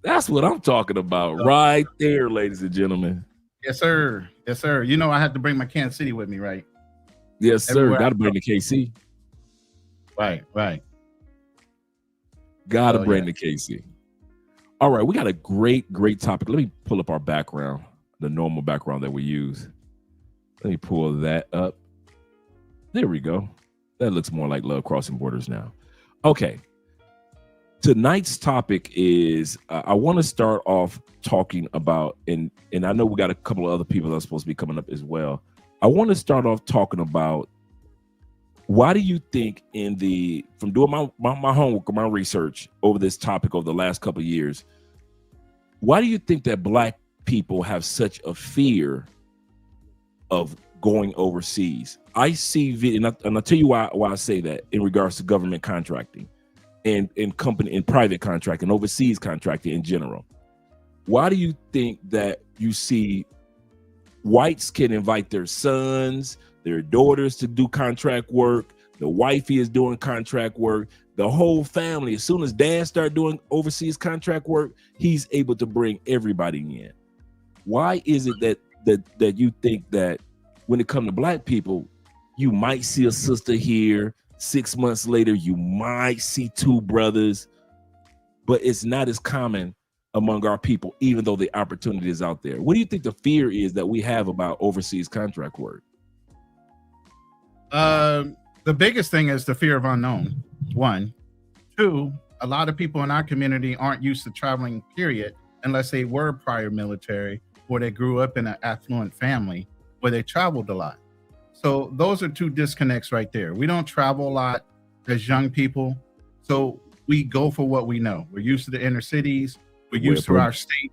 That's what I'm talking about right there, ladies and gentlemen. Yes, sir. Yes, sir. You know I had to bring my Kansas City with me, right? Yes, sir. Everywhere Got I to bring go. the KC. Right, right. Got to So yeah. bring the KC. All right, we got a great topic. Let me pull up our background, the normal background that we use. Let me pull that up. There we go. That looks more like Love Crossing Borders now. Okay. Tonight's topic is I want to start off talking about, and I know we got a couple of other people that are supposed to be coming up as well. I want to start off talking about, why do you think from doing my homework or my research over this topic over the last couple of years, why do you think that Black people have such a fear of going overseas? I see, and I'll tell you why I say that in regards to government contracting and private contracting, overseas contracting in general. Why do you think that you see whites can invite their sons, their daughters to do contract work? The wifey is doing contract work. The whole family, as soon as dad started doing overseas contract work, he's able to bring everybody in. Why is it that you think that when it comes to Black people, you might see a sister here, 6 months later, you might see two brothers, but it's not as common among our people, even though the opportunity is out there? What do you think the fear is that we have about overseas contract work? The biggest thing is the fear of unknown. One. Two, a lot of people in our community aren't used to traveling, period, unless they were prior military or they grew up in an affluent family where they traveled a lot. So those are two disconnects right there. We don't travel a lot as young people. So we go for what we know. We're used to the inner cities. We're used to our state,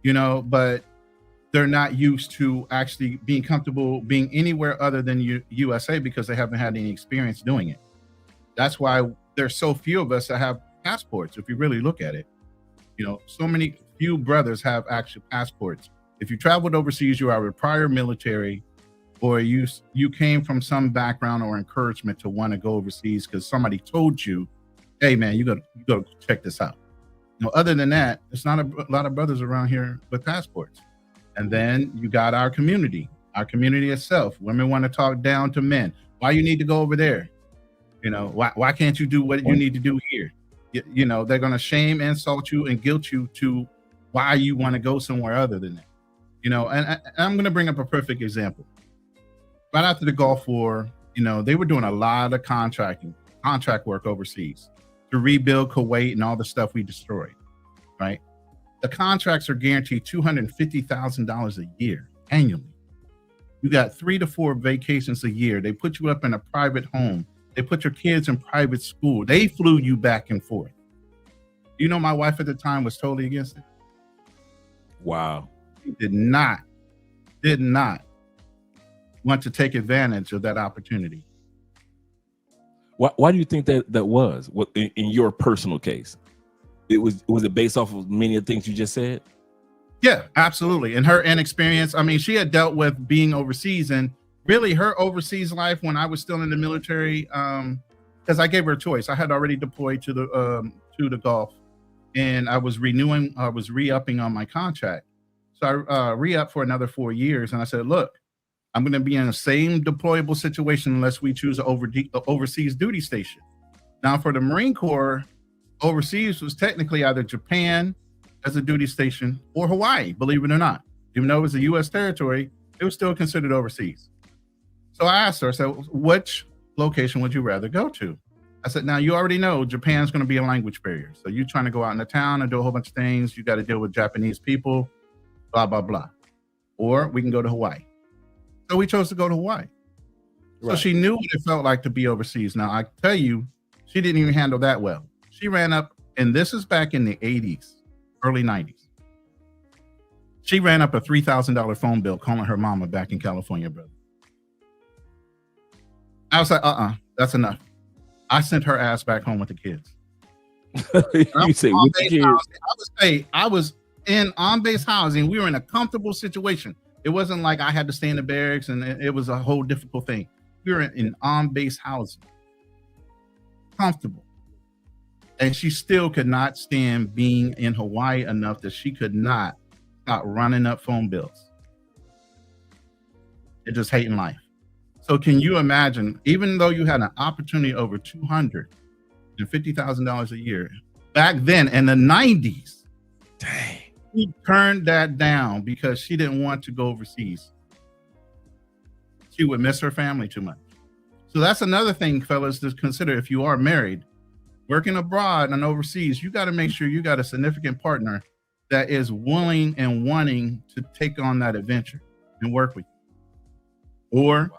but they're not used to actually being comfortable being anywhere other than USA because they haven't had any experience doing it. That's why there's so few of us that have passports. If you really look at it, so many few brothers have actual passports. If you traveled overseas, you are a prior military, or you came from some background or encouragement to want to go overseas because somebody told you, hey man, you got to check this out. Other than that, there's not a lot of brothers around here with passports. And then you got our community itself. Women want to talk down to men. Why you need to go over there? Why can't you do what you need to do here? They're going to shame, insult you, and guilt you to why you want to go somewhere other than that. And I'm going to bring up a perfect example. Right after the Gulf War, they were doing a lot of contract work overseas to rebuild Kuwait and all the stuff we destroyed, right? The contracts are guaranteed $250,000 a year annually. You got 3 to 4 vacations a year. They put you up in a private home. They put your kids in private school. They flew you back and forth. My wife at the time was totally against it. Wow. She did not want to take advantage of that opportunity. Why do you think that was? What in your personal case? Was it based off of many of the things you just said? Yeah, absolutely. And her inexperience, she had dealt with being overseas, and really her overseas life when I was still in the military, because I gave her a choice. I had already deployed to the Gulf, and I was re-upping on my contract. So I re-upped for another 4 years, and I said, look, I'm going to be in the same deployable situation unless we choose an overseas duty station. Now, for the Marine Corps, overseas was technically either Japan as a duty station or Hawaii, believe it or not. Even though it was a U.S. territory, it was still considered overseas. So I asked her, I said, which location would you rather go to? I said, now you already know Japan's going to be a language barrier. So you're trying to go out in the town and do a whole bunch of things. You got to deal with Japanese people, blah, blah, blah. Or we can go to Hawaii. So we chose to go to Hawaii. Right. So she knew what it felt like to be overseas. Now, I tell you, she didn't even handle that well. She ran up, and this is back in the 80s, early 90s. She ran up a $3,000 phone bill calling her mama back in California, brother. I was like, that's enough. I sent her ass back home with the kids. You say with the kids? I was in on-base housing. We were in a comfortable situation. It wasn't like I had to stay in the barracks and it was a whole difficult thing. We were in on-base housing. Comfortable. And she still could not stand being in Hawaii enough that she could not stop running up phone bills. And just hating life. So can you imagine, even though you had an opportunity over $250,000 a year back then in the 90s, Dang. she turned that down because she didn't want to go overseas. She would miss her family too much. So that's another thing, fellas, to consider. If you are married, working abroad and overseas, you got to make sure you got a significant partner that is willing and wanting to take on that adventure and work with you. Or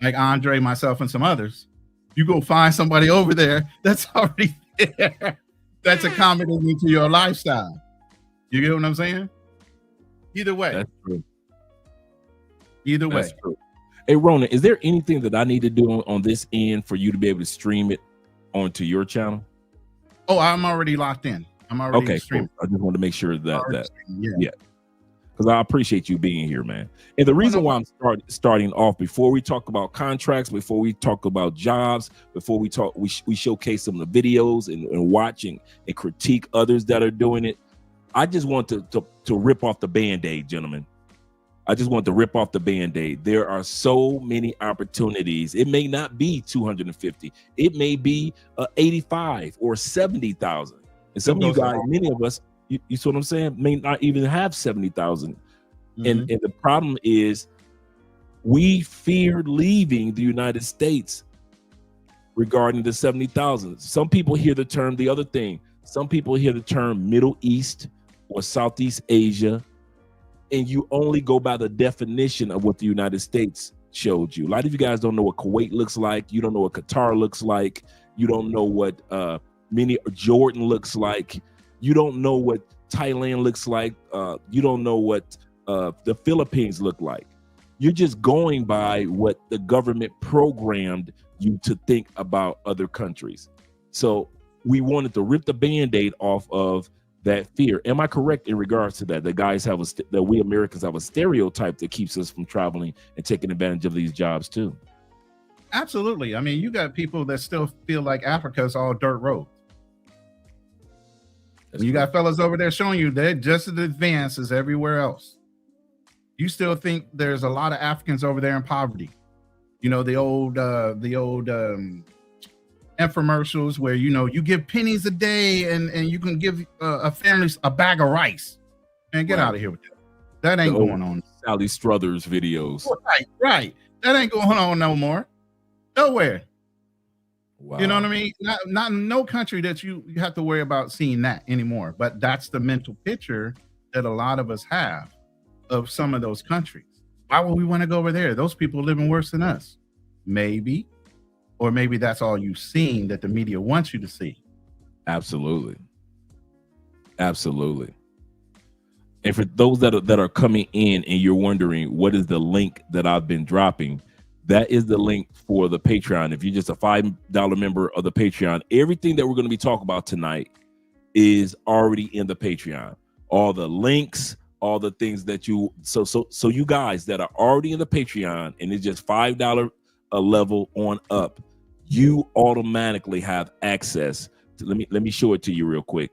like Andre, myself, and some others, you go find somebody over there that's already there, that's accommodating to your lifestyle. You get what I'm saying? Either way. That's true. Either way. That's true. Hey, Ronin, is there anything that I need to do on this end for you to be able to stream it onto your channel? Oh, I'm already locked in. I'm already streaming. Cool. I just wanted to make sure that yeah. Because I appreciate you being here, man. And the reason why I'm starting off, before we talk about contracts, before we talk about jobs, before we talk, we showcase some of the videos and watching and critique others that are doing it. I just want to rip off the Band-Aid, gentlemen. I just want to rip off the Band-Aid. There are so many opportunities. It may not be 250. It may be 85 or 70,000. And some of you guys, many of us, you see what I'm saying, may not even have 70,000. And the problem is we fear leaving the United States regarding the 70,000. Some people hear the term, the other thing, some people hear the term Middle East or Southeast Asia, and you only go by the definition of what the United States showed you. A lot of you guys don't know what Kuwait looks like. You don't know what Qatar looks like. You don't know what Jordan looks like. You don't know what Thailand looks like. You don't know what the Philippines look like. You're just going by what the government programmed you to think about other countries. So we wanted to rip the Band-Aid off of that fear. Am I correct in regards to that? That guys have that we Americans have a stereotype that keeps us from traveling and taking advantage of these jobs too. Absolutely. I mean, you got people that still feel like Africa is all dirt roads. You got fellas over there showing you they're just as advanced as everywhere else. You still think there's a lot of Africans over there in poverty. You know, the old infomercials where, you know, you give pennies a day and you can give a family a bag of rice. Man, get out of here with that. That ain't going on. Sally Struthers videos. Right. That ain't going on no more. Nowhere. Wow. You know what I mean? Not in no country that you have to worry about seeing that anymore. But that's the mental picture that a lot of us have of some of those countries. Why would we want to go over there? Those people living worse than us. Maybe. Or maybe that's all you've seen that the media wants you to see. Absolutely. Absolutely. And for those that are coming in and you're wondering what is the link that I've been dropping, that is the link for the Patreon. If you're just a $5 member of the Patreon, everything that we're going to be talking about tonight is already in the Patreon. All the links, all the things that you so you guys that are already in the Patreon and it's just $5 a level on up, you automatically have access to, let me show it to you real quick.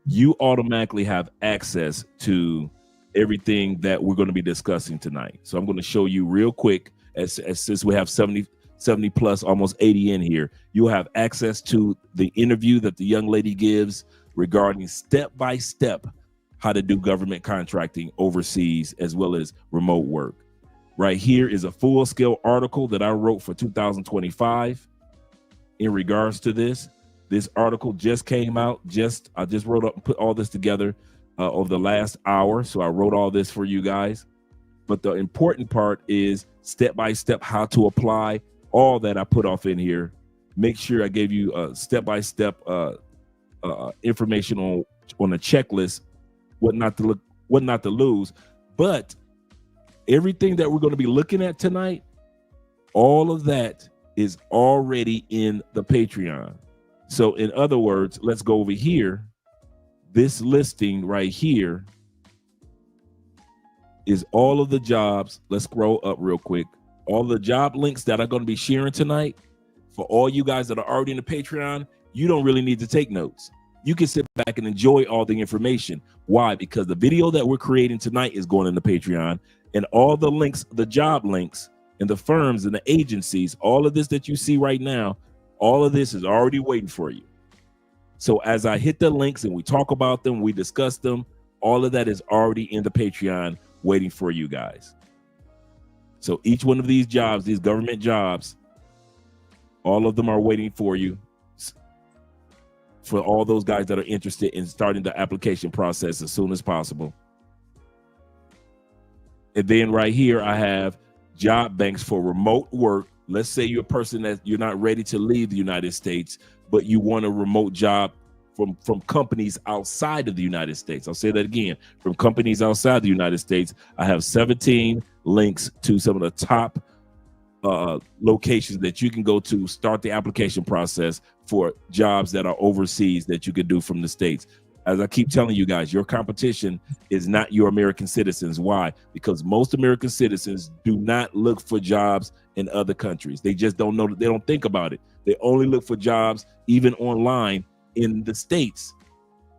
You automatically have access to everything that we're going to be discussing tonight. So I'm going to show you real quick. As since we have 70 plus, almost 80 in here, you'll have access to the interview that the young lady gives regarding step-by-step how to do government contracting overseas as well as remote work. Right here is a full-scale article that I wrote for 2025 in regards to this. This article just came out. I just wrote up and put all this together over the last hour. So I wrote all this for you guys. But the important part is step-by-step how to apply all that I put off in here. Make sure I gave you a step-by-step information on a checklist, what not to lose. But everything that we're going to be looking at tonight, all of that is already in the Patreon. So in other words, let's go over here. This listing right here is all of the jobs. Let's scroll up real quick. All the job links that I'm going to be sharing tonight for all you guys that are already in the Patreon. you don't really need to take notes. You can sit back and enjoy all the information. Why? Because the video that we're creating tonight is going into Patreon, and all the links, the job links and the firms and the agencies, all of this that you see right now, all of this is already waiting for you. So as I hit the links and we talk about them, we discuss them, all of that is already in the Patreon waiting for you guys. So each one of these jobs, these government jobs, all of them are waiting for you, for all those guys that are interested in starting the application process as soon as possible. And then right here, I have job banks for remote work. Let's say you're a person that you're not ready to leave the United States, but you want a remote job from companies outside of the United States. I'll say that again, from companies outside the United States. I have 17 links to some of the top locations that you can go to start the application process for jobs that are overseas that you could do from the States. As I keep telling you guys, your competition is not your American citizens. Why? Because most American citizens do not look for jobs in other countries. They just don't know. They don't think about it. They only look for jobs, even online, in the States.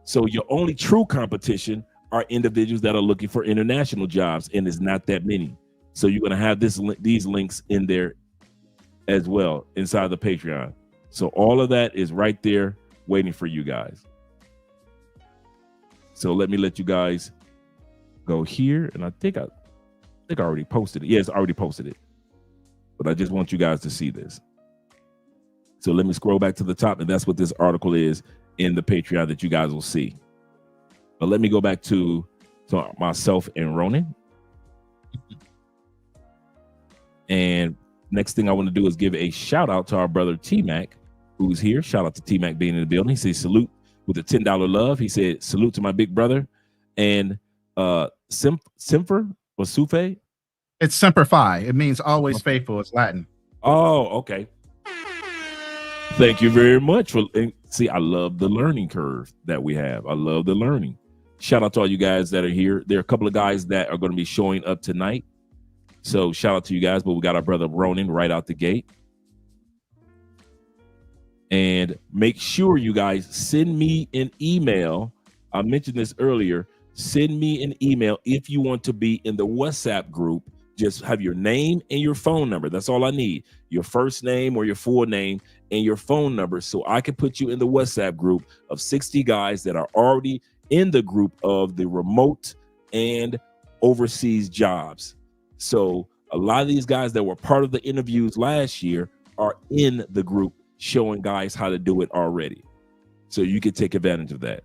So your only true competition are individuals that are looking for international jobs, and it's not that many. So you're going to have these links in there as well inside the Patreon. So all of that is right there waiting for you guys. So let me let you guys go here. And I think I already posted it. Yes, I already posted it. But I just want you guys to see this. So let me scroll back to the top, and that's what this article is in the Patreon that you guys will see. But let me go back to myself and Ronin. And next thing I want to do is give a shout out to our brother T-Mac, who's here. Shout out to T-Mac being in the building. He says salute with a $10 love. He said salute to my big brother. And Simfer or Sufe? It's Semper Fi. It means always faithful. It's Latin. Oh, okay. Thank you very much for see. I love the learning curve that we have. I love the learning. Shout out to all you guys that are here. There are a couple of guys that are going to be showing up tonight. So shout out to you guys, but we got our brother Ronin right out the gate. And make sure you guys send me an email. I mentioned this earlier. Send me an email if you want to be in the WhatsApp group. Just have your name and your phone number. That's all I need. Your first name or your full name and your phone number, so I can put you in the WhatsApp group of 60 guys that are already in the group of the remote and overseas jobs. So a lot of these guys that were part of the interviews last year are in the group showing guys how to do it already. So you can take advantage of that.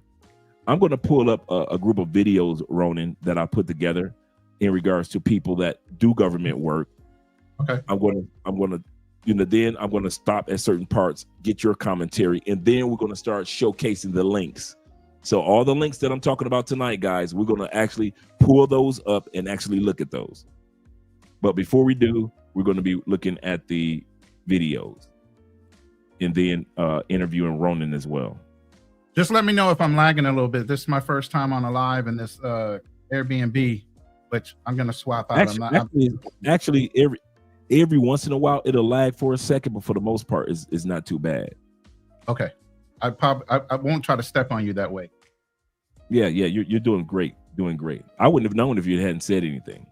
I'm going to pull up a group of videos, Ronin, that I put together in regards to people that do government work. Okay. I'm going to, then I'm going to stop at certain parts, get your commentary, and then we're going to start showcasing the links. So all the links that I'm talking about tonight, guys, we're going to actually pull those up and actually look at those. But before we do, we're going to be looking at the videos and then interviewing Ronin as well. Just let me know if I'm lagging a little bit. This is my first time on a live in this Airbnb, which I'm going to swap out. Actually, every once in a while, it'll lag for a second, but for the most part, it's not too bad. Okay. I won't try to step on you that way. Yeah, you're doing great. I wouldn't have known if you hadn't said anything.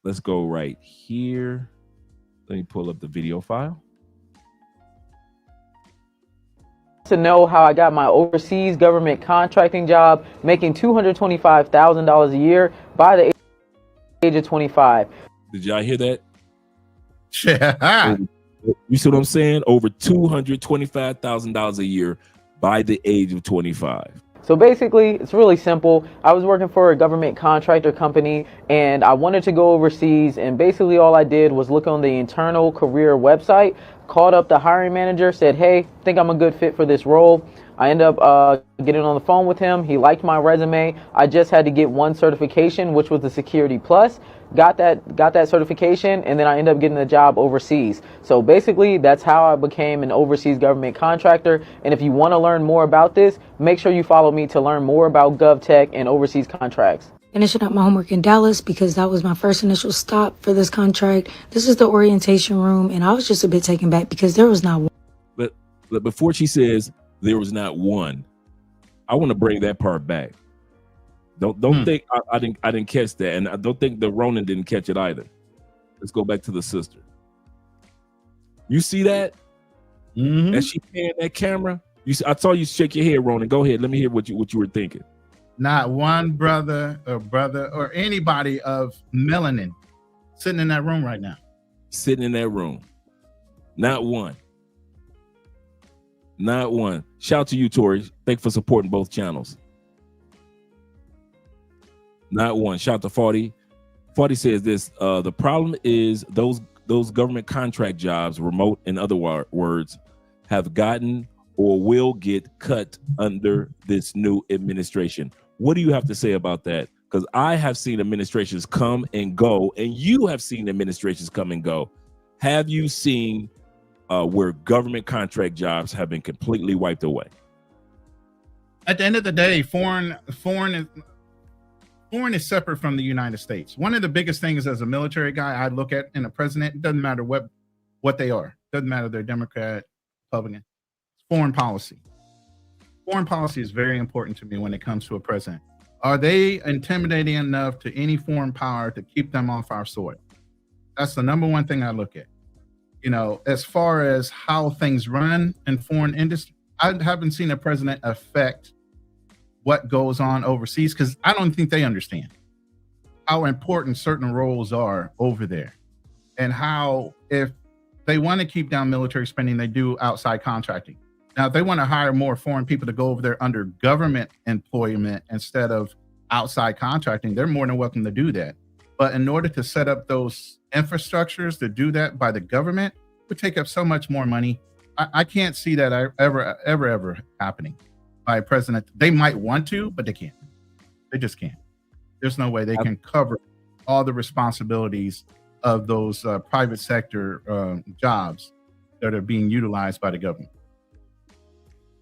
Let's go right here. Let me pull up the video file. To know how I got my overseas government contracting job, making $225,000 a year by the age of 25. Did y'all hear that? Yeah. You see what I'm saying? Over $225,000 a year by the age of 25. So basically, it's really simple. I was working for a government contractor company and I wanted to go overseas, and basically all I did was look on the internal career website, called up the hiring manager, said, hey, think I'm a good fit for this role. I ended up getting on the phone with him. He liked my resume. I just had to get one certification, which was the Security Plus. Got that certification, and then I ended up getting a job overseas. So basically, that's how I became an overseas government contractor. And if you want to learn more about this, make sure you follow me to learn more about GovTech and overseas contracts. Finishing up my homework in Dallas because that was my first initial stop for this contract. This is the orientation room, and I was just a bit taken back because there was not one. But before she says there was not one, I want to bring that part back. Don't think I didn't catch that, and I don't think the Ronin didn't catch it either. Let's go back to the sister. You see that? Mm-hmm. As she pan that camera, I saw you shake your head, Ronin. Go ahead. Let me hear what you were thinking. Not one brother or anybody of melanin sitting in that room right now. Sitting in that room. Not one. Not one. Shout out to you, Tori. Thanks for supporting both channels. Not one. Shout out to 40. 40 says this, the problem is those government contract jobs, remote in other words, have gotten or will get cut under this new administration. What do you have to say about that? Because I have seen administrations come and go, and you have seen administrations come and go. Have you seen where government contract jobs have been completely wiped away? At the end of the day, foreign is separate from the United States. One of the biggest things as a military guy I look at in a president, it doesn't matter what they are. It doesn't matter they're Democrat, Republican. Foreign policy. Foreign policy is very important to me when it comes to a president. Are they intimidating enough to any foreign power to keep them off our soil? That's the number one thing I look at. You know, as far as how things run in foreign industry, I haven't seen a president affect what goes on overseas, because I don't think they understand how important certain roles are over there, and how if they want to keep down military spending, they do outside contracting. Now, if they want to hire more foreign people to go over there under government employment instead of outside contracting, they're more than welcome to do that. But in order to set up those infrastructures to do that by the government, would take up so much more money. I can't see that ever happening by a president. They might want to, but they can't. They just can't. There's no way they can cover all the responsibilities of those private sector jobs that are being utilized by the government.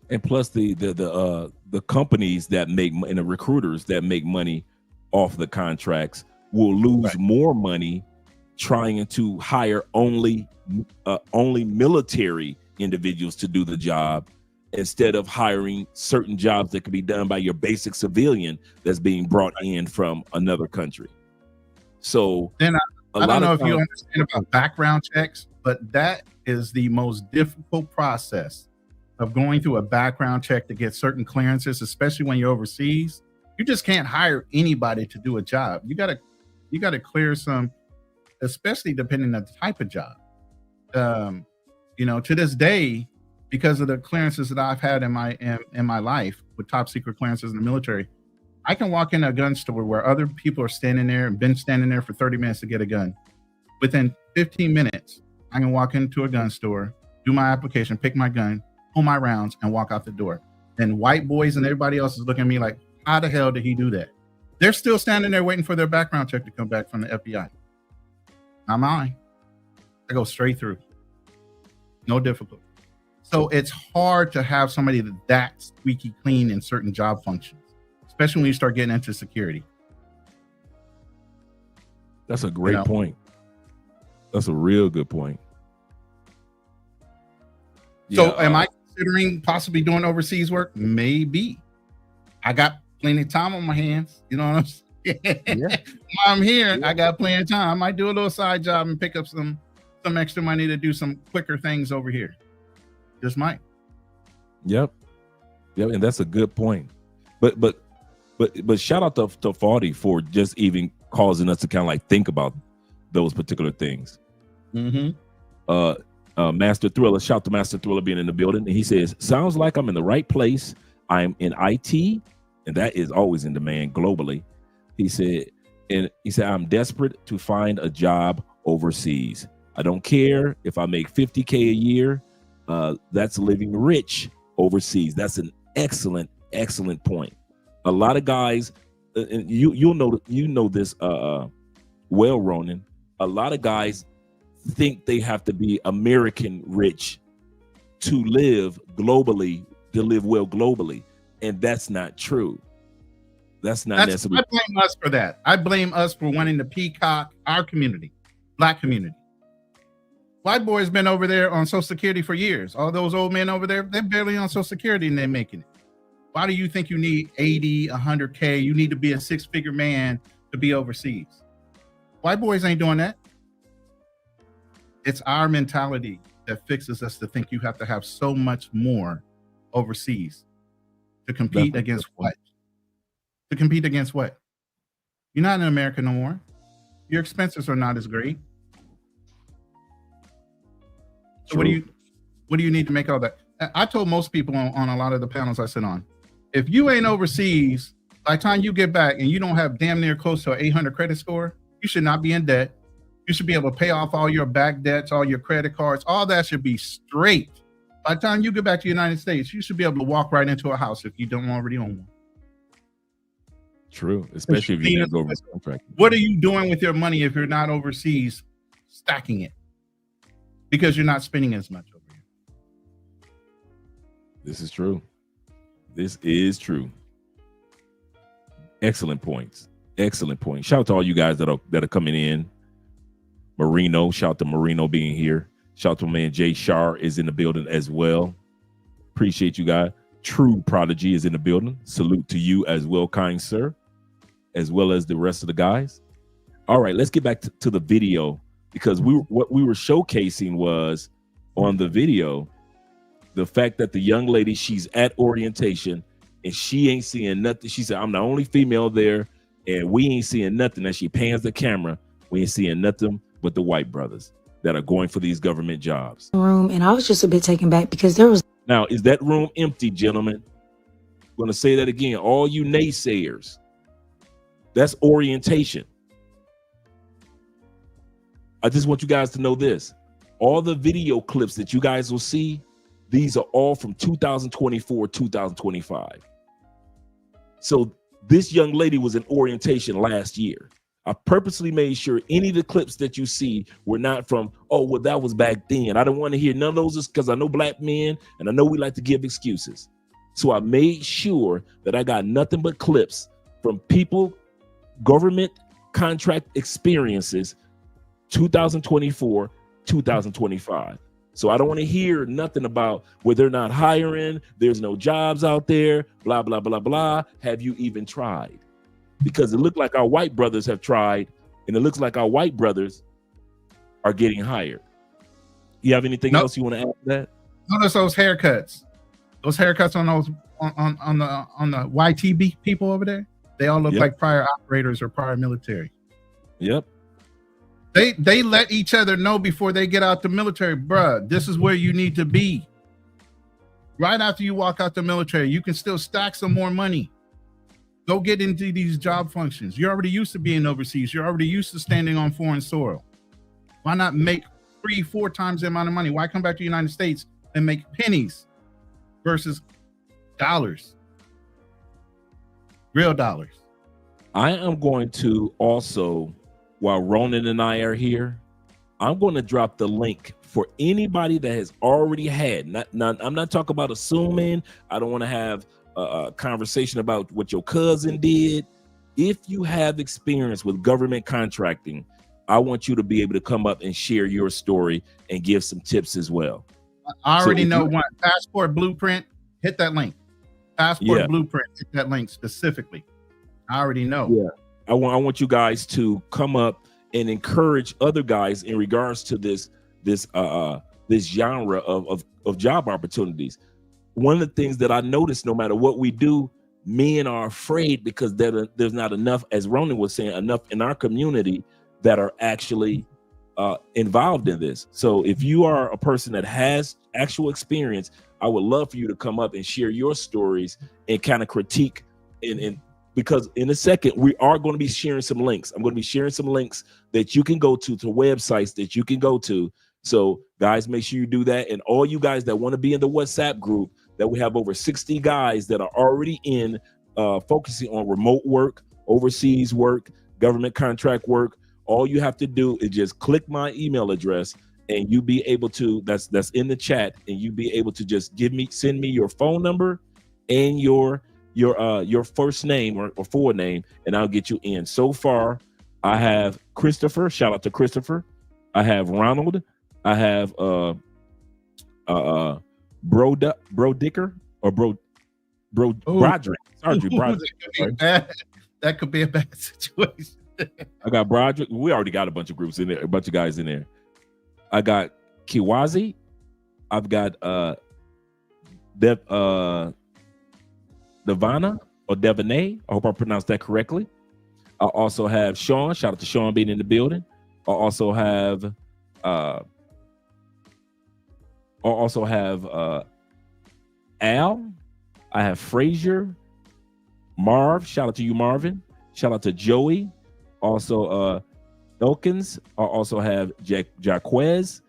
And plus the companies that make, and the recruiters that make money off the contracts will lose more money trying to hire only military individuals to do the job, instead of hiring certain jobs that could be done by your basic civilian that's being brought in from another country. So then I don't know if you understand about background checks, but that is the most difficult process of going through a background check to get certain clearances, especially when you're overseas. You just can't hire anybody to do a job. You gotta clear some, especially depending on the type of job. You know, to this day, because of the clearances that I've had in my life with top secret clearances in the military, I can walk in a gun store where other people are standing there and been standing there for 30 minutes to get a gun. Within 15 minutes, I can walk into a gun store, do my application, pick my gun, pull my rounds, and walk out the door. And white boys and everybody else is looking at me like, how the hell did he do that? They're still standing there waiting for their background check to come back from the FBI. Not mine. I go straight through. No difficulty. So it's hard to have somebody that squeaky clean in certain job functions, especially when you start getting into security. That's a great point. That's a real good point. So am I considering possibly doing overseas work? Maybe. I got plenty of time on my hands. You know what I'm saying? Yeah. I'm here. I got plenty of time. I might do a little side job and pick up some extra money to do some quicker things over here. Just might. Yep, and that's a good point. But shout out to 40 for just even causing us to kind of like think about those particular things. Master Thriller, shout to Master Thriller being in the building, and he says, sounds like I'm in the right place. I'm in IT, and that is always in demand globally. He said I'm desperate to find a job overseas. I don't care if I make $50K a year. That's living rich overseas. That's an excellent point. A lot of guys, and you know this well, Ronin. A lot of guys think they have to be American rich to live globally, to live well globally, and that's not true. That's not necessarily. I blame us for that. I blame us for wanting to peacock our community, Black community. White boys been over there on Social Security for years. All those old men over there, they're barely on Social Security and they're making it. Why do you think you need 80, 100K? You need to be a 6-figure man to be overseas. White boys ain't doing that. It's our mentality that fixes us to think you have to have so much more overseas to compete against what? To compete against what? You're not in America no more. Your expenses are not as great. So what do you need to make all that? I told most people on a lot of the panels I sit on, if you ain't overseas, by the time you get back and you don't have damn near close to an 800 credit score, you should not be in debt. You should be able to pay off all your back debts, all your credit cards, all that should be straight. By the time you get back to the United States, you should be able to walk right into a house if you don't already own one. True, especially if you didn't go over contract. What are you doing with your money if you're not overseas stacking it? Because you're not spending as much over here. This is true. This is true. Excellent points. Excellent points. Shout out to all you guys that are coming in. Marino, shout out to Marino being here. Shout out to my man Jay Shar is in the building as well. Appreciate you guys. True Prodigy is in the building. Salute to you as well, kind sir, as well as the rest of the guys. All right, let's get back to the video, because what we were showcasing was on the video the fact that the young lady, she's at orientation and she ain't seeing nothing. She said, I'm the only female there and we ain't seeing nothing. As she pans the camera, we ain't seeing nothing but the white brothers that are going for these government jobs. Room, and I was just a bit taken back because there was. Now, is that room empty, gentlemen? I'm going to say that again. All you naysayers, that's orientation. I just want you guys to know this. All the video clips that you guys will see, these are all from 2024, 2025. So this young lady was in orientation last year. I purposely made sure any of the clips that you see were not from, oh, well, that was back then. I don't want to hear none of those, because I know black men and I know we like to give excuses. So I made sure that I got nothing but clips from people, government contract experiences, 2024, 2025. So I don't want to hear nothing about where they're not hiring, there's no jobs out there, blah, blah, blah, blah. Have you even tried? Because it looked like our white brothers have tried, and it looks like our white brothers are getting hired. You have anything else you want to add to that? Notice those haircuts. Those haircuts on those on the YTB people over there. They all look like prior operators or prior military. Yep. They let each other know before they get out the military, bruh, this is where you need to be. Right after you walk out the military, you can still stack some more money. Go get into these job functions. You're already used to being overseas. You're already used to standing on foreign soil. Why not make 3-4 times the amount of money? Why come back to the United States and make pennies versus dollars? Real dollars. I am going to also, while Ronin and I are here, I'm going to drop the link for anybody that has already had. I'm not talking about assuming. I don't want to have a conversation about what your cousin did. If you have experience with government contracting, I want you to be able to come up and share your story and give some tips as well. I already know one. Passport Blueprint, hit that link. Passport Blueprint, hit that link specifically. I already know. Yeah, I want you guys to come up and encourage other guys in regards to this genre of job opportunities. One of the things that I noticed, no matter what we do, men are afraid because there's not enough, as Ronin was saying, enough in our community that are actually involved in this. So if you are a person that has actual experience, I would love for you to come up and share your stories and kind of critique. And because in a second, we are going to be sharing some links. I'm going to be sharing some links that you can go to websites that you can go to. So guys, make sure you do that. And all you guys that want to be in the WhatsApp group, that we have over 60 guys that are already in focusing on remote work, overseas work, government contract work. All you have to do is just click my email address and you be able to, that's in the chat, and you be able to just send me your phone number and your first name or full name, and I'll get you in. So far, I have Christopher, shout out to Christopher. I have Ronald, I have Bro Dicker or Bro Broderick. Sorry, Broderick. That could be a bad situation. I got Broderick. We already got a bunch of groups in there, a bunch of guys in there. I got Kiwazi. I've got Devana or Devanay. I hope I pronounced that correctly. I also have Sean. Shout out to Sean being in the building. I also have Al. I have Frazier. Marv. Shout out to you, Marvin. Shout out to Joey. Also Elkins. I also have Jaquez.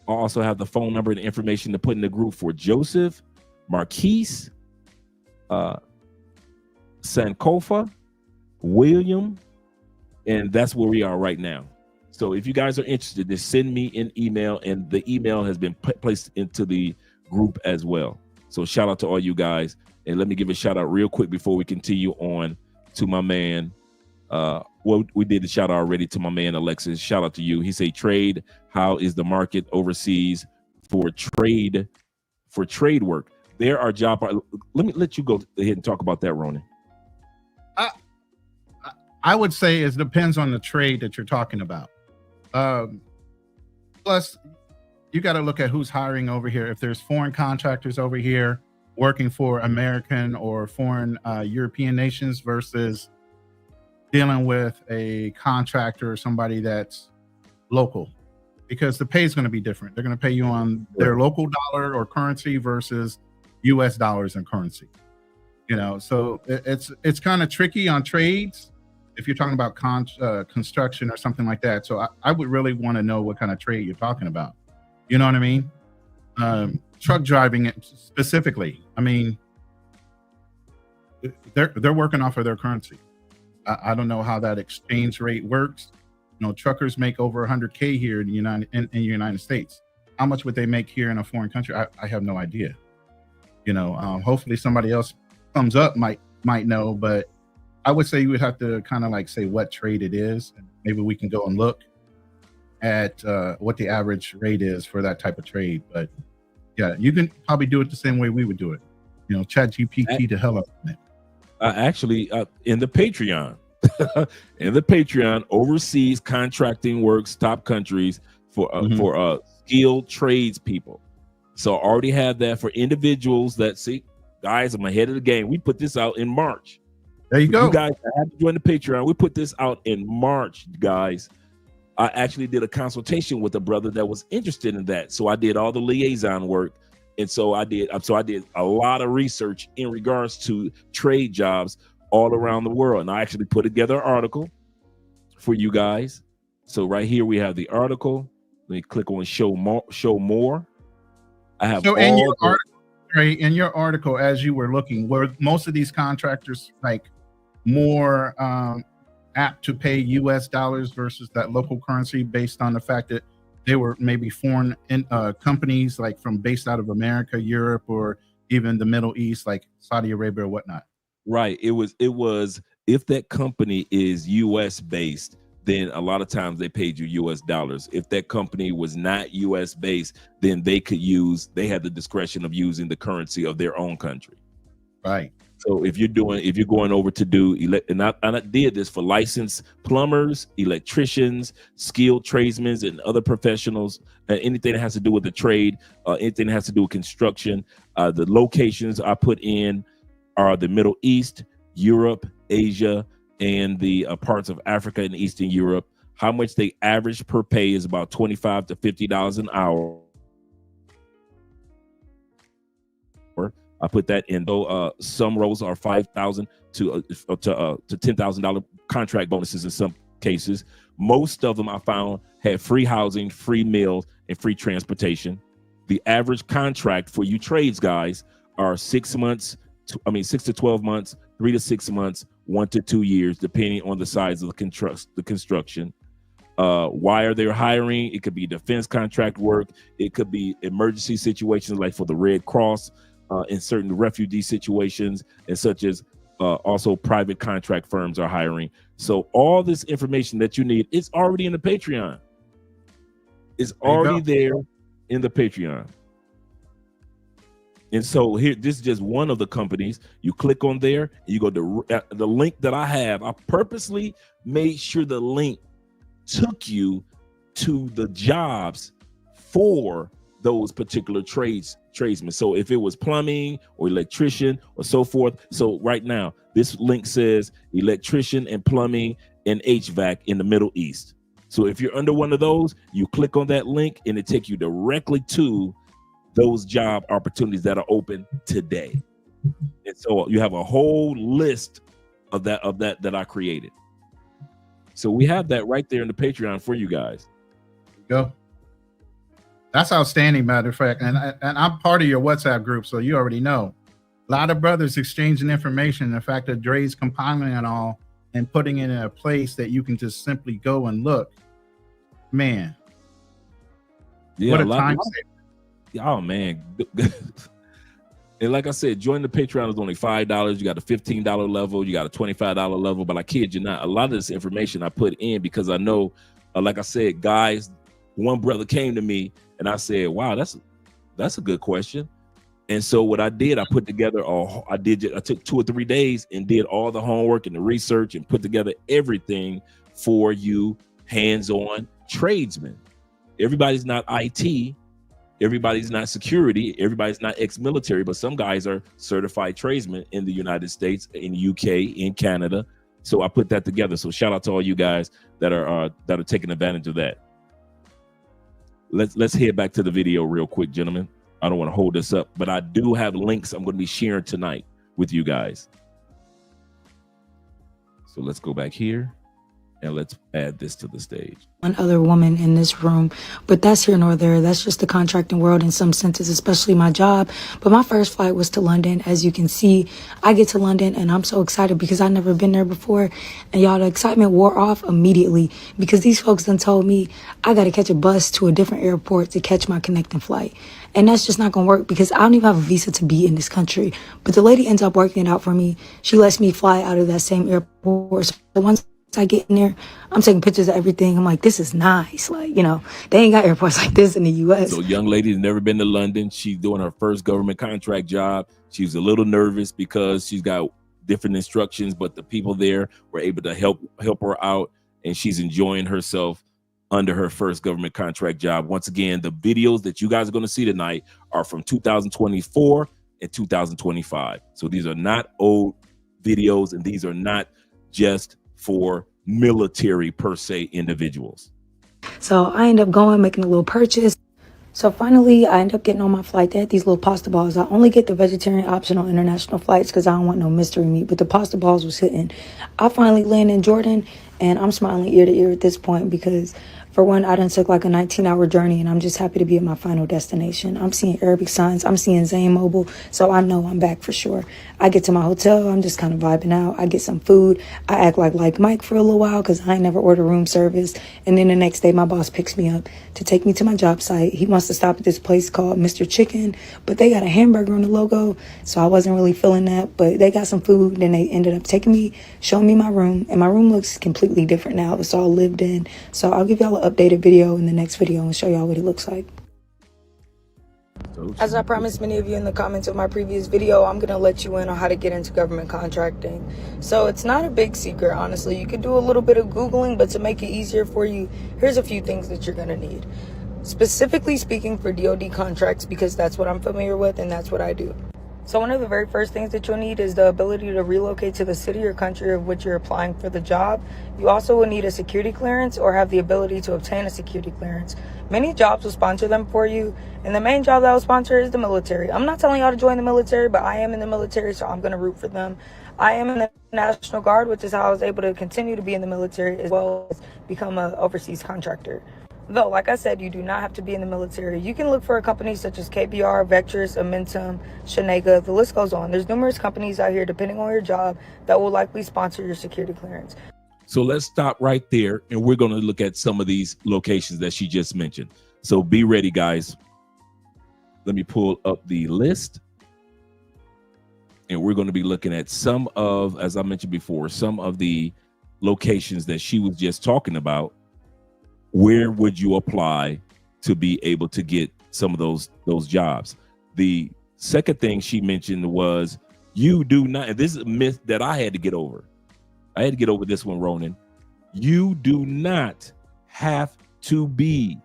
I also have the phone number and information to put in the group for Joseph, Marquise, Sankofa, William, and that's where we are right now. So if you guys are interested, just send me an email, and the email has been placed into the group as well. So shout out to all you guys, and let me give a shout out real quick before we continue on to my man. Well, we did the shout out already to my man Alexis. Shout out to you. He say, trade. How is the market overseas for trade work? There are job. Let me let you go ahead and talk about that, Ronin. I would say it depends on the trade that you're talking about. Plus, you got to look at who's hiring over here. If there's foreign contractors over here working for American or foreign European nations versus dealing with a contractor or somebody that's local, because the pay is going to be different. They're going to pay you on their local dollar or currency versus US dollars and currency. You know, so it's kind of tricky on trades if you're talking about construction or something like that. So I would really want to know what kind of trade you're talking about. You know what I mean? Truck driving specifically. I mean, they're working off of their currency. I don't know how that exchange rate works. You know, truckers make over 100K here in the United States. How much would they make here in a foreign country? I have no idea. You know, hopefully somebody else comes up might know, but I would say you would have to kind of like say what trade it is, and maybe we can go and look at what the average rate is for that type of trade. But yeah, you can probably do it the same way we would do it. You know, chat GPT to hell up on it. Actually, in the Patreon, overseas contracting works top countries for skilled trades people. So I already have that for individuals that see, guys, I'm ahead of the game. We put this out in March. There you go. You guys have to join the Patreon. We put this out in March, guys. I actually did a consultation with a brother that was interested in that. So I did all the liaison work. And so I did a lot of research in regards to trade jobs all around the world. And I actually put together an article for you guys. So right here we have the article. Let me click on show more. I have in your article, as you were looking, were most of these contractors like more apt to pay US dollars versus that local currency based on the fact that they were maybe foreign companies like from based out of America, Europe, or even the Middle East, like Saudi Arabia or whatnot? Right. It was if that company is US based, then a lot of times they paid you US dollars. If that company was not US based, then they had the discretion of using the currency of their own country. Right. So if you're going over to do and I did this for licensed plumbers, electricians, skilled tradesmen, and other professionals, anything that has to do with the trade, anything that has to do with construction. The locations I put in are the Middle East, Europe, Asia, and the parts of Africa and Eastern Europe. How much they average per pay is about $25 to $50 an hour. I put that in. Though some roles are $5,000 to $10,000 contract bonuses in some cases. Most of them I found had free housing, free meals, and free transportation. The average contract for you trades guys are 6 to 12 months, 3 to 6 months, 1 to 2 years, depending on the size of the construction. Why are they hiring? It could be defense contract work. It could be emergency situations like for the Red Cross. In certain refugee situations, and such as also private contract firms are hiring. So all this information that you need, it's already in the Patreon. It's There you already go. there in the Patreon. And so here, this is just one of the companies. You click on there, and you go to the link that I have. I purposely made sure the link took you to the jobs for those particular tradesmen. So if it was plumbing or electrician or so forth. So right now, this link says electrician and plumbing and HVAC in the Middle East. So if you're under one of those, you click on that link and it takes you directly to those job opportunities that are open today. And so you have a whole list of that I created. So we have that right there in the Patreon for you guys. Go. That's outstanding, matter of fact. And I'm part of your WhatsApp group, so you already know. A lot of brothers exchanging information. The fact that Dre's compiling it all and putting it in a place that you can just simply go and look. Man. Yeah, what a time saver. Oh man. And like I said, join the Patreon is only $5. You got a $15 level, you got a $25 level, but I kid you not, a lot of this information I put in because I know, like I said, guys, one brother came to me and I said, wow, that's a good question. And so what I did, I put together, I took 2 or 3 days and did all the homework and the research and put together everything for you hands-on tradesmen. Everybody's not IT. Everybody's not security. Everybody's not ex-military, but some guys are certified tradesmen in the United States, in the UK, in Canada. So I put that together. So shout out to all you guys that are taking advantage of that. Let's head back to the video real quick, gentlemen. I don't want to hold this up, but I do have links I'm going to be sharing tonight with you guys. So let's go back here. And let's add this to the stage. One other woman in this room, but that's here nor there. That's just the contracting world in some senses, especially my job. But my first flight was to London. As you can see, I get to London and I'm so excited because I've never been there before. And y'all, the excitement wore off immediately because these folks done told me I got to catch a bus to a different airport to catch my connecting flight. And that's just not going to work because I don't even have a visa to be in this country. But the lady ends up working it out for me. She lets me fly out of that same airport. So once I get in there, I'm taking pictures of everything. I'm like, this is nice. Like, you know, they ain't got airports like this in the U.S. So young lady's never been to London. She's doing her first government contract job. She's a little nervous because she's got different instructions, but the people there were able to help her out, and she's enjoying herself under her first government contract job. Once again, the videos that you guys are going to see tonight are from 2024 and 2025. So these are not old videos, and these are not just for military per se individuals. So I end up going, making a little purchase. So finally, I end up getting on my flight. They had these little pasta balls. I only get the vegetarian option on international flights because I don't want no mystery meat, but the pasta balls was hitting. I finally land in Jordan, and I'm smiling ear to ear at this point because, for one, I done took like a 19-hour journey, and I'm just happy to be at my final destination. I'm seeing Arabic signs. I'm seeing Zayn Mobile, so I know I'm back for sure. I get to my hotel. I'm just kind of vibing out. I get some food. I act like Mike for a little while because I ain't never ordered room service. And then the next day, my boss picks me up to take me to my job site. He wants to stop at this place called Mr. Chicken, but they got a hamburger on the logo, so I wasn't really feeling that. But they got some food. Then they ended up taking me, showing me my room, and my room looks completely different now. It's all lived in. So I'll give y'all an updated video in the next video and show y'all what it looks like. As I promised many of you in the comments of my previous video, I'm going to let you in on how to get into government contracting. So it's not a big secret, honestly. You could do a little bit of Googling, but to make it easier for you, here's a few things that you're going to need. Specifically speaking for DoD contracts, because that's what I'm familiar with and that's what I do. So one of the very first things that you'll need is the ability to relocate to the city or country of which you're applying for the job. You also will need a security clearance or have the ability to obtain a security clearance. Many jobs will sponsor them for you, and the main job that will sponsor is the military. I'm not telling y'all to join the military, but I am in the military, so I'm going to root for them. I am in the National Guard, which is how I was able to continue to be in the military as well as become an overseas contractor. Though, like I said, you do not have to be in the military. You can look for companies such as KBR, Vectrus, Amentum, Shenega. The list goes on. There's numerous companies out here, depending on your job, that will likely sponsor your security clearance. So let's stop right there, and we're going to look at some of these locations that she just mentioned. So be ready, guys. Let me pull up the list. And we're going to be looking at some of, as I mentioned before, some of the locations that she was just talking about. Where would you apply to be able to get some of those jobs. The second thing she mentioned was you do not, and this is a myth that I had to get over. I had to get over this one, Ronin. You do not have to be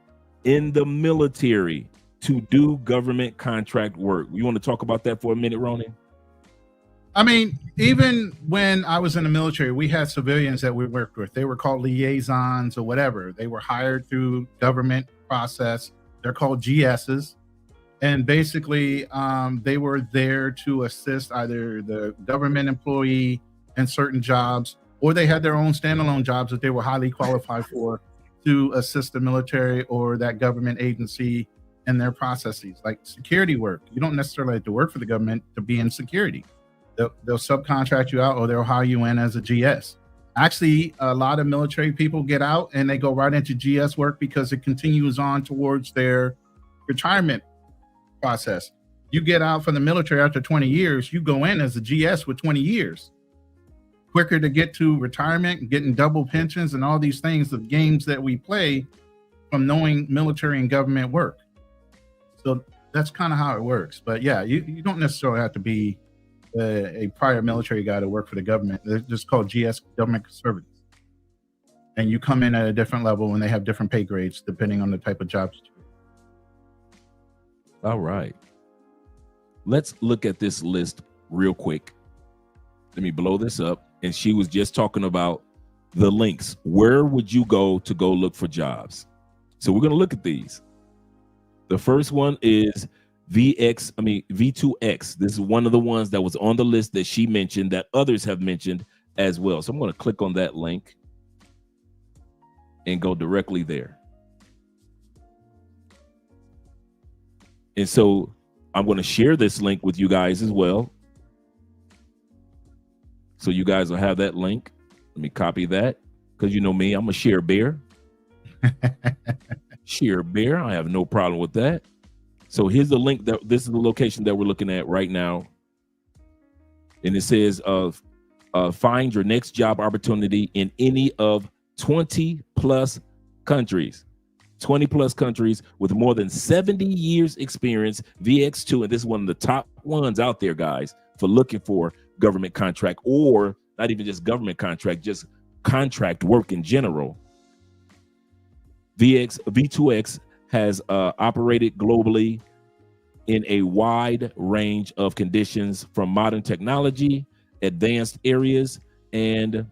in the military to do government contract work. You want to talk about that for a minute, Ronin? I mean, even when I was in the military, we had civilians that we worked with. They were called liaisons or whatever. They were hired through government process. They're called GSs. And basically, they were there to assist either the government employee in certain jobs, or they had their own standalone jobs that they were highly qualified for to assist the military or that government agency in their processes. Like security work. You don't necessarily have to work for the government to be in security. They'll subcontract you out, or they'll hire you in as a GS. Actually, a lot of military people get out and they go right into GS work because it continues on towards their retirement process. You get out from the military after 20 years, you go in as a GS with 20 years. Quicker to get to retirement, getting double pensions and all these things, the games that we play from knowing military and government work. So that's kind of how it works. But yeah, you don't necessarily have to be a prior military guy to work for the government. They're just called GS, government conservatives. And you come in at a different level and they have different pay grades depending on the type of jobs. All right. Let's look at this list real quick. Let me blow this up. And she was just talking about the links. Where would you go to go look for jobs? So we're going to look at these. The first one is V2X. This is one of the ones that was on the list that she mentioned that others have mentioned as well. So I'm going to click on that link and go directly there. And so I'm going to share this link with you guys as well. So you guys will have that link. Let me copy that because you know me, I'm a share bear. Share bear. I have no problem with that. So here's the link. This is the location that we're looking at right now. And it says find your next job opportunity in any of 20 plus countries. 20 plus countries with more than 70 years experience, VX2. And this is one of the top ones out there, guys, for looking for government contract, or not even just government contract, just contract work in general. V2X has operated globally in a wide range of conditions, from modern technology, advanced areas, and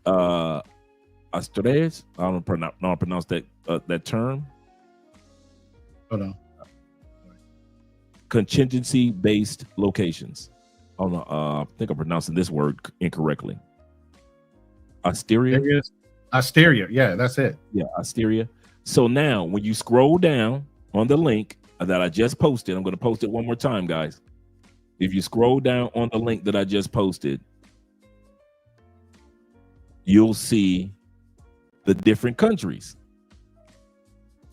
Astres. I don't pronounce that term. Hold on. Contingency-based locations. Oh no, I think I'm pronouncing this word incorrectly. Asteria. Asteria. Yeah, that's it. Yeah, Asteria. So now, when you scroll down on the link that I just posted, I'm going to post it one more time, guys. If you scroll down on the link that I just posted, you'll see the different countries.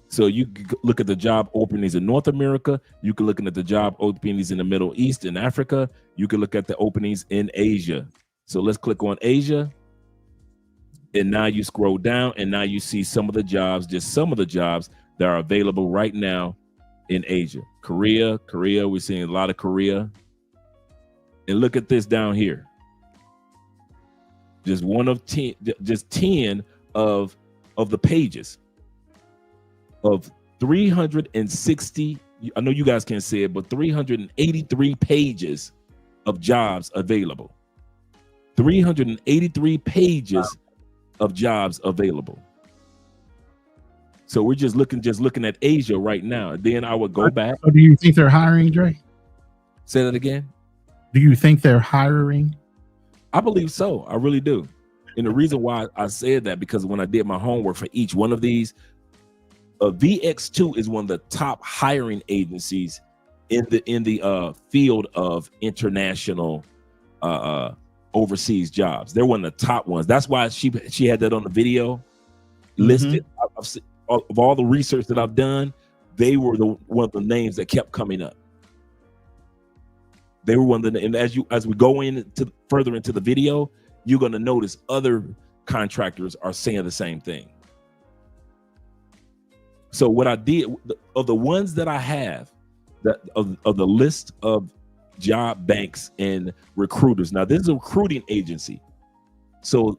So you can look at the job openings in North America. You can look at the job openings in the Middle East and Africa. You can look at the openings in Asia. So let's click on Asia. And now you scroll down and now you see some of the jobs, just some of the jobs that are available right now in Asia. Korea, we're seeing a lot of Korea. And look at this down here. Just one of 10, just 10 of the pages of 360. I know you guys can't see it, but 383 pages of jobs available. 383 pages of jobs available. So we're just looking at Asia right now. Then I would go back. So do you think they're hiring, Dre? Say that again. Do you think they're hiring? I believe so. I really do. And the reason why I said that, because when I did my homework for each one of these, VX2 is one of the top hiring agencies in the field of international overseas jobs. They're one of the top ones. That's why she had that on the video listed. Of all the research that I've done, they were one of the names that kept coming up. They were one of the, and as we go further into the video, you're going to notice other contractors are saying the same thing. So what I did, of the ones that I have, that of the list of job banks and recruiters. Now, this is a recruiting agency. So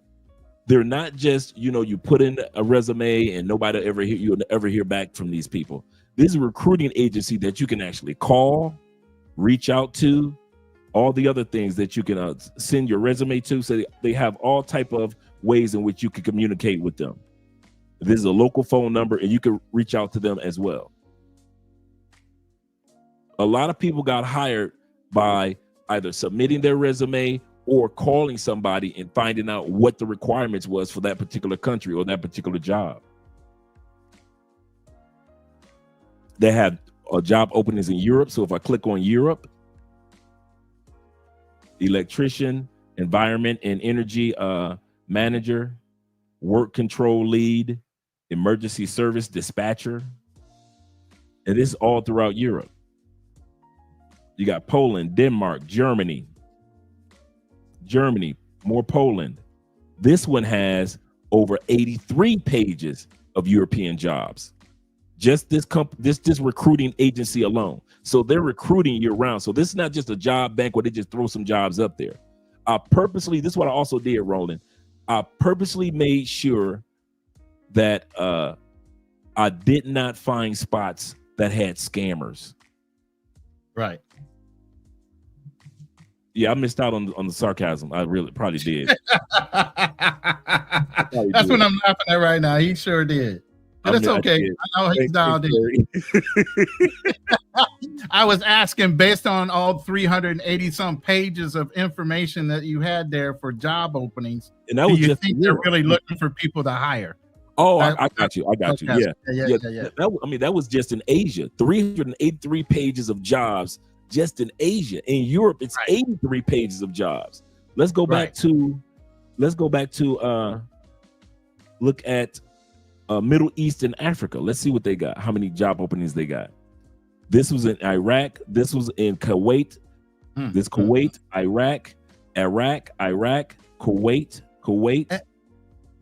they're not just, you put in a resume and nobody you'll ever hear back from these people. This is a recruiting agency that you can actually call, reach out to, all the other things that you can send your resume to. So they have all type of ways in which you can communicate with them. This is a local phone number and you can reach out to them as well. A lot of people got hired by either submitting their resume or calling somebody and finding out what the requirements was for that particular country or that particular job. They have job openings in Europe. So if I click on Europe, electrician, environment and energy manager, work control lead, emergency service dispatcher, and this is all throughout Europe. You got Poland, Denmark, Germany, more Poland. This one has over 83 pages of European jobs. Just this recruiting agency alone. So they're recruiting year round. So this is not just a job bank where they just throw some jobs up there. This is what I also did, Roland. I purposely made sure that I did not find spots that had scammers. Right. Yeah, I missed out on the sarcasm. I really probably did. That's what I'm laughing at right now. He sure did. But it's okay. I know he's dialed in. I was asking, based on all 380 some pages of information that you had there for job openings, and that was you think they're really looking for people to hire? Oh, I got you. Yeah. Yeah. That was just in Asia. 383 pages of jobs just in Asia. In Europe, it's 83 pages of jobs. Let's go back to look at Middle East and Africa. Let's see what they got. How many job openings they got? This was in Iraq. This was in Kuwait. This Kuwait, Iraq, Kuwait.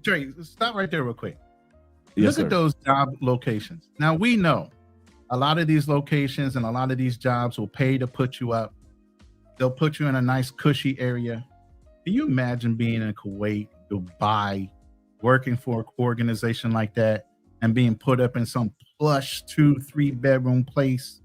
Dre, stop right there real quick. Yes, Look at those job locations. Now, we know a lot of these locations and a lot of these jobs will pay to put you up. They'll put you in a nice cushy area. Can you imagine being in Kuwait, Dubai, working for an organization like that and being put up in some plush 2-3 bedroom place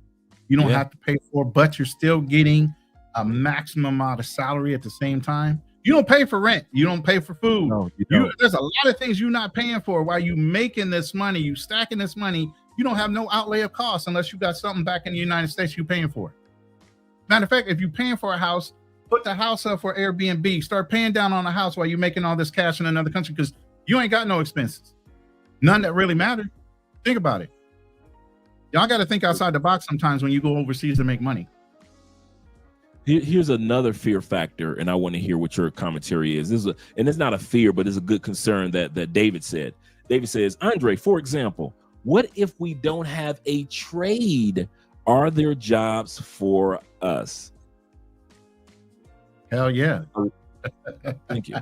you don't have to pay for, but you're still getting a maximum amount of salary at the same time? You don't pay for rent. You don't pay for food. No, you don't. There's a lot of things you're not paying for while you making this money, you stacking this money. You don't have no outlay of costs unless you got something back in the United States you're paying for. Matter of fact, if you're paying for a house, put the house up for Airbnb. Start paying down on the house while you're making all this cash in another country, because you ain't got no expenses. None that really matter. Think about it. Y'all got to think outside the box sometimes when you go overseas to make money. Here's another fear factor, and I want to hear what your commentary is. And it's not a fear, but it's a good concern that David said. David says, Andre, for example, what if we don't have a trade? Are there jobs for us? Hell yeah. Thank you.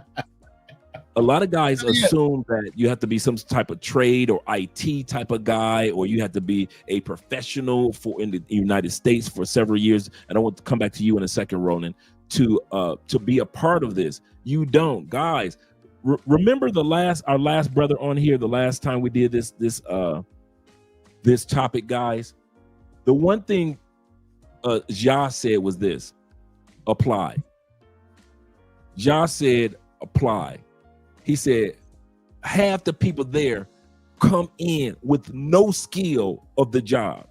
A lot of guys assume that you have to be some type of trade or IT type of guy, or you have to be a professional in the United States for several years. And I want to come back to you in a second, Ronin, to be a part of this. You don't, guys. Remember our last brother on here, the last time we did this topic, guys. The one thing Ja said was this: apply. Ja said apply. He said half the people there come in with no skill of the job.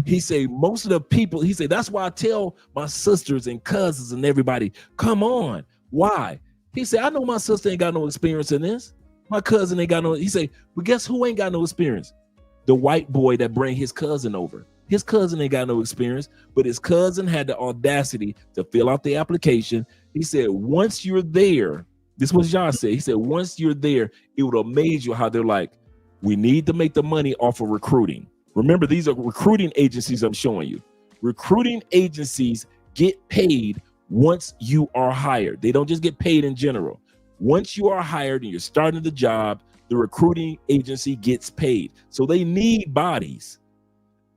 He said most of the people, he said, that's why I tell my sisters and cousins and everybody, come on. Why? He said, I know my sister ain't got no experience in this. My cousin ain't got no, he said, but guess who ain't got no experience? The white boy that bring his cousin over. His cousin ain't got no experience, but his cousin had the audacity to fill out the application. He said, once you're there, this was John said. He said, once you're there, it would amaze you how they're like, we need to make the money off of recruiting. Remember, these are recruiting agencies I'm showing you. Recruiting agencies get paid once you are hired. They don't just get paid in general. Once you are hired and you're starting the job, the recruiting agency gets paid. So they need bodies.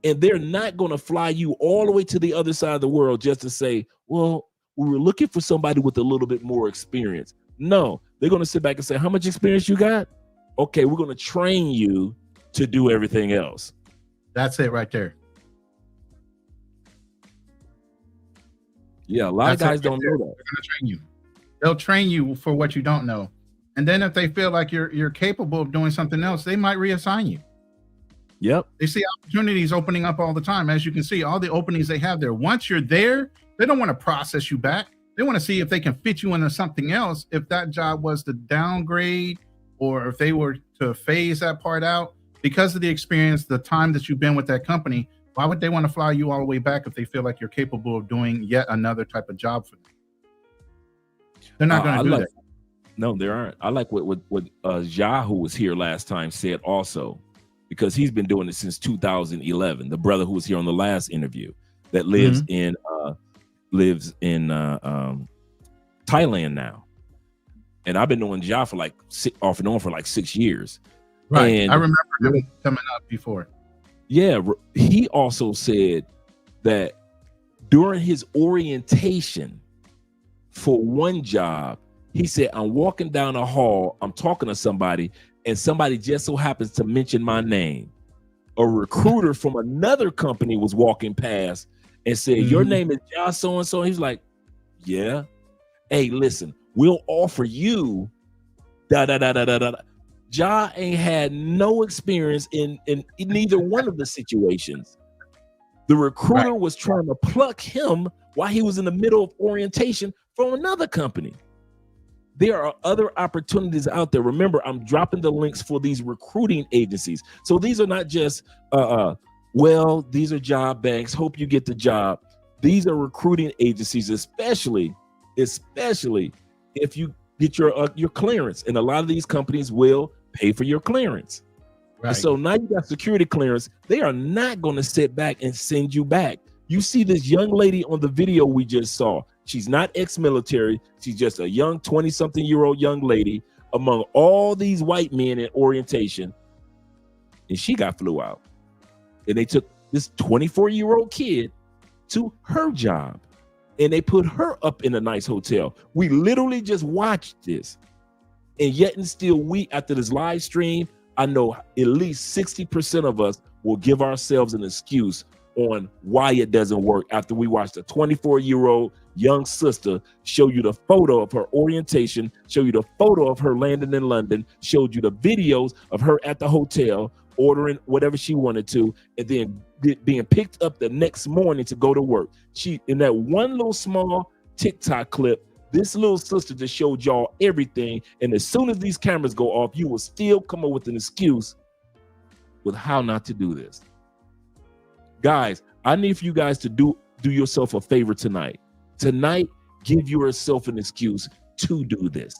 And they're not going to fly you all the way to the other side of the world just to say, well, we were looking for somebody with a little bit more experience. No, they're going to sit back and say, how much experience you got? Okay, we're going to train you to do everything else. That's it right there. Yeah, a lot of guys don't know that. They're going to train you. They'll train you for what you don't know. And then if they feel like you're capable of doing something else, they might reassign you. Yep. They see opportunities opening up all the time. As you can see, all the openings they have there. Once you're there, they don't want to process you back. They want to see if they can fit you into something else. If that job was to downgrade, or if they were to phase that part out, because of the experience, the time that you've been with that company, why would they want to fly you all the way back if they feel like you're capable of doing yet another type of job for them? They're not going to do that. No, there aren't. I like what Ja, who was here last time, said also, because he's been doing it since 2011. The brother who was here on the last interview that lives in Thailand now, and I've been knowing Ja for like off and on for like 6 years. Right, and I remember him coming up before. Yeah, he also said that during his orientation for one job, he said, I'm walking down the hall, I'm talking to somebody, and somebody just so happens to mention my name. A recruiter from another company was walking past and said, your name is Ja so-and-so. He's like, yeah. Hey, listen, we'll offer you da-da-da-da-da-da. Ja ain't had no experience in neither one of the situations. The recruiter was trying to pluck him while he was in the middle of orientation from another company. There are other opportunities out there. Remember, I'm dropping the links for these recruiting agencies. So these are not just, well, these are job banks. Hope you get the job. These are recruiting agencies, especially if you get your clearance. And a lot of these companies will pay for your clearance. Right. And so now you got security clearance. They are not going to sit back and send you back. You see this young lady on the video we just saw. She's not ex-military. She's just a young 20-something-year-old young lady among all these white men in orientation. And she got flew out. And they took this 24-year-old kid to her job. And they put her up in a nice hotel. We literally just watched this. And yet and still, after this live stream, I know at least 60% of us will give ourselves an excuse on why it doesn't work after we watched a 24-year-old young sister show you the photo of her orientation, show you the photo of her landing in London, showed you the videos of her at the hotel ordering whatever she wanted to, and then being picked up the next morning to go to work. She, in that one little small TikTok clip, this little sister just showed y'all everything, and as soon as these cameras go off, you will still come up with an excuse with how not to do this. Guys, I need for you guys to do yourself a favor tonight. Tonight, give yourself an excuse to do this.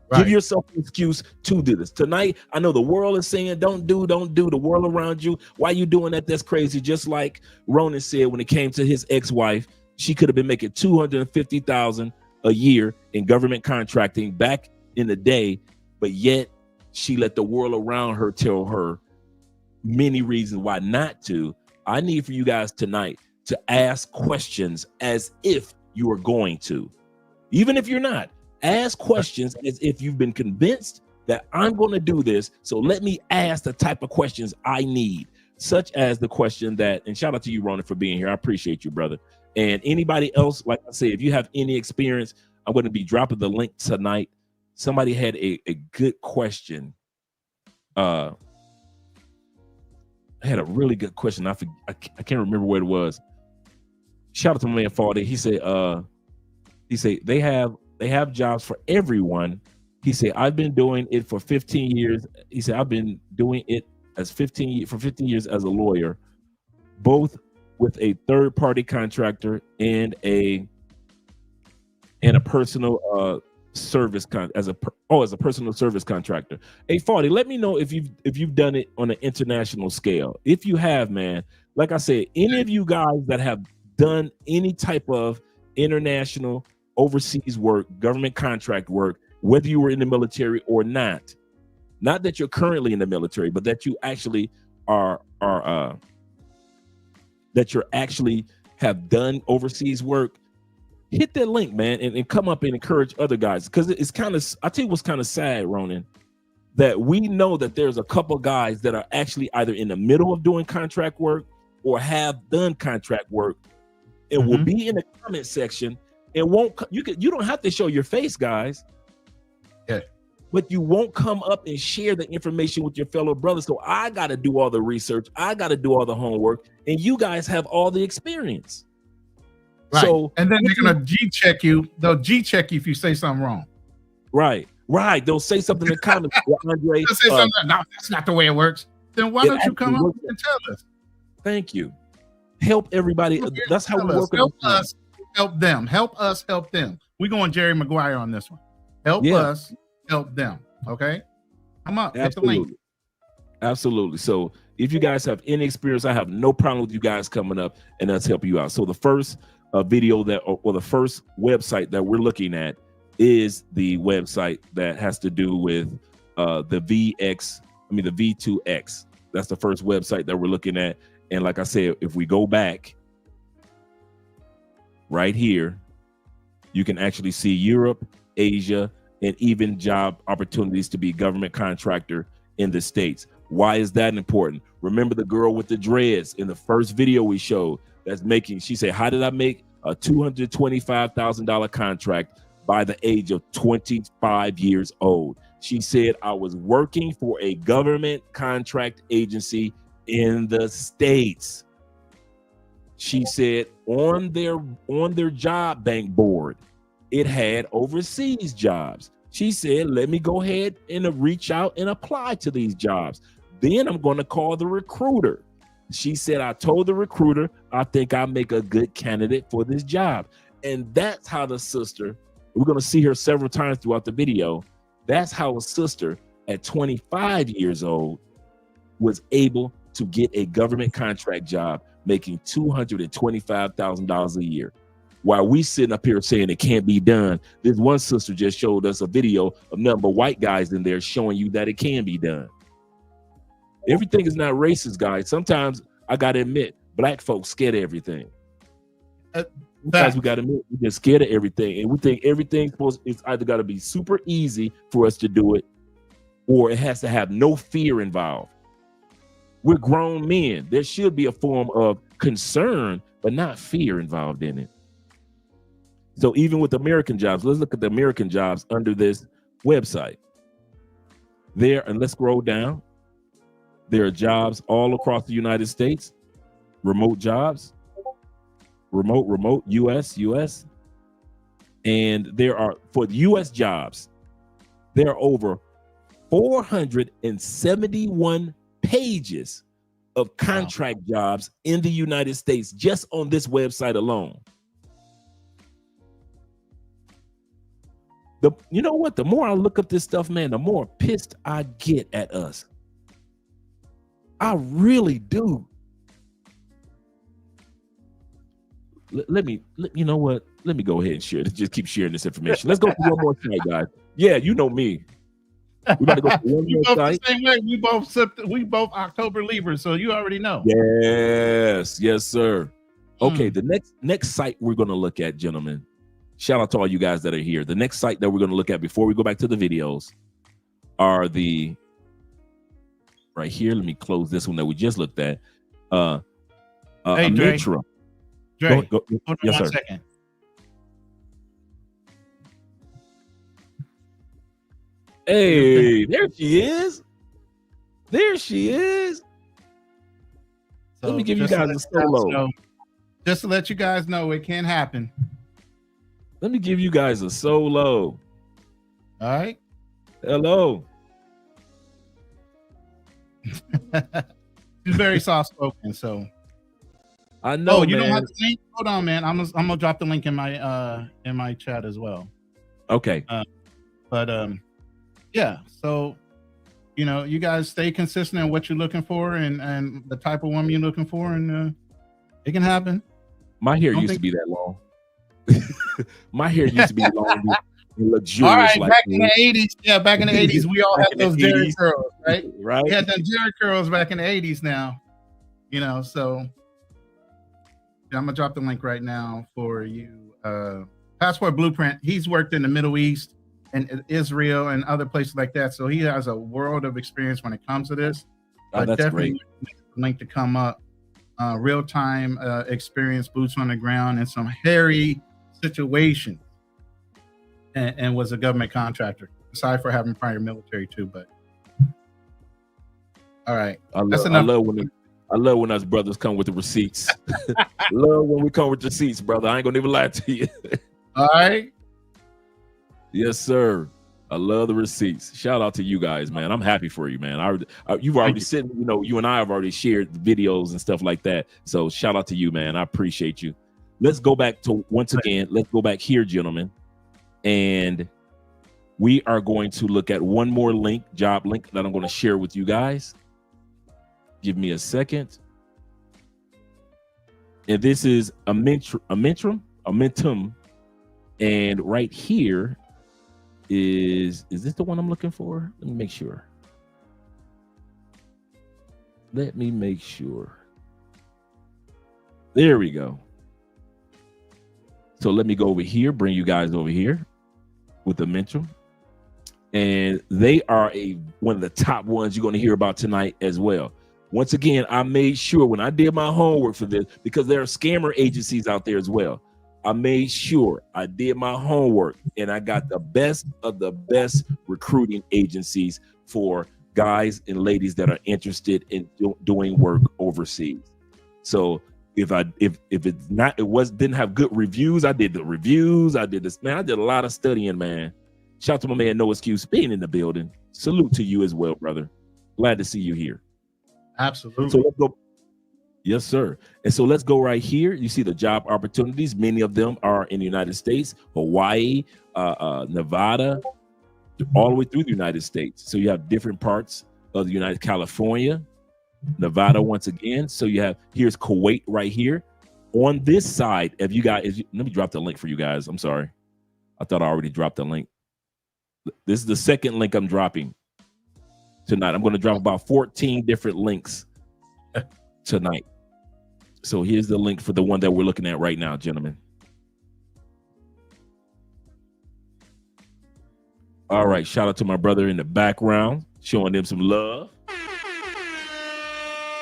Right. Give yourself an excuse to do this. Tonight, I know the world is saying, don't do the world around you. Why you doing that? That's crazy. Just like Ronin said when it came to his ex-wife, she could have been making $250,000 a year in government contracting back in the day, but yet she let the world around her tell her many reasons why not to. I need for you guys tonight to ask questions as if you are going to. Even if you're not, ask questions as if you've been convinced that I'm going to do this. So let me ask the type of questions I need, such as the question that, and shout out to you, Ronin, for being here. I appreciate you, brother. And anybody else, like I said, if you have any experience, I'm going to be dropping the link tonight. Somebody had a good question. I had a really good question. I can't remember what it was. Shout out to my man Faldy. He said they have jobs for everyone. He said, I've been doing it for 15 years. He said, I've been doing it for 15 years as a lawyer, both with a third-party contractor and a personal service as a personal service contractor. Hey, Faldy, let me know if you've done it on an international scale. If you have, man, like I said, any of you guys that have done any type of international overseas work, government contract work, whether you were in the military or not, Not that you're currently in the military, but that you actually are that you're actually have done overseas work. Hit that link, man, and come up and encourage other guys. Because it's kind of, I tell you what's kind of sad, Ronin, that we know that there's a couple guys that are actually either in the middle of doing contract work or have done contract work, and will be in the comment section and won't. You don't have to show your face, guys. Yeah. But you won't come up and share the information with your fellow brothers. So I got to do all the research. I got to do all the homework, and you guys have all the experience. Right. So, and then they're gonna G-check you. They'll G-check you if you say something wrong. Right. They'll say something in the comments. Well, Andre, they'll say something. No, that's not the way it works. Then why don't you come up and tell us? Thank you. Help everybody. That's how we work. Help us. Help them. Help us. Help them. We're going Jerry Maguire on this one. Help us. Help them. Okay. Come up. Hit the link. Absolutely. So if you guys have any experience, I have no problem with you guys coming up and us helping you out. So the first video or the first website that we're looking at is the website that has to do with the V2X. That's the first website that we're looking at. And like I said, if we go back right here, you can actually see Europe, Asia, and even job opportunities to be government contractor in the States. Why is that important? Remember the girl with the dreads in the first video we showed that's making, she said, how did I make a $225,000 contract by the age of 25 years old? She said, I was working for a government contract agency in the States. She said on their job bank board, it had overseas jobs. She said, let me go ahead and reach out and apply to these jobs. Then I'm going to call the recruiter. She said, I told the recruiter, I think I make a good candidate for this job. And that's how the sister, we're going to see her several times throughout the video. That's how a sister at 25 years old was able to get a government contract job making $225,000 a year. While we sitting up here saying it can't be done, this one sister just showed us a video of nothing but white guys in there showing you that it can be done. Everything is not racist, guys. Sometimes I got to admit, black folks scared of everything. Sometimes we got to admit, we're just scared of everything. And we think it's either got to be super easy for us to do it, or it has to have no fear involved. We're grown men. There should be a form of concern, but not fear involved in it. So even with American jobs, let's look at the American jobs under this website. There, and let's scroll down. There are jobs all across the United States, remote jobs, remote, US. And there are, for the US jobs, there are over 471 pages of contract jobs in the United States just on this website alone. You know what? The more I look up this stuff, man, the more pissed I get at us. I really do. You know what? Let me go ahead and share. Just keep sharing this information. Let's go through one more site, guys. Yeah, you know me. We got to go through one more site. The same way. We both October Libras, so you already know. Yes, sir. Okay, the next site we're going to look at, gentlemen. Shout out to all you guys that are here. The next site that we're going to look at before we go back to the videos are the right here. Let me close this one that we just looked at. Hey, Dre. Go, Hold on yes, one sir. second. Hey, there she is. So let me give you guys a solo. Just to let you guys know, it can happen. Let me give you guys a solo. All right. Hello. He's very soft spoken, so I know. You don't have the link? Hold on, man. I'm gonna drop the link in my chat as well. Okay. Yeah. So, you guys stay consistent in what you're looking for and the type of woman you're looking for, and it can happen. My hair used to be that long. My hair used to be long. luxurious. All right, like back in the 80s. Yeah, back in the 80s, we all Back had in the those Jerry 80s. curls, right? Right. We had them Jerry curls back in the 80s now. You know, so I'm gonna drop the link right now for you. Passport Blueprint. He's worked in the Middle East and Israel and other places like that. So he has a world of experience when it comes to this. Oh, that's definitely great. link to come up. Real-time experience, boots on the ground, and some hairy situations. And was a government contractor, aside for having prior military too. But all right, that's enough. I love when us brothers come with the receipts. Love when we come with receipts, brother. I ain't gonna even lie to you. All right. Yes, sir. I love the receipts. Shout out to you guys, man. I'm happy for you, man. You've already said, you and I have already shared the videos and stuff like that. So shout out to you, man. I appreciate you. Let's go back to once again. Let's go back here, gentlemen, and we are going to look at one more link, job link that I'm going to share with you guys. Give me a second. And this is a Momentum, and right here is this the one I'm looking for? Let me make sure. There we go. So let me go over here, bring you guys over here with the Momentum. And they are one of the top ones you're going to hear about tonight as well. Once again, I made sure when I did my homework for this, because there are scammer agencies out there as well. I made sure I did my homework and I got the best of the best recruiting agencies for guys and ladies that are interested in doing work overseas. So if it's not, didn't have good reviews, I did the reviews. I did this, man. I did a lot of studying, man. Shout out to my man, No Excuse, being in the building. Salute to you as well, brother. Glad to see you here. Absolutely. So let's go. Yes, sir. And so let's go right here. You see the job opportunities. Many of them are in the United States, Hawaii, Nevada, all the way through the United States. So you have different parts of the United California, Nevada once again. So you have, here's Kuwait right here. On this side, if you guys, let me drop the link for you guys. I'm sorry. I thought I already dropped the link. This is the second link I'm dropping tonight. I'm going to drop about 14 different links tonight. So here's the link for the one that we're looking at right now, gentlemen. All right. Shout out to my brother in the background, showing them some love.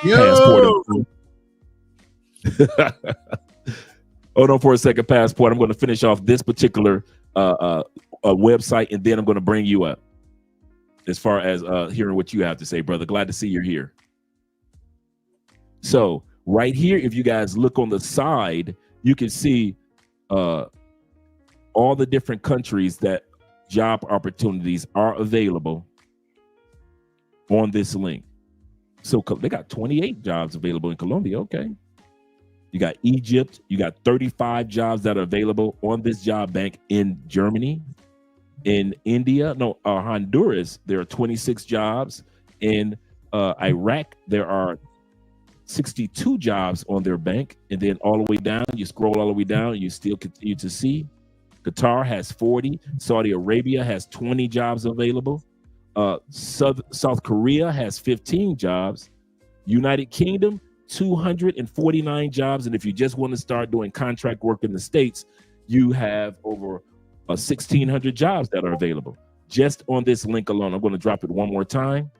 Yo. Passport. Hold on for a second, Passport. I'm going to finish off this particular website, and then I'm going to bring you up as far as hearing what you have to say, brother. Glad to see you're here. So right here, if you guys look on the side, you can see all the different countries that job opportunities are available on this link. So they got 28 jobs available in Colombia. Okay. You got Egypt. You got 35 jobs that are available on this job bank in Germany. In India, Honduras, there are 26 jobs. In Iraq, there are 62 jobs on their bank. And then all the way down, you scroll all the way down, you still continue to see Qatar has 40. Saudi Arabia has 20 jobs available. South Korea has 15 jobs. United Kingdom, 249 jobs. And if you just want to start doing contract work in the States, you have over 1,600 jobs that are available just on this link alone. I'm going to drop it one more time.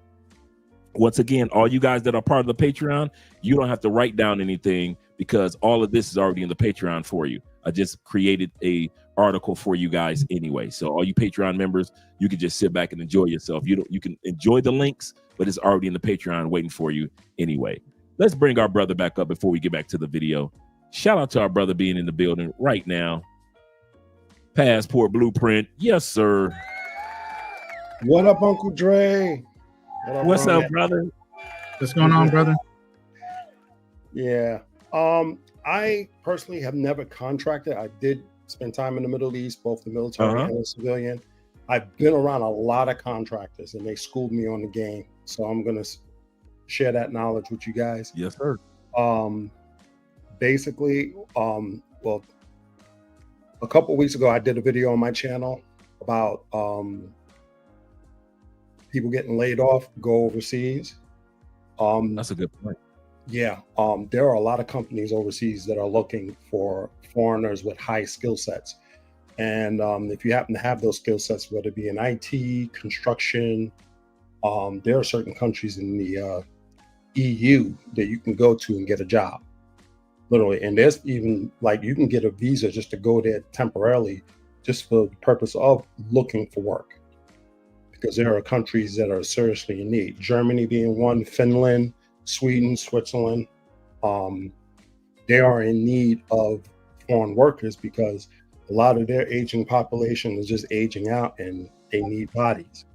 Once again, all you guys that are part of the Patreon, you don't have to write down anything because all of this is already in the Patreon for you. I just created a article for you guys anyway. So all you Patreon members, you can just sit back and enjoy yourself. You can enjoy the links, but it's already in the Patreon waiting for you anyway. Let's bring our brother back up before we get back to the video. Shout out to our brother being in the building right now. Passport Blueprint. Yes, sir. What up, Uncle Dre? What's up, brother? What's going on, brother? Yeah. I personally have never contracted. I did spend time in the Middle East, both the military and the civilian. I've been around a lot of contractors and they schooled me on the game. So I'm going to share that knowledge with you guys. Yes, sir. Basically, well, a couple of weeks ago, I did a video on my channel about people getting laid off, go overseas. That's a good point. Yeah, there are a lot of companies overseas that are looking for foreigners with high skill sets. And if you happen to have those skill sets, whether it be in IT, construction, there are certain countries in the EU that you can go to and get a job, literally. And there's even like you can get a visa just to go there temporarily, just for the purpose of looking for work. Because there are countries that are seriously in need. Germany being one, Finland, Sweden, Switzerland. They are in need of foreign workers because a lot of their aging population is just aging out and they need bodies.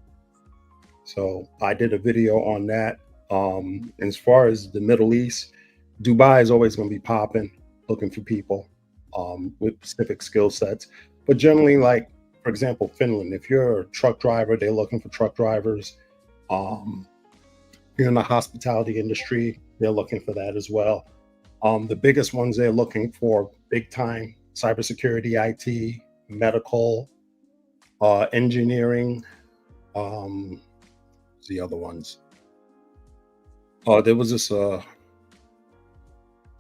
So I did a video on that. As far as the Middle East, Dubai is always going to be popping, looking for people with specific skill sets. But generally, like, for example, Finland, if you're a truck driver, they're looking for truck drivers. If you're in the hospitality industry, they're looking for that as well. The biggest ones they're looking for, big time, cybersecurity, IT, medical, engineering. The other ones. There was this, trying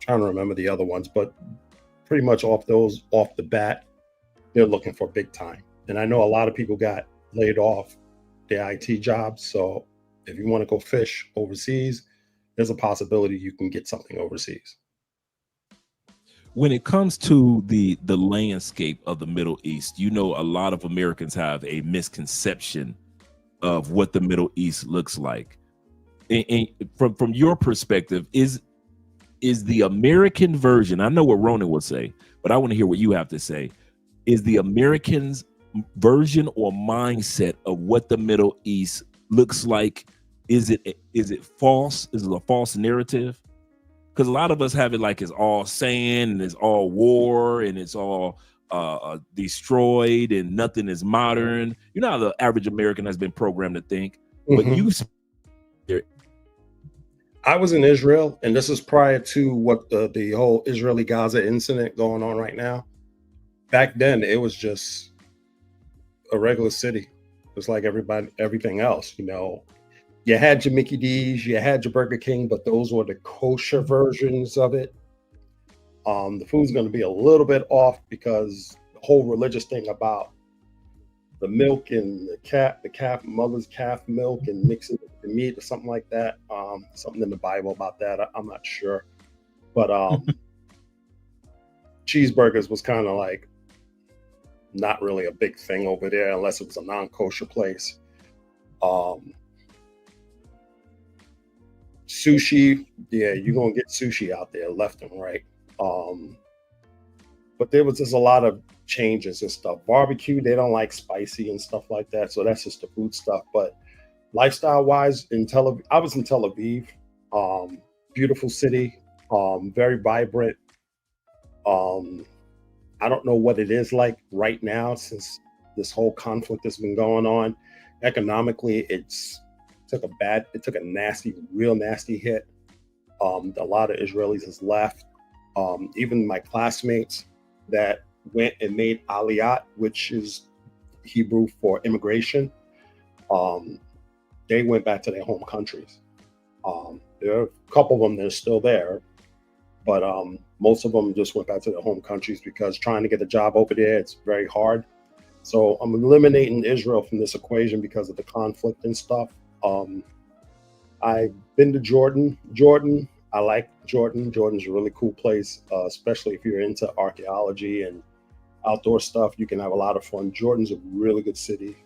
to remember the other ones, but pretty much off the bat, they're looking for big time. And I know a lot of people got laid off their IT jobs. So if you want to go fish overseas, there's a possibility you can get something overseas. When it comes to the landscape of the Middle East, you know, a lot of Americans have a misconception of what the Middle East looks like. And from your perspective, is the American version, I know what Ronin would say, but I want to hear what you have to say. Is the Americans version or mindset of what the Middle East looks like, is it false? Is it a false narrative? Because a lot of us have it like it's all sand and it's all war and it's all destroyed and nothing is modern. You know how the average American has been programmed to think. But you, I was in Israel, and this is prior to what the whole Israeli-Gaza incident going on right now. Back then, it was just a regular city. It was like everything else, you know. You had your Mickey D's, you had your Burger King, but those were the kosher versions of it. The food's going to be a little bit off because the whole religious thing about the milk and the mother's calf milk and mixing it with the meat or something like that. Something in the Bible about that. I'm not sure. But cheeseburgers was kind of like not really a big thing over there unless it was a non-kosher place. Sushi, yeah, you're gonna get sushi out there left and right. But there was just a lot of changes and stuff. Barbecue, they don't like spicy and stuff like that, so that's just the food stuff. But lifestyle wise, I was in Tel Aviv, beautiful city, very vibrant. I don't know what it is like right now since this whole conflict has been going on. Economically, it took a real nasty hit. A lot of Israelis has left. Even my classmates that went and made Aliyat, which is Hebrew for immigration, they went back to their home countries. There are a couple of them that are still there, but most of them just went back to their home countries because trying to get a job over there, it's very hard. So I'm eliminating Israel from this equation because of the conflict and stuff. I've been to Jordan. I like Jordan. Jordan's a really cool place, especially if you're into archaeology and outdoor stuff. You can have a lot of fun. Jordan's a really good city.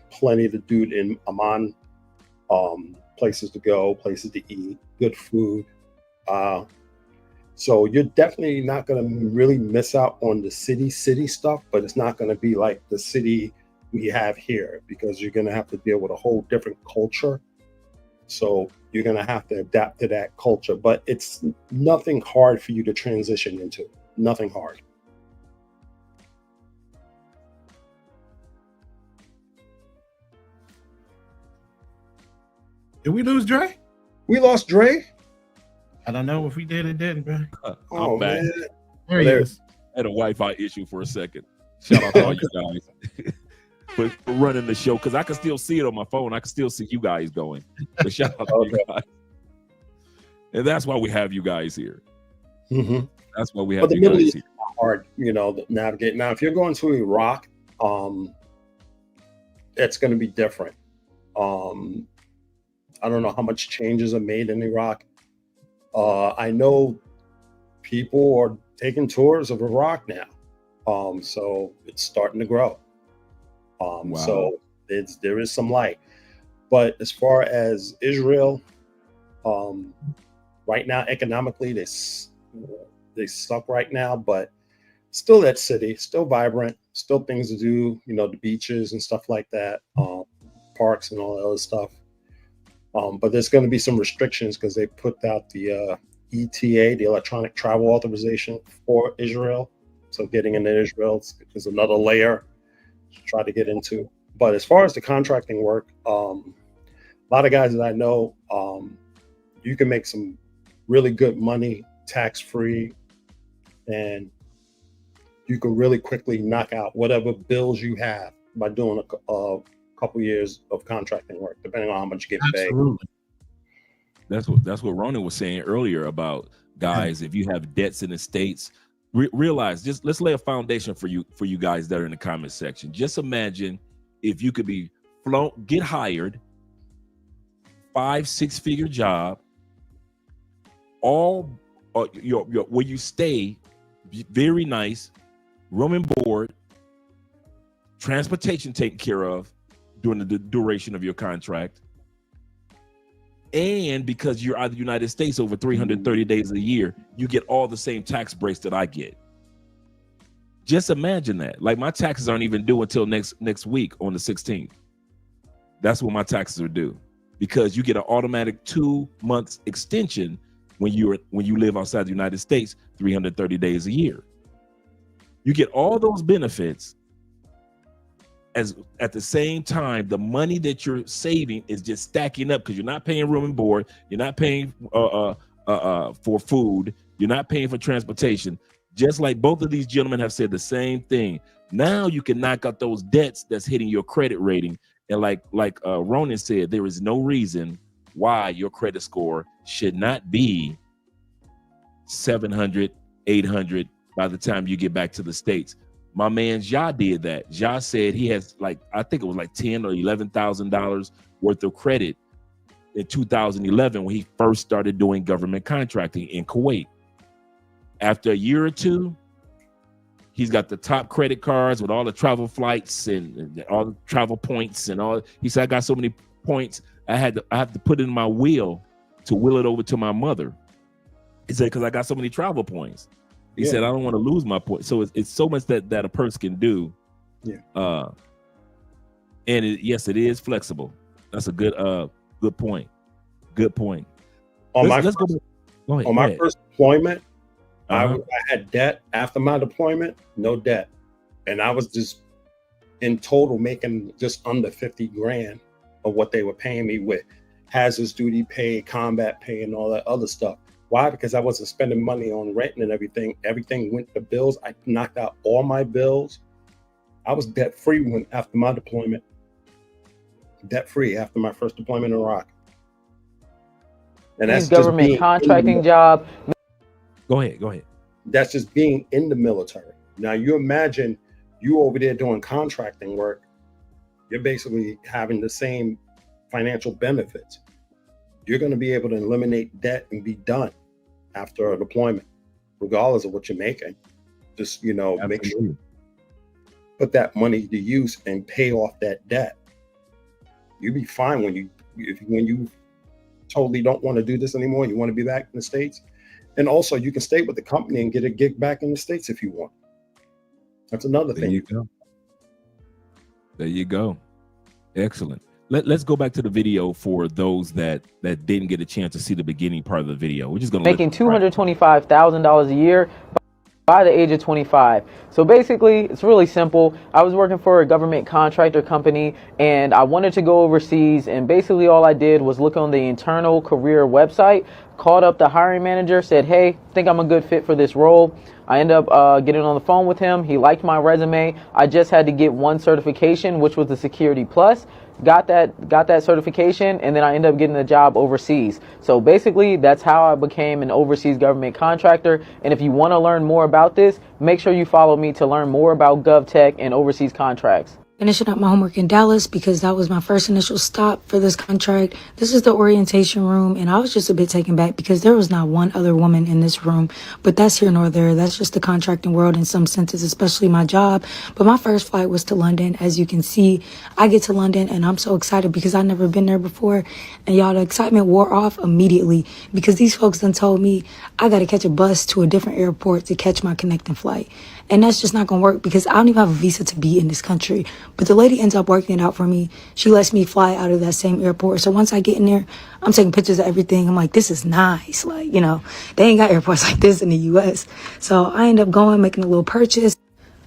Plenty to do in Amman. Places to go, places to eat, good food. So you're definitely not going to really miss out on the city stuff, but it's not going to be like the city we have here because you're going to have to deal with a whole different culture. So you're going to have to adapt to that culture, but it's nothing hard for you to transition into. Nothing hard. Did we lose Dre? We lost Dre? I don't know if we did or didn't, bro. I'm back. Man. There he is. I had a Wi-Fi issue for a second. Shout out to all you guys. for running the show, because I can still see it on my phone. I can still see you guys going. But shout out to you guys. And that's why we have you guys here. Mm-hmm. That's why we have you guys here. Hard, to navigate. Now, if you're going to Iraq, it's going to be different. I don't know how much changes are made in Iraq. I know people are taking tours of Iraq now. So it's starting to grow. Wow. So there is some light. But as far as Israel, right now, economically, they suck right now, but still that city, still vibrant, still things to do, the beaches and stuff like that, parks and all that other stuff. But there's going to be some restrictions because they put out the ETA, the electronic travel authorization for Israel. So getting into Israel is another layer to try to get into. But as far as the contracting work, a lot of guys that I know, you can make some really good money tax-free, and you can really quickly knock out whatever bills you have by doing a couple years of contracting work, depending on how much you get paid. That's what Ronin was saying earlier about guys. If you have debts in the States, realize, just let's lay a foundation for you guys that are in the comment section. Just imagine if you could be get hired, 5-6 figure job, all your where you stay, very nice, room and board, transportation taken care of during the duration of your contract, and because you're out of the United States over 330 days a year, you get all the same tax breaks that I get. Just imagine that. Like, my taxes aren't even due until next week on the 16th. That's when my taxes are due, because you get an automatic 2 months extension when you live outside the United States 330 days a year. You get all those benefits, as at the same time the money that you're saving is just stacking up, because you're not paying room and board, you're not paying for food, you're not paying for transportation. Just like both of these gentlemen have said the same thing. Now you can knock out those debts that's hitting your credit rating. And like Ronin said, there is no reason why your credit score should not be 700, 800 by the time you get back to the States. My man Ja did that. Ja said he has, I think it was like $10,000 or $11,000 worth of credit in 2011 when he first started doing government contracting in Kuwait. After a year or two, he's got the top credit cards with all the travel flights and all the travel points and all. He said, I got so many points, I have to put it in my will to will it over to my mother. He said, because I got so many travel points. He said, I don't want to lose my points. So it's so much that a person can do. Yeah. And yes, it is flexible. That's a good point. Good point. On my first deployment, I had debt. After my deployment, no debt. And I was just in total making just under 50 grand of what they were paying me with hazardous duty pay, combat pay, and all that other stuff. Why? Because I wasn't spending money on renting and everything. Everything went to bills. I knocked out all my bills. I was debt free after my deployment. Debt free after my first deployment in Iraq. And that's government contracting job. Go ahead. That's just being in the military. Now you imagine you over there doing contracting work. You're basically having the same financial benefits. You're going to be able to eliminate debt and be done after a deployment, regardless of what you're making. Just, make sure you put that money to use and pay off that debt. You'll be fine when you totally don't want to do this anymore. You want to be back in the States. And also you can stay with the company and get a gig back in the States if you want. That's another thing. There you go. Excellent. Let's go back to the video for those that didn't get a chance to see the beginning part of the video. We're just going to making $225,000 a year. by the age of 25. So basically, it's really simple. I was working for a government contractor company and I wanted to go overseas, and basically all I did was look on the internal career website, called up the hiring manager, said, hey, think I'm a good fit for this role. I ended up getting on the phone with him. He liked my resume. I just had to get one certification, which was the Security Plus. Got that certification, and then I ended up getting a job overseas. So basically, that's how I became an overseas government contractor. And if you want to learn more about this, make sure you follow me to learn more about GovTech and overseas contracts. Finishing up my homework in Dallas because that was my first initial stop for this contract. This is the orientation room, and I was just a bit taken back because there was not one other woman in this room, but that's here nor there. That's just the contracting world in some senses, especially my job. But my first flight was to London. As you can see, I get to London and I'm so excited because I've never been there before. And y'all, the excitement wore off immediately because these folks done told me I got to catch a bus to a different airport to catch my connecting flight. And that's just not going to work because I don't even have a visa to be in this country. But the lady ends up working it out for me. She lets me fly out of that same airport. So once I get in there, I'm taking pictures of everything. I'm like, this is nice. Like, you know, they ain't got airports like this in the US. So I end up going, making a little purchase.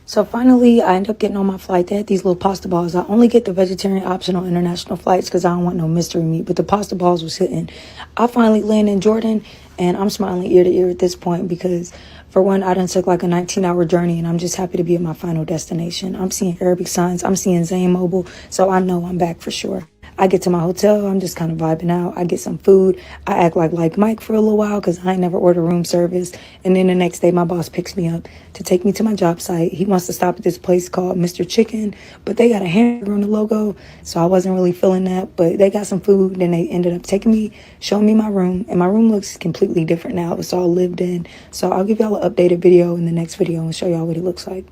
So finally, I end up getting on my flight. They had these little pasta balls. I only get the vegetarian option on international flights because I don't want no mystery meat. But the pasta balls was hitting. I finally land in Jordan, and I'm smiling ear to ear at this point because, for one, I done took like a 19-hour journey, and I'm just happy to be at my final destination. I'm seeing Arabic signs. I'm seeing Zayn Mobile, so I know I'm back for sure. I get to my hotel, I'm just kind of vibing out. I get some food. I act like Mike for a little while because I ain't never ordered room service. And then the next day, my boss picks me up to take me to my job site. He wants to stop at this place called Mr. Chicken, but they got a hamburger on the logo, so I wasn't really feeling that. But they got some food, and they ended up taking me, showing me my room. And my room looks completely different now. It's all lived in. So I'll give y'all an updated video in the next video and show y'all what it looks like.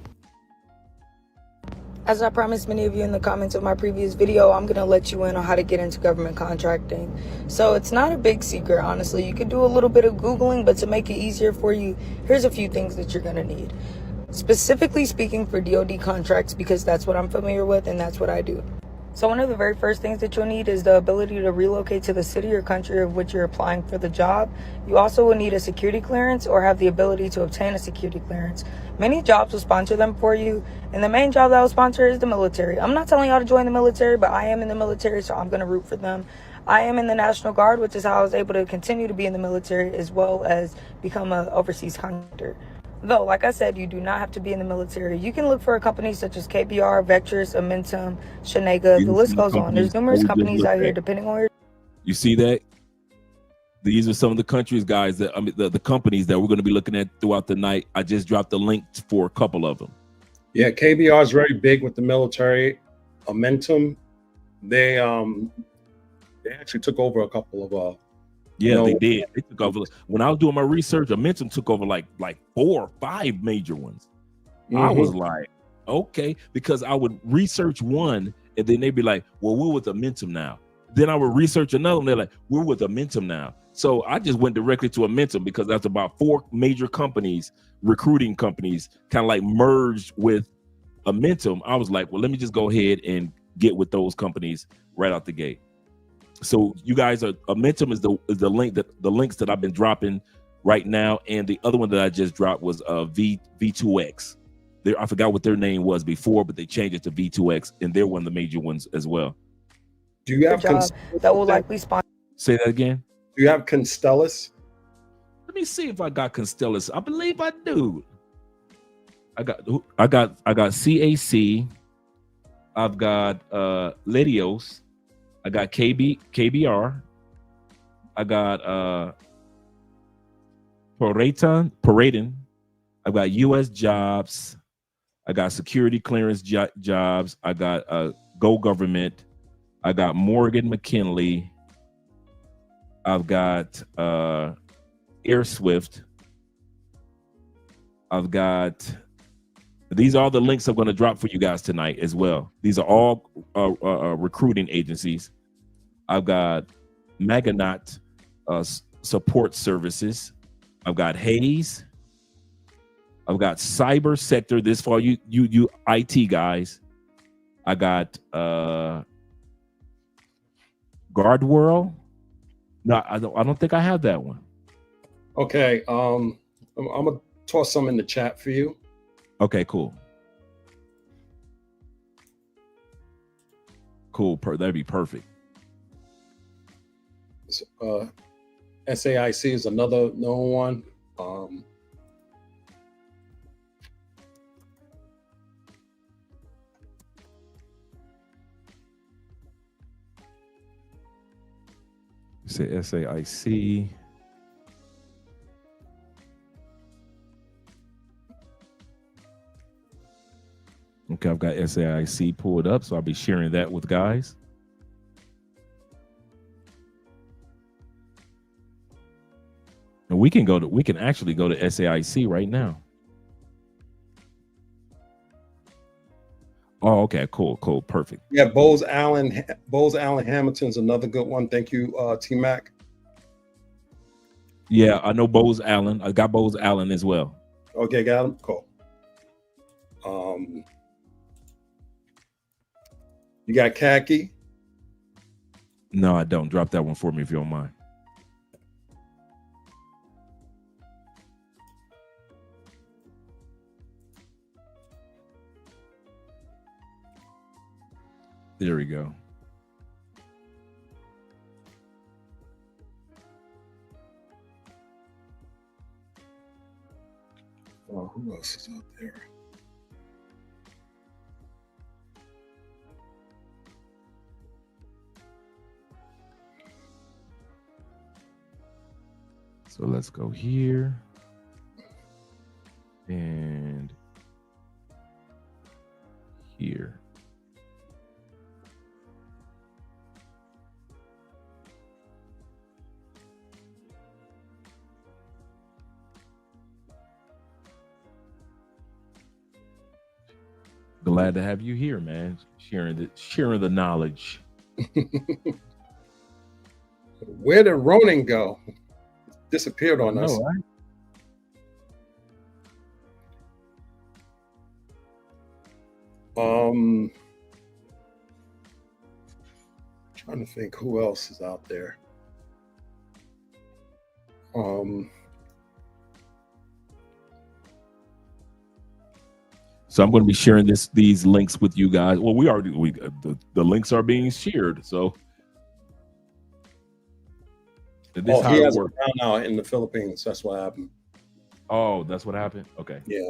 As I promised many of you in the comments of my previous video, I'm going to let you in on how to get into government contracting. So it's not a big secret, honestly. You could do a little bit of Googling, but to make it easier for you, here's a few things that you're going to need. Specifically speaking for DoD contracts, because that's what I'm familiar with and that's what I do. So one of the very first things that you'll need is the ability to relocate to the city or country of which you're applying for the job. You also will need a security clearance or have the ability to obtain a security clearance. Many jobs will sponsor them for you, and the main job that will sponsor is the military. I'm not telling y'all to join the military, but I am in the military, so I'm going to root for them. I am in the National Guard, which is how I was able to continue to be in the military as well as become an overseas contractor. Though, like I said, you do not have to be in the military. You can look for a company such as KBR, Vectrus, Amentum, Shenega. The list goes on. There's numerous companies out here depending on where. You see that? These are some of the countries, guys, that the companies that we're going to be looking at throughout the night. I just dropped the link for a couple of them. Yeah, KBR is very big with the military. Amentum, they actually took over a couple of they did. They took over. When I was doing my research, Amentum took over like 4 or 5 major ones. I was like, okay, because I would research one and then they'd be like, well, we're with Amentum now. Then I would research another one. They're like, we're with Amentum now. So I just went directly to Amentum because that's about 4 major companies, recruiting companies, kind of like merged with Amentum. I was like, well, let me just go ahead and get with those companies right out the gate. So you guys are Amentum is the links that I've been dropping right now, and the other one that I just dropped was V2X. I forgot what their name was before, but they changed it to V2X, and they're one of the major ones as well. Do you have that will likely sponsor? Say that again. Do you have Constellus? Let me see if I got Constellus. I believe I do. I got CAC. I've got Ledios. I got KBR. I got Paraton. I've got US Jobs. I got security clearance jobs. I got Go Government. I got Morgan McKinley. I've got AirSwift. I've got, these are all the links I'm going to drop for you guys tonight as well. These are all recruiting agencies. I've got Maganaut Support Services. I've got Hayes. I've got Cyber Sector. This for you IT guys. I got Guardworld. No, I don't think I have that one. Okay, I'm gonna toss some in the chat for you. Okay, cool. Cool. That'd be perfect. SAIC is another known one. Say SAIC. Okay, I've got SAIC pulled up, so I'll be sharing that with guys. And we can actually go to SAIC right now. Oh, okay, cool, perfect. Yeah, Bose Allen Hamilton's another good one. Thank you, T-Mac. Yeah, I know Bose Allen. I got Bose Allen as well. Okay, got him. Cool. You got Khaki? No, I don't. Drop that one for me if you don't mind. There we go. Oh, who else is out there? So let's go here and here. Glad to have you here, man. Sharing the knowledge. Where did Ronin go? Disappeared on us. Right? Trying to think who else is out there. So I'm going to be sharing these links with you guys. Well, the links are being shared. So he has a brownout in the Philippines. That's what happened. Oh, that's what happened. Okay. Yeah.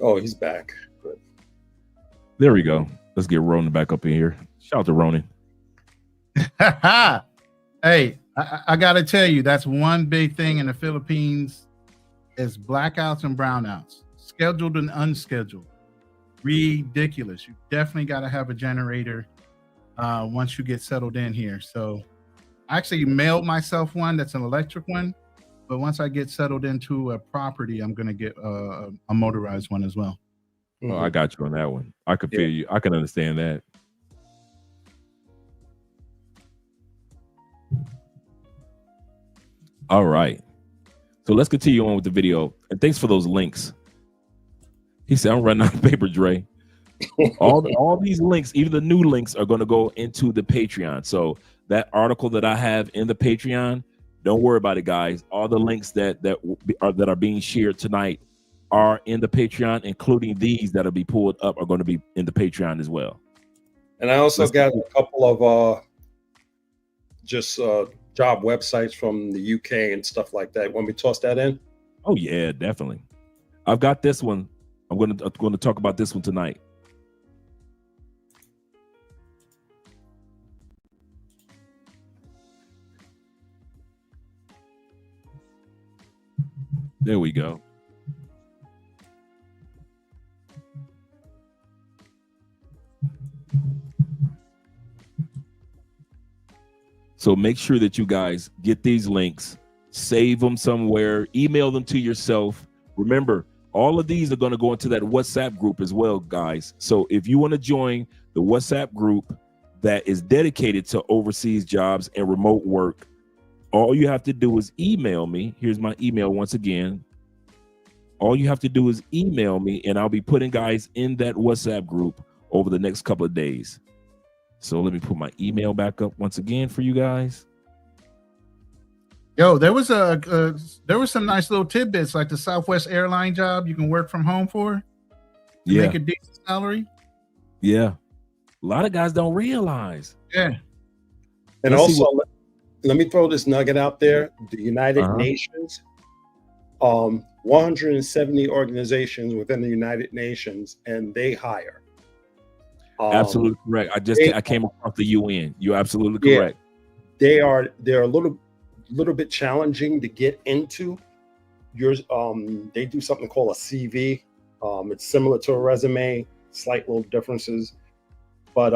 Oh, he's back. Good. There we go. Let's get Ronin back up in here. Shout out to Ronin. Hey, I got to tell you, that's one big thing in the Philippines is blackouts and brownouts, scheduled and unscheduled. Ridiculous. You definitely got to have a generator once you get settled in here. So I actually mailed myself one that's an electric one, but once I get settled into a property, I'm going to get a motorized one as well. Oh, I got you on that one. I could feel you. I can understand that. All right. So let's continue on with the video. And thanks for those links. He said, I'm running out of paper, Dre. all these links, even the new links, are going to go into the Patreon. So that article that I have in the Patreon, don't worry about it, guys. All the links that are being shared tonight are in the Patreon, including these that'll be pulled up are going to be in the Patreon as well. And I also got a couple of job websites from the UK and stuff like that. Want me to toss that in? Oh yeah, definitely. I've got this one. I'm going to talk about this one tonight. There we go. So make sure that you guys get these links, save them somewhere, email them to yourself. Remember, all of these are going to go into that WhatsApp group as well, guys. So if you want to join the WhatsApp group that is dedicated to overseas jobs and remote work, all you have to do is email me. Here's my email once again. All you have to do is email me, and I'll be putting guys in that WhatsApp group over the next couple of days. So let me put my email back up once again for you guys. Yo, there was some nice little tidbits like the Southwest airline job you can work from home for. Make a decent salary. Yeah. A lot of guys don't realize. Yeah. And also, let me throw this nugget out there. The United Nations, 170 organizations within the United Nations, and they hire. Absolutely correct. I came across the UN. You're absolutely correct. They're a little bit challenging to get into. They do something called a CV. It's similar to a resume, slight little differences. But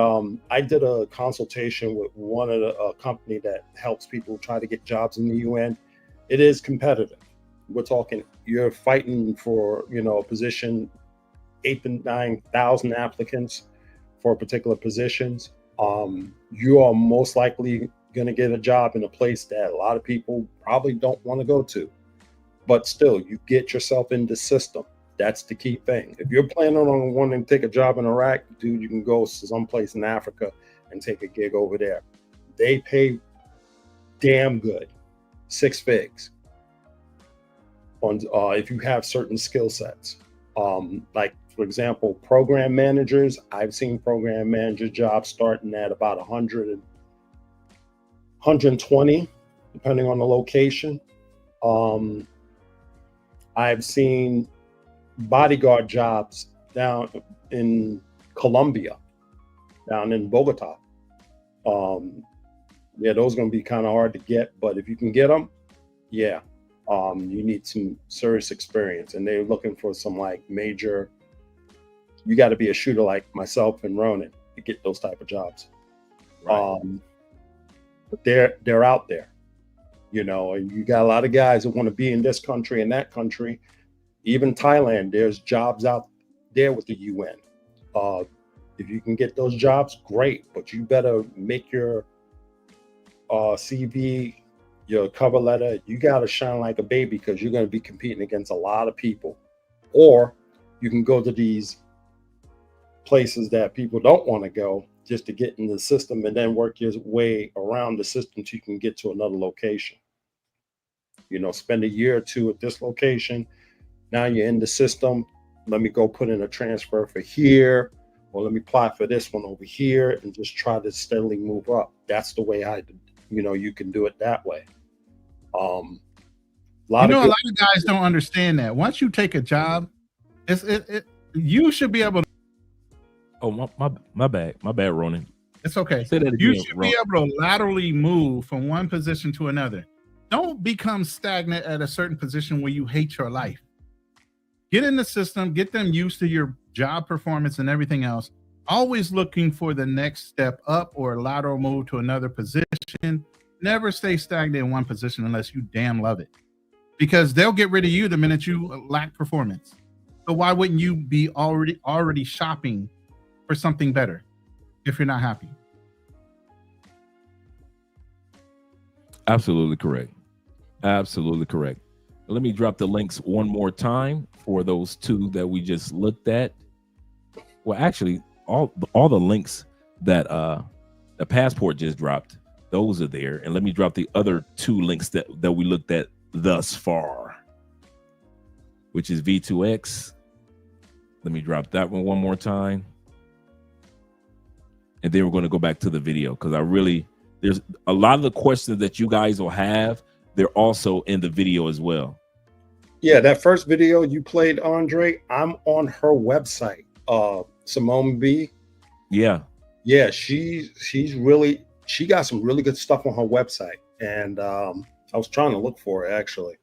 I did a consultation with one of the company that helps people try to get jobs in the UN. It is competitive. We're talking, you're fighting for, a position, 8,000 to 9,000 applicants for particular positions. You are most likely going to get a job in a place that a lot of people probably don't want to go to. But still, you get yourself in the system. That's the key thing. If you're planning on wanting to take a job in Iraq, dude, you can go to someplace in Africa and take a gig over there. They pay damn good, 6 figs on if you have certain skill sets. Like, for example, program managers. I've seen program manager jobs starting at about 100 and 120, depending on the location. I've seen bodyguard jobs down in Colombia, down in Bogota. Those are going to be kind of hard to get, but if you can get them, you need some serious experience, and they're looking for some like major. You got to be a shooter like myself and Ronin to get those type of jobs. Right. But they're out there, and you got a lot of guys that want to be in this country and that country. Even Thailand, there's jobs out there with the UN. If you can get those jobs, great, but you better make your CV, your cover letter, you got to shine like a baby, because you're going to be competing against a lot of people. Or you can go to these places that people don't want to go just to get in the system, and then work your way around the system so you can get to another location. Spend a year or two at this location. Now you're in the system. Let me go put in a transfer for here, or let me apply for this one over here, and just try to steadily move up. That's the way you can do it that way. A lot of guys don't understand that. Once you take a job, you should be able to. Oh, my bad, Ronin. It's okay. Say that again, you should be able to laterally move from one position to another. Don't become stagnant at a certain position where you hate your life. Get in the system, get them used to your job performance and everything else. Always looking for the next step up or a lateral move to another position. Never stay stagnant in one position unless you damn love it, because they'll get rid of you the minute you lack performance. So why wouldn't you be already shopping for something better if you're not happy? Absolutely correct. Absolutely correct. Let me drop the links one more time for those two that we just looked at. Well, actually, all the links that the Passport just dropped, those are there. And let me drop the other 2 links that we looked at thus far, which is V2X. Let me drop that one more time. And then we're going to go back to the video, because there's a lot of the questions that you guys will have, they're also in the video as well. Yeah, that first video you played, Andre, I'm on her website. Simone B. Yeah, she got some really good stuff on her website, and I was trying to look for it actually.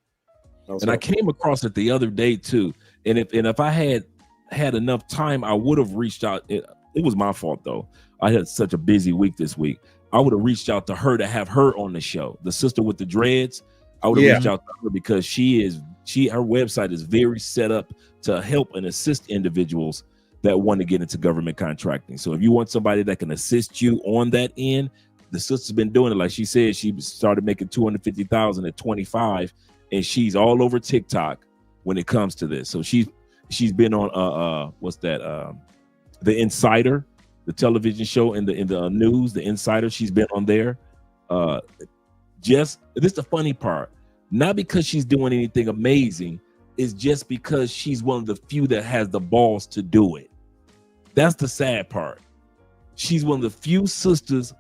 I came across it the other day too. And if I had enough time, I would have reached out. It was my fault though. I had such a busy week this week. I would have reached out to her to have her on the show. The sister with the dreads. I would have reached out to her because her website is very set up to help and assist individuals that want to get into government contracting. So if you want somebody that can assist you on that end, the sister's been doing it. Like she said, she started making $250,000 at 25, and she's all over TikTok when it comes to this. So she's been on what's that? The Insider. the television show in the news, the Insider. She's been on there. Just this is the funny part. Not because she's doing anything amazing, it's just because she's one of the few that has the balls to do it. That's the sad part. She's one of the few sisters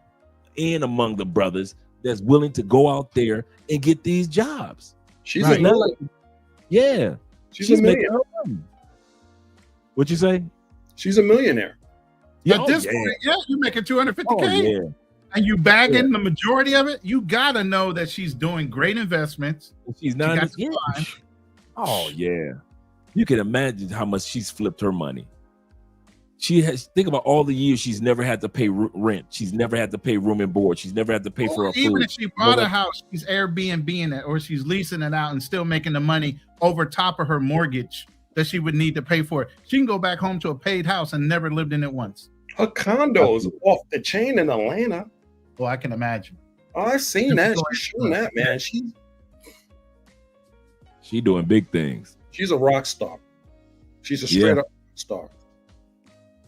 and among the brothers that's willing to go out there and get these jobs. She's right. not like, yeah. She's a millionaire. What'd you say? She's a millionaire. At this point, you're making $250K. Oh, yeah. And you bagging the majority of it, you gotta know that she's doing great investments. She's not. Oh yeah, you can imagine how much she's flipped her money. She has. Think about all the years she's never had to pay rent. She's never had to pay room and board. She's never had to pay for her food. Even if she bought a house, she's Airbnb-ing it, or she's leasing it out and still making the money over top of her mortgage that she would need to pay for it. She can go back home to a paid house and never lived in it once. Her condo is off the chain in Atlanta. Well, I can imagine. Oh, I've seen that. She's showing that, man. She doing big things. She's a rock star. She's a straight up star.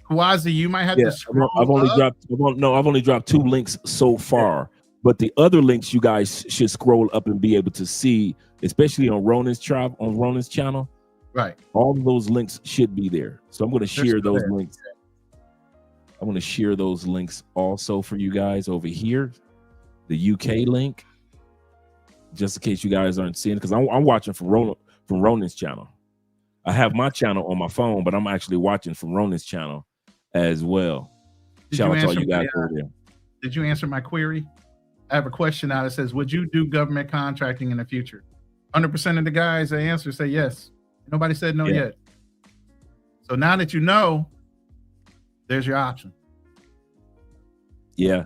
Kawazi, you might have to scroll I've only dropped 2 links so far, but the other links you guys should scroll up and be able to see, especially on Ronin's channel. Right. All of those links should be there. So I'm going to share those links. I'm going to share those links also for you guys over here. The UK link, just in case you guys aren't seeing it, because I'm watching from Ronin's channel. I have my channel on my phone, but I'm actually watching from Ronin's channel as well. Shout out to all you guys over there. Did you answer my query? I have a question now that says, would you do government contracting in the future? 100% of the guys that answer say yes. Nobody said no yet. So now that you know, there's your option. Yeah,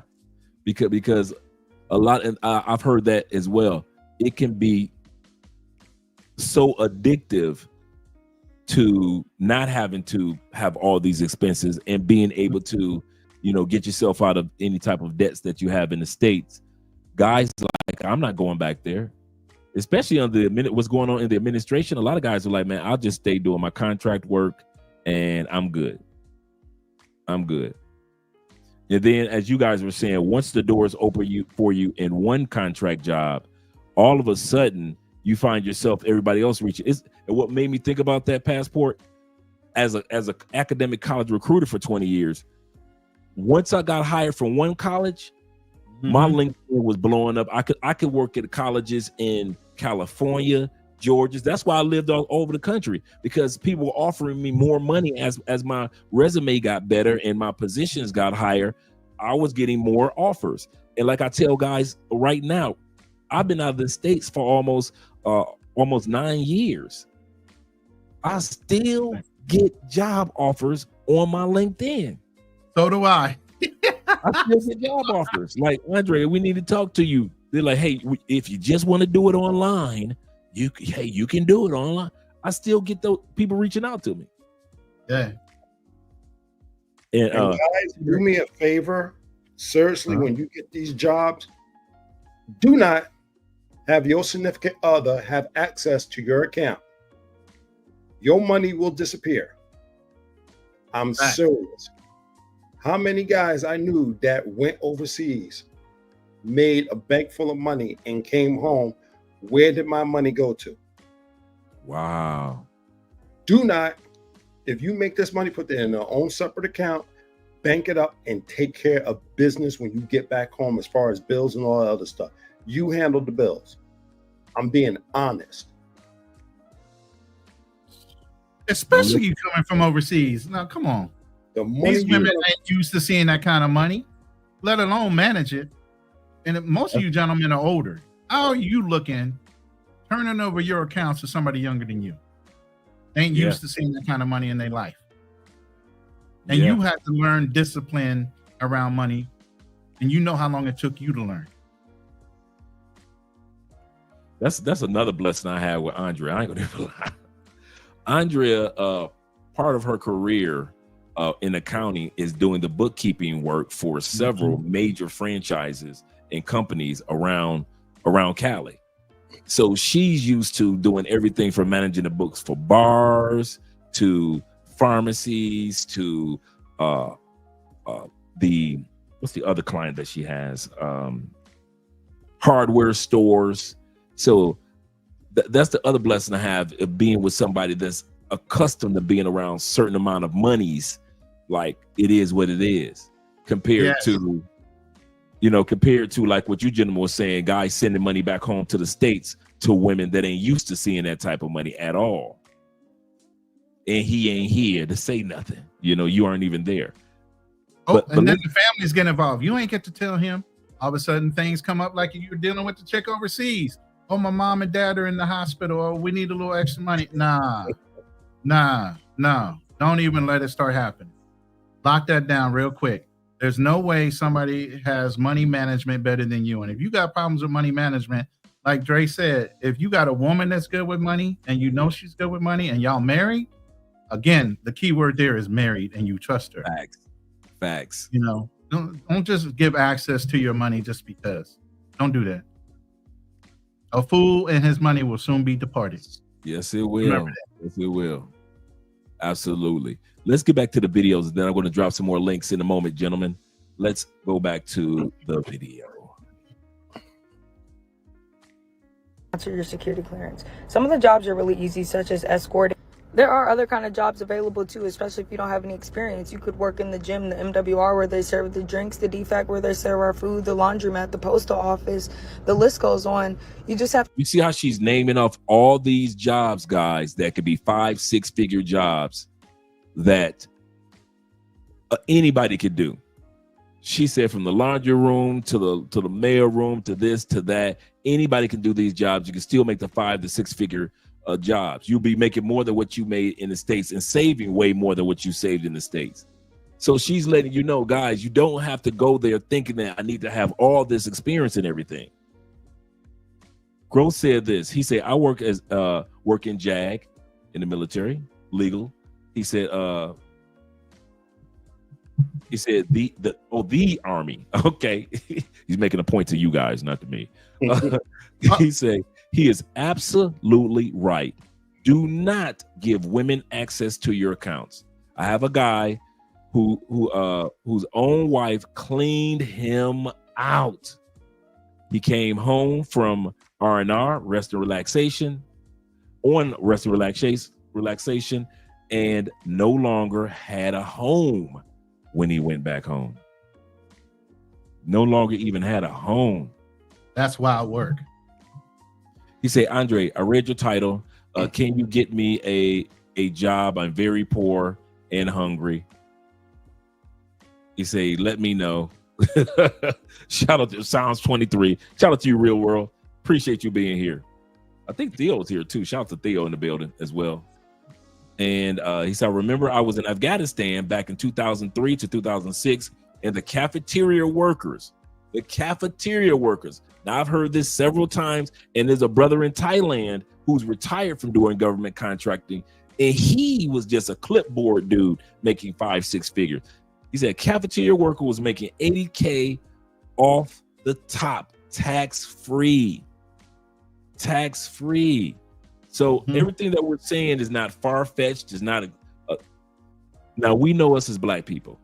because a lot, and I've heard that as well. It can be so addictive to not having to have all these expenses and being able to, get yourself out of any type of debts that you have in the States. Guys like, I'm not going back there, especially on what's going on in the administration. A lot of guys are like, man, I'll just stay doing my contract work and I'm good. And then, as you guys were saying, once the doors open for you in one contract job, all of a sudden you find yourself, everybody else reaching. And what made me think about that, Passport, as a academic college recruiter for 20 years, once I got hired from one college, my LinkedIn was blowing up. I could work at colleges in California, Georgia. That's why I lived all over the country, because people were offering me more money as my resume got better and my positions got higher. I was getting more offers. And like I tell guys right now, I've been out of the States for almost 9 years. I still get job offers on my LinkedIn. So do I. I still get job offers. Like, Andre, we need to talk to you. They're like, hey, if you just want to do it online, you can do it online. I still get those people reaching out to me. Yeah. And guys, do me a favor. Seriously, when you get these jobs, do not have your significant other have access to your account. Your money will disappear. I'm serious. How many guys I knew that went overseas, made a bank full of money, and came home? Where did my money go to? Wow. Do not, if you make this money, put it in their own separate account, bank it up, and take care of business when you get back home as far as bills and all that other stuff. You handle the bills. I'm being honest. Especially you coming from overseas. Now, come on. These women ain't used to seeing that kind of money, let alone manage it. And most of you gentlemen are older. How are you looking, turning over your accounts to somebody younger than you? They ain't used to seeing that kind of money in their life. And you have to learn discipline around money. And you know how long it took you to learn. That's another blessing I had with Andrea. I ain't gonna lie. Andrea, part of her career in accounting is doing the bookkeeping work for several major franchises and companies around Cali. So she's used to doing everything from managing the books for bars to pharmacies to what's the other client that she has? Hardware stores. So that's the other blessing I have of being with somebody that's accustomed to being around certain amount of monies. Like it is what it is compared to, compared to like what you gentlemen were saying, guys sending money back home to the States to women that ain't used to seeing that type of money at all. And he ain't here to say nothing. You aren't even there. But then the families get involved. You ain't get to tell him. All of a sudden things come up like you're dealing with the chick overseas. Oh, my mom and dad are in the hospital. Oh, we need a little extra money. Nah. Don't even let it start happening. Lock that down real quick. There's no way somebody has money management better than you. And if you got problems with money management, like Dre said, if you got a woman that's good with money and she's good with money and y'all married, again, the key word there is married and you trust her. Facts. Don't just give access to your money just because. Don't do that. A fool and his money will soon be departed. Yes, it will. Yes, it will. Absolutely. Let's get back to the videos. Then I'm going to drop some more links in a moment, gentlemen. Let's go back to the video. Answer your security clearance. Some of the jobs are really easy, such as escorting. There are other kind of jobs available too, especially if you don't have any experience. You could work in the gym, the MWR where they serve the drinks, the DFAC where they serve our food, the laundromat, the postal office. The list goes on. You just have. You see how she's naming off all these jobs, guys, that could be 5-6 figure jobs that anybody could do. She said from the laundry room to the mail room to this to that, anybody can do these jobs. You can still make the 5 to 6 figure jobs. You'll be making more than what you made in the States and saving way more than what you saved in the States. So she's letting you know, guys, you don't have to go there thinking that I need to have all this experience and everything. Gross said this. He said, I work in JAG in the military, legal. He said the Army. Okay. He's making a point to you guys, not to me. He said, he is absolutely right. Do not give women access to your accounts. I have a guy whose own wife cleaned him out. He came home from R&R, rest and relaxation, and no longer had a home when he went back home. No longer even had a home. That's wild work. He said, Andre, I read your title. Can you get me a job? I'm very poor and hungry. He said, let me know. Shout out to Sounds 23. Shout out to you, Real World. Appreciate you being here. I think Theo's here too. Shout out to Theo in the building as well. And he said, remember I was in Afghanistan back in 2003 to 2006, and the cafeteria workers. Now, I've heard this several times, and there's a brother in Thailand who's retired from doing government contracting, and he was just a clipboard dude making 5-6 figures. He said cafeteria worker was making $80K off the top, tax-free. So everything that we're saying is not far-fetched, is not now we know us as Black people.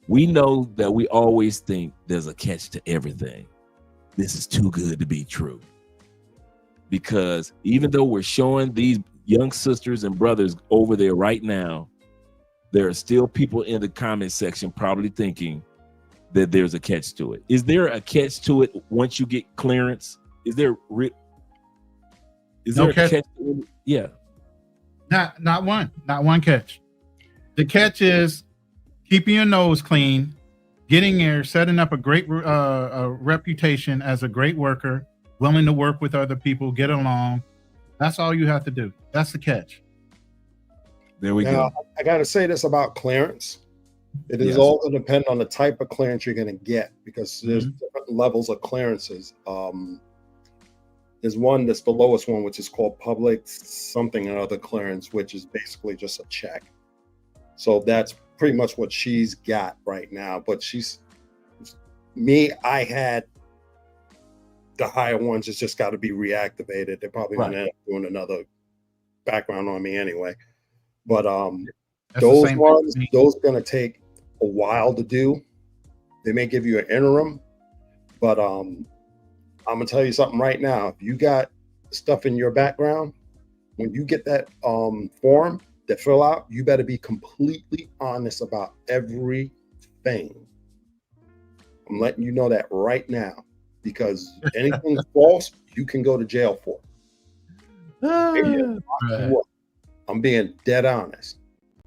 We know that we always think there's a catch to everything. This is too good to be true. Because even though we're showing these young sisters and brothers over there right now, there are still people in the comment section probably thinking that there's a catch to it. Is there a catch to it once you get clearance? Is there a catch to it? Yeah. Not one catch. The catch is keeping your nose clean, getting there, setting up a great reputation as a great worker, willing to work with other people, get along. That's all you have to do. That's the catch. There we go. I got to say this about clearance. It is all going to depend on the type of clearance you're going to get, because there's different levels of clearances. There's one that's the lowest one, which is called public something or other clearance, which is basically just a check. So that's pretty much what she's got right now. But I had the higher ones. It's just got to be reactivated. They're probably going to end up doing another background on me anyway. But those ones, those are going to take a while to do. They may give you an interim, but I'm gonna tell you something right now. If you got stuff in your background, when you get that form to fill out, you better be completely honest about everything. I'm letting you know that right now, because anything false, you can go to jail for. Right. I'm being dead honest.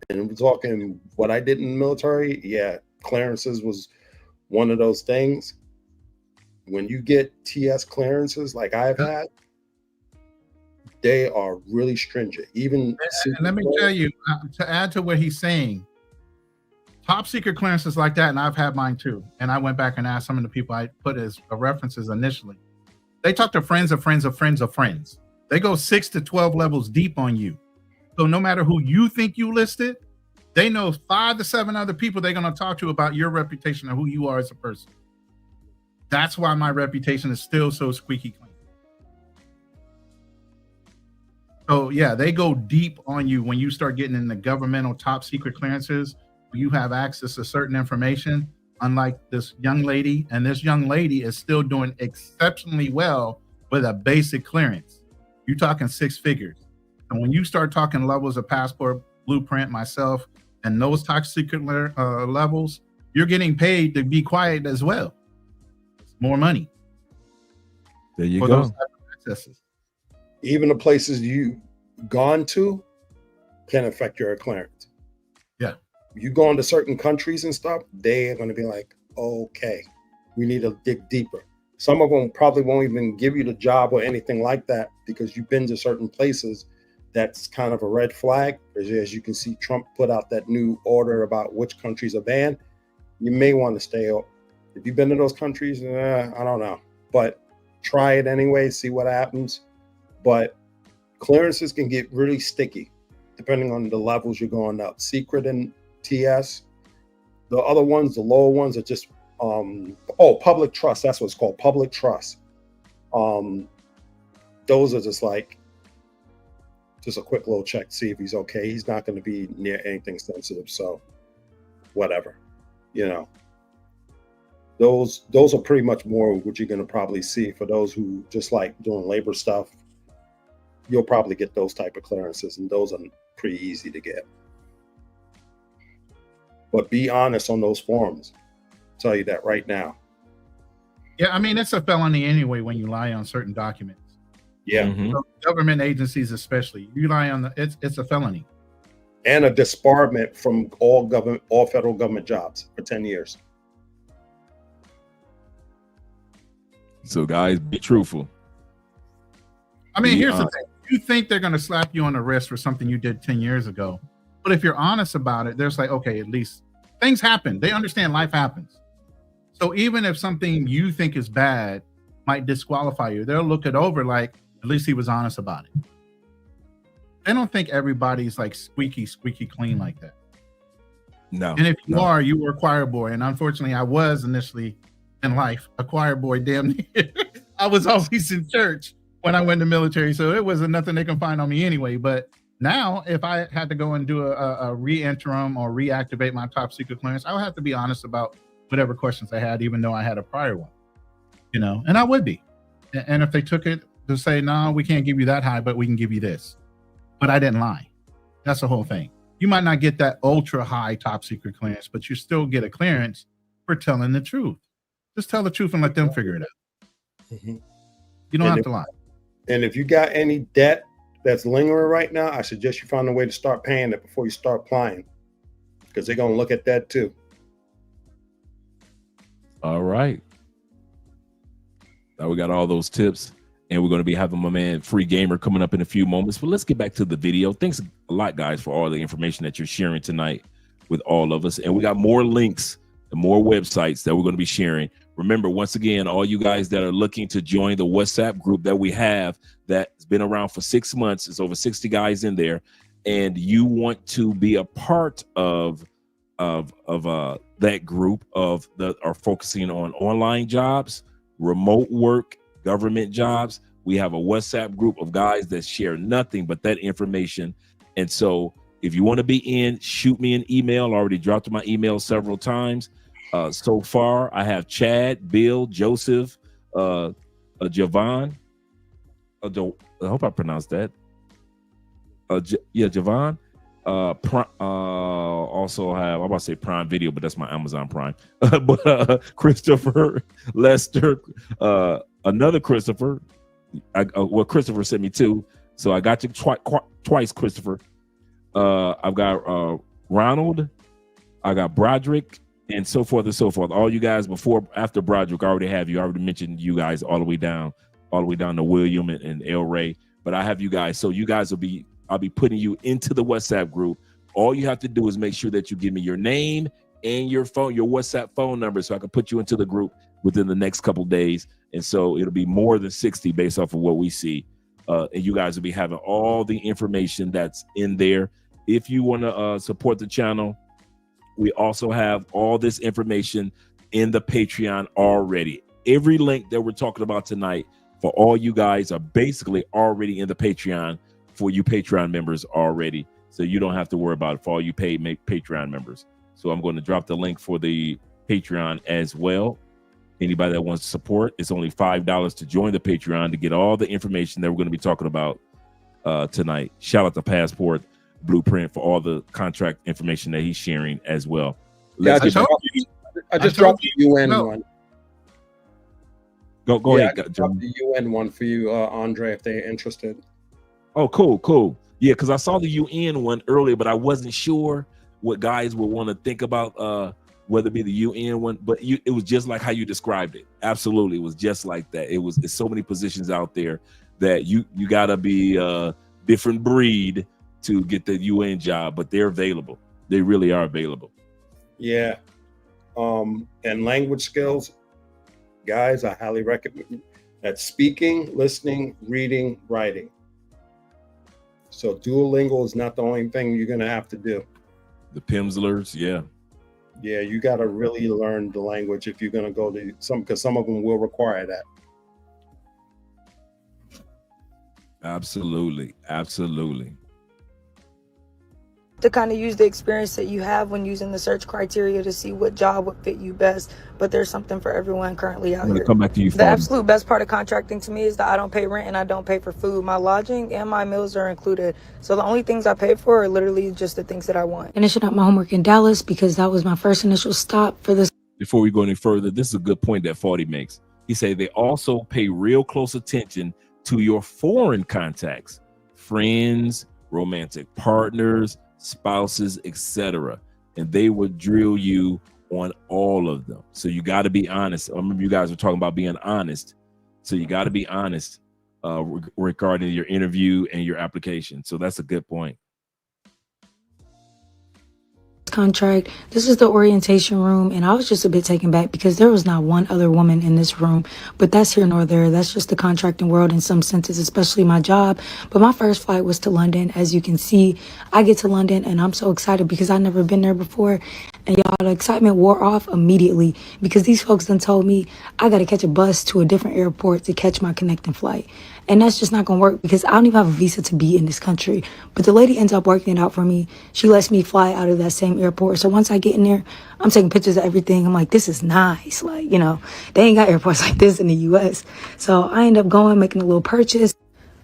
And we're talking what I did in the military. Yeah, clearances was one of those things. When you get TS clearances like I've had, they are really stringent. Even and let me tell you, to add to what he's saying, top secret clearances like that, and I've had mine too. And I went back and asked some of the people I put as references initially. They talk to friends of friends of friends of friends. They go 6 to 12 levels deep on you. So no matter who you think you listed, they know 5 to 7 other people they're going to talk to about your reputation and who you are as a person. That's why my reputation is still so squeaky clean. So yeah, they go deep on you when you start getting in the governmental top secret clearances. You have access to certain information, unlike this young lady. And this young lady is still doing exceptionally well with a basic clearance. You're talking 6 figures. And when you start talking levels of passport, blueprint, myself, and those top secret levels, you're getting paid to be quiet as well. It's more money. There you for go. those type of accesses. even the places you've gone to can affect your clearance. Yeah. You go into certain countries and stuff, they are going to be like, okay, we need to dig deeper. Some of them probably won't even give you the job or anything like that because you've been to certain places. That's kind of a red flag. As you can see, Trump put out that new order about which countries are banned. You may want to stay up. If you've been to those countries, I don't know. But try it anyway, see what happens. But clearances can get really sticky depending on the levels you're going up. Secret and TS. The other ones, the lower ones are just, public trust. That's what it's called, public trust. Those are just like, just a quick little check to see if he's okay. He's not going to be near anything sensitive. So whatever, those are pretty much more what you're going to probably see for those who just like doing labor stuff. You'll probably get those type of clearances, and those are pretty easy to get. But be honest on those forms. I'll tell you that right now. Yeah, I mean, it's a felony anyway when you lie on certain documents. Yeah. Mm-hmm. So government agencies especially, you lie on it's a felony. And a disbarment from all federal government jobs for 10 years. So guys, be truthful. I mean, here's the thing. You think they're going to slap you on the wrist for something you did 10 years ago. But if you're honest about it, there's like, okay, at least things happen. They understand life happens. So even if something you think is bad might disqualify you, they'll look it over like, at least he was honest about it. I don't think everybody's like squeaky clean like that. No. And if you are, you were a choir boy. And unfortunately, I was initially in life a choir boy, damn near. I was always in church when I went to military. So it wasn't nothing they can find on me anyway. But now if I had to go and do a re-interim or reactivate my top secret clearance, I would have to be honest about whatever questions I had, even though I had a prior one, and I would be. And if they took it to say, no, we can't give you that high, but we can give you this. But I didn't lie. That's the whole thing. You might not get that ultra high top secret clearance, but you still get a clearance for telling the truth. Just tell the truth and let them figure it out. Mm-hmm. You don't have to lie. And if you got any debt that's lingering right now, I suggest you find a way to start paying it before you start applying, because they're going to look at that too. All right. Now we got all those tips, and we're going to be having my man Free Gamer coming up in a few moments. But let's get back to the video. Thanks a lot, guys, for all the information that you're sharing tonight with all of us. And we got more links and more websites that we're going to be sharing. Remember, once again, all you guys that are looking to join the WhatsApp group that we have that's been around for 6 months, there's over 60 guys in there, and you want to be a part of that group that are focusing on online jobs, remote work, government jobs. We have a WhatsApp group of guys that share nothing but that information. And so If you want to be in, shoot me an email. I already dropped my email several times. So far, I have Chad, Bill, Joseph, Javon. I hope I pronounced that. Javon. Also have, I'm about to say Prime Video, but that's my Amazon Prime. But Christopher, Lester, another Christopher. Christopher sent me two, so I got you twice, Christopher. I've got Ronald, I got Broderick, and so forth and so forth. All you guys after Broderick, I already have you. I already mentioned you guys all the way down to William and El Ray. But I have you guys, so you guys I'll be putting you into the WhatsApp group. All you have to do is make sure that you give me your name and your WhatsApp phone number, so I can put you into the group within the next couple days. And so it'll be more than 60 based off of what we see. And you guys will be having all the information that's in there. If you want to support the channel, we also have all this information in the Patreon already. Every link that we're talking about tonight for all you guys are basically already in the Patreon for you Patreon members already. So you don't have to worry about it for all you Patreon members. So I'm going to drop the link for the Patreon as well. Anybody that wants to support, it's only $5 to join the Patreon to get all the information that we're going to be talking about tonight. Shout out to Passport Blueprint for all the contract information that he's sharing as well. I just dropped the UN one. Go ahead. I dropped the UN one for you, Andre, if they're interested. Oh, cool. Yeah, because I saw the UN one earlier, but I wasn't sure what guys would want to think about whether it be the UN one, but it was just like how you described it. Absolutely, it was just like that. It's so many positions out there that you gotta be a different breed to get the UN job, but they're available. They really are available. Yeah, and language skills, guys, I highly recommend that: speaking, listening, reading, writing. So Duolingo is not the only thing you're gonna have to do. The Pimslers, yeah. Yeah, you got to really learn the language if you're going to go to because some of them will require that. Absolutely. To kind of use the experience that you have when using the search criteria to see what job would fit you best. But there's something for everyone currently out here. Come back to you. The absolute best part of contracting to me is that I don't pay rent and I don't pay for food. My lodging and my meals are included. So the only things I pay for are literally just the things that I want. Finishing up my homework in Dallas because that was my first initial stop for this. Before we go any further, this is a good point that 40 makes. He said they also pay real close attention to your foreign contacts, friends, romantic partners, spouses, etc., and they would drill you on all of them. So you got to be honest. I remember you guys were talking about being honest. So you got to be honest regarding your interview and your application. So that's a good point. Contract. This is the orientation room, and I was just a bit taken back because there was not one other woman in this room, but that's here nor there. That's just the contracting world in some senses, especially my job. But my first flight was to London. As you can see, I get to London and I'm so excited because I've never been there before, and y'all, the excitement wore off immediately because these folks done told me I gotta catch a bus to a different airport to catch my connecting flight. And that's just not gonna work because I don't even have a visa to be in this country. But the lady ends up working it out for me. She lets me fly out of that same airport. So once I get in there, I'm taking pictures of everything. I'm like, this is nice. Like, you know, they ain't got airports like this in the US. So I end up going, making a little purchase.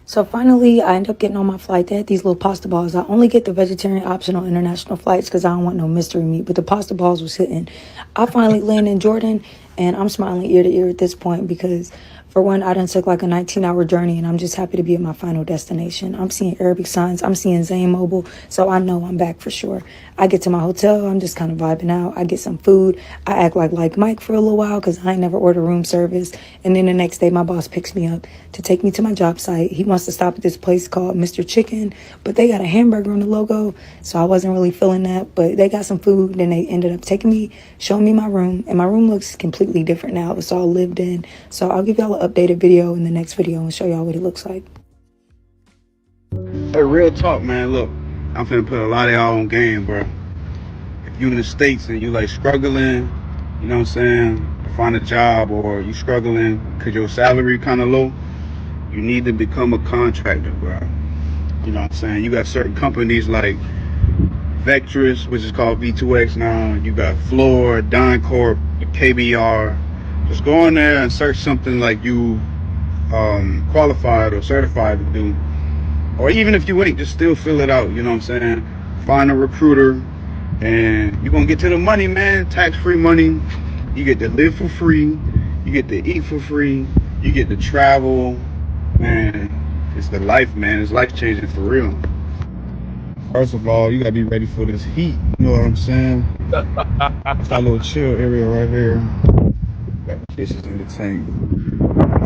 So finally, I end up getting on my flight. They had these little pasta balls. I only get the vegetarian optional international flights because I don't want no mystery meat. But the pasta balls was hitting. I finally land in Jordan, and I'm smiling ear to ear at this point because, for one, I done took like a 19-hour journey, and I'm just happy to be at my final destination. I'm seeing Arabic signs. I'm seeing Zayn Mobile, so I know I'm back for sure. I get to my hotel. I'm just kind of vibing out. I get some food. I act like Mike for a little while because I ain't never order room service. And then the next day, my boss picks me up to take me to my job site. He wants to stop at this place called Mr. Chicken, but they got a hamburger on the logo, so I wasn't really feeling that. But they got some food. Then they ended up taking me, showing me my room, and my room looks completely different now. It's all lived in. So I'll give y'all an updated video in the next video and show y'all what it looks like. Hey, real talk, man. Look, I'm finna put a lot of y'all on game, bro. If you in the States and you like struggling, you know what I'm saying, to find a job, or you struggling because your salary kind of low, you need to become a contractor, bro. You know what I'm saying? You got certain companies like Vectress, which is called V2X now. You got Floor, DynCorp, KBR. Just go in there and search something like you qualified or certified to do. Or even if you ain't, just still fill it out, you know what I'm saying? Find a recruiter and you're gonna get to the money, man. Tax-free money. You get to live for free. You get to eat for free. You get to travel. Man, it's the life, man. It's life-changing for real. First of all, you gotta be ready for this heat. You know what I'm saying? It's our little chill area right here. Got dishes in the tank.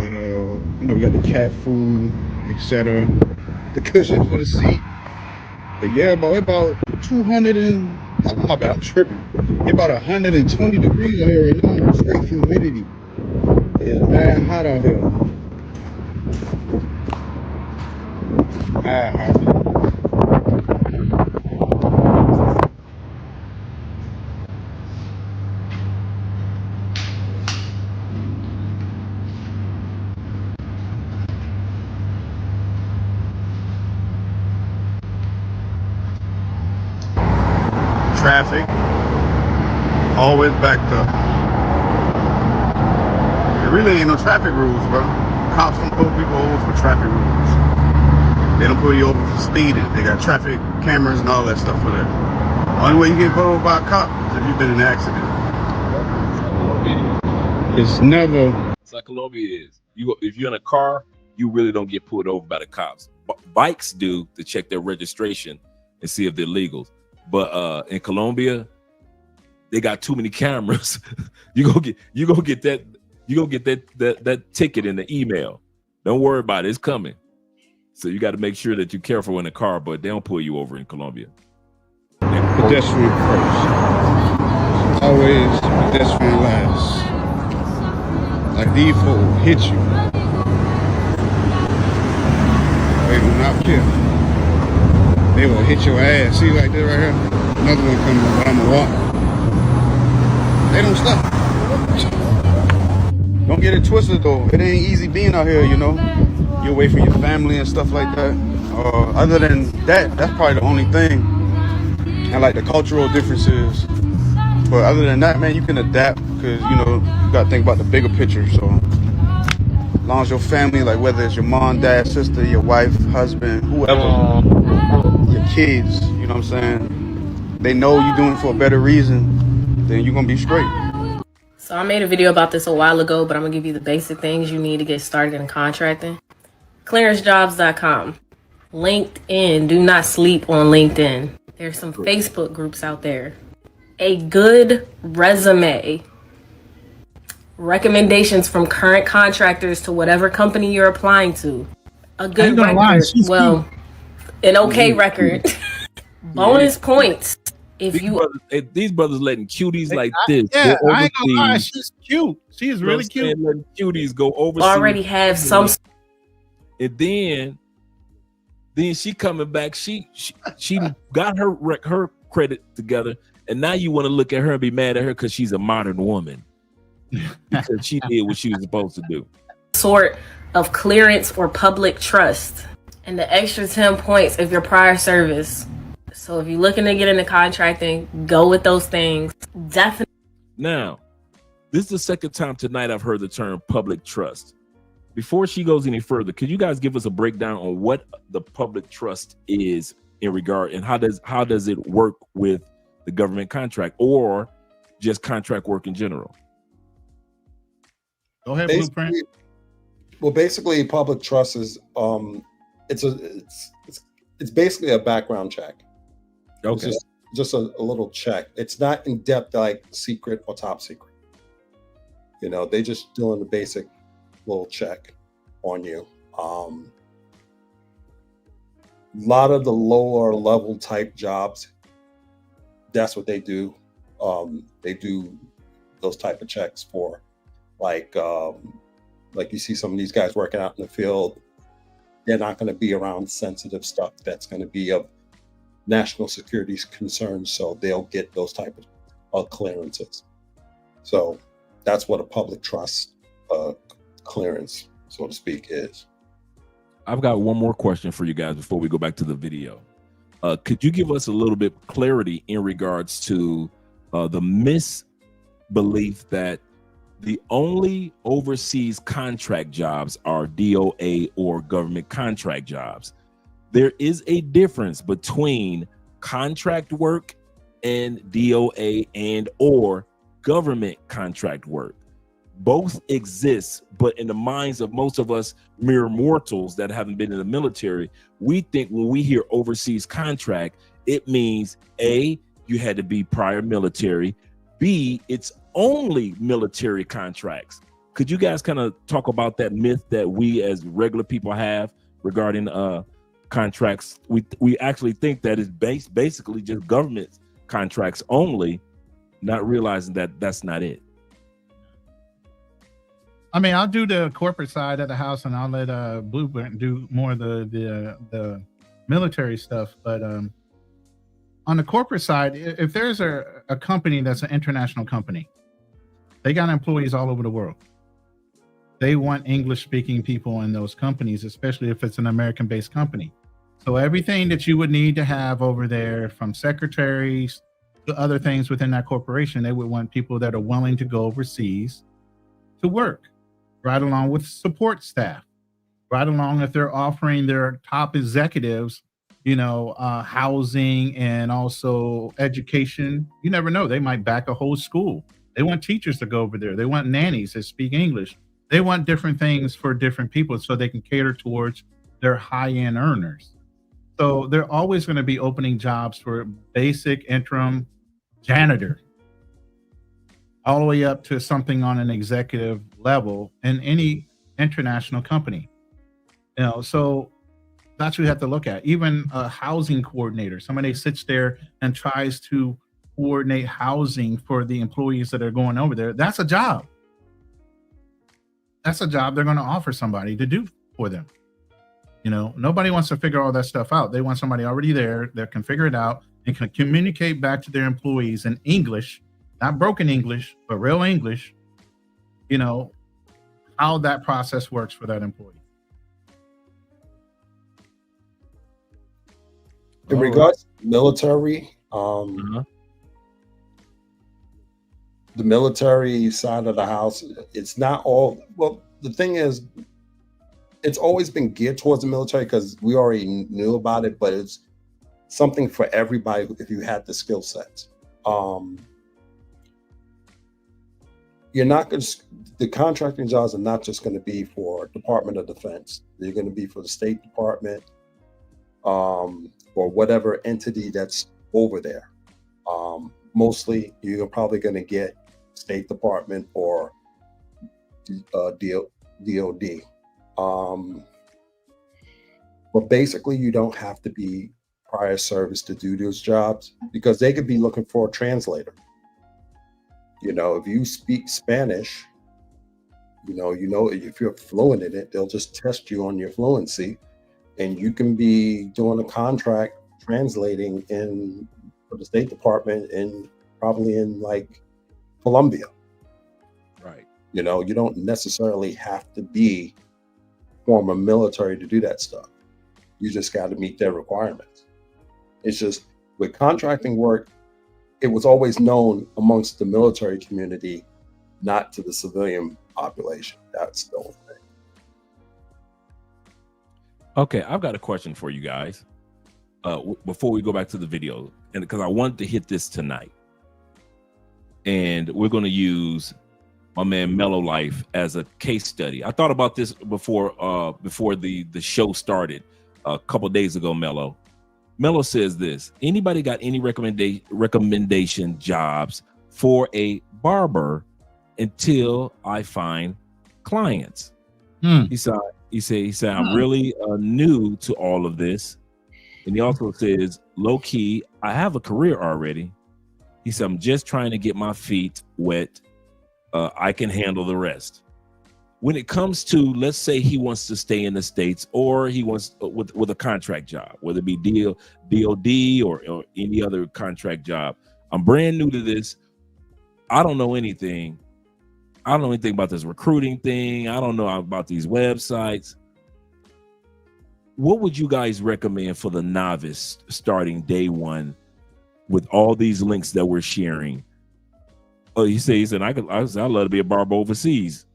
You know, we got the cat food, etc. The cushion for the seat. But yeah, about 200 and my bad, I'm tripping. It's about 120 degrees out here right now. Straight humidity. It's mad hot out here. Mad hot. Traffic always backed up. There really ain't no traffic rules, bro. Cops don't pull people over for traffic rules. They don't pull you over for speeding. They got traffic cameras and all that stuff for that. The only way you get pulled over by a cop is if you've been in an accident. It's never. It's like Colombia is. If you're in a car, you really don't get pulled over by the cops. Bikes do to check their registration and see if they're legal. But in Colombia, they got too many cameras. you gonna get that ticket in the email. Don't worry about it. It's coming. So you got to make sure that you're careful in the car, but they don't pull you over in Colombia. Pedestrian first. Always pedestrian last. Like these folks hit you. They will not care. They will hit your ass. See like this right here? Another one coming, but I'm gonna walk. They don't stop. Don't get it twisted though. It ain't easy being out here, you know. You're away from your family and stuff like that. Other than that, that's probably the only thing. And like the cultural differences. But other than that, man, you can adapt because, you know, you got to think about the bigger picture. So as long as your family, like whether it's your mom, dad, sister, your wife, husband, whoever, your kids, you know what I'm saying? They know you're doing it for a better reason, then you're going to be straight. So I made a video about this a while ago, but I'm going to give you the basic things you need to get started in contracting. ClearanceJobs.com. LinkedIn. Do not sleep on LinkedIn. There's some Facebook groups out there. A good resume. Recommendations from current contractors to whatever company you're applying to. A good record. Well, an okay record. Bonus points. If these brothers letting cuties like this. Yeah, I ain't gonna lie, she's cute. She is really cute. Letting cuties go overseas. Already have some. And then she coming back. She got her credit together, and now you want to look at her and be mad at her because she's a modern woman because she did what she was supposed to do. Sort of clearance or public trust, and the extra 10 points if your prior service. So if you're looking to get into contracting, go with those things. Definitely. Now, this is the second time tonight I've heard the term public trust. Before she goes any further, could you guys give us a breakdown on what the public trust is in regard, and how does it work with the government contract or just contract work in general? Go ahead, Blueprint. Well, basically, public trust is it's basically a background check. Okay. It's just a little check. It's not in depth like secret or top secret. You know, they just doing the basic little check on you. A lot of the lower level type jobs, that's what they do. They do those type of checks for, like you see some of these guys working out in the field. They're not going to be around sensitive stuff that's going to be of national security concerns, so they'll get those type of clearances. So that's what a public trust clearance, so to speak, is. I've got one more question for you guys before we go back to the video. Could you give us a little bit clarity in regards to the misbelief that the only overseas contract jobs are DOA or government contract jobs? There is a difference between contract work and DOA and or government contract work. Both exist, but in the minds of most of us mere mortals that haven't been in the military, we think when we hear overseas contract, it means A, you had to be prior military, B, it's only military contracts. Could you guys kind of talk about that myth that we as regular people have regarding contracts? We actually think that it's basically just government contracts only, not realizing that that's not it. I mean, I'll do the corporate side of the house, and I'll let Blueprint do more of the military stuff. But on the corporate side, if there's a company that's an international company, they got employees all over the world. They want English-speaking people in those companies, especially if it's an American-based company. So everything that you would need to have over there, from secretaries to other things within that corporation, they would want people that are willing to go overseas to work, right along with support staff, right along if they're offering their top executives, housing and also education. You never know. They might back a whole school. They want teachers to go over there. They want nannies that speak English. They want different things for different people so they can cater towards their high-end earners. So they're always going to be opening jobs for basic interim janitor, all the way up to something on an executive level in any international company. So that's what you have to look at. Even a housing coordinator, somebody sits there and tries to coordinate housing for the employees that are going over there. That's a job. That's a job they're going to offer somebody to do for them. Nobody wants to figure all that stuff out. They want somebody already there that can figure it out and can communicate back to their employees in English, not broken English, but real English, how that process works for that employee. In regards to military, the military side of the house, it's not all, well, the thing is, it's always been geared towards the military because we already knew about it, but it's something for everybody if you had the skill sets. You're not going to, the contracting jobs are not just going to be for Department of Defense. They're going to be for the State Department, or whatever entity that's over there. Mostly you're probably going to get State Department or DOD. But basically you don't have to be prior service to do those jobs, because they could be looking for a translator. If you speak Spanish, if you're fluent in it, they'll just test you on your fluency, and you can be doing a contract translating for the State Department and probably in like Colombia. Right. You don't necessarily have to be former military to do that stuff. You just got to meet their requirements. It's just with contracting work, it was always known amongst the military community, not to the civilian population. That's the whole thing. Okay, I've got a question for you guys before we go back to the video, and because I wanted to hit this tonight, and we're going to use my man Mellow Life as a case study. I thought about this before the show started a couple days ago. Mellow says this: anybody got any recommendation jobs for a barber until I find clients? He said I'm really new to all of this. And he also says, low key, I have a career already. He said, I'm just trying to get my feet wet. I can handle the rest. When it comes to, let's say he wants to stay in the States, or he wants with a contract job, whether it be DOD or any other contract job. I'm brand new to this. I don't know anything. I don't know anything about this recruiting thing. I don't know about these websites. what would you guys recommend for the novice starting day one with all these links that we're sharing? Oh, he said, I'd love to be a barber overseas.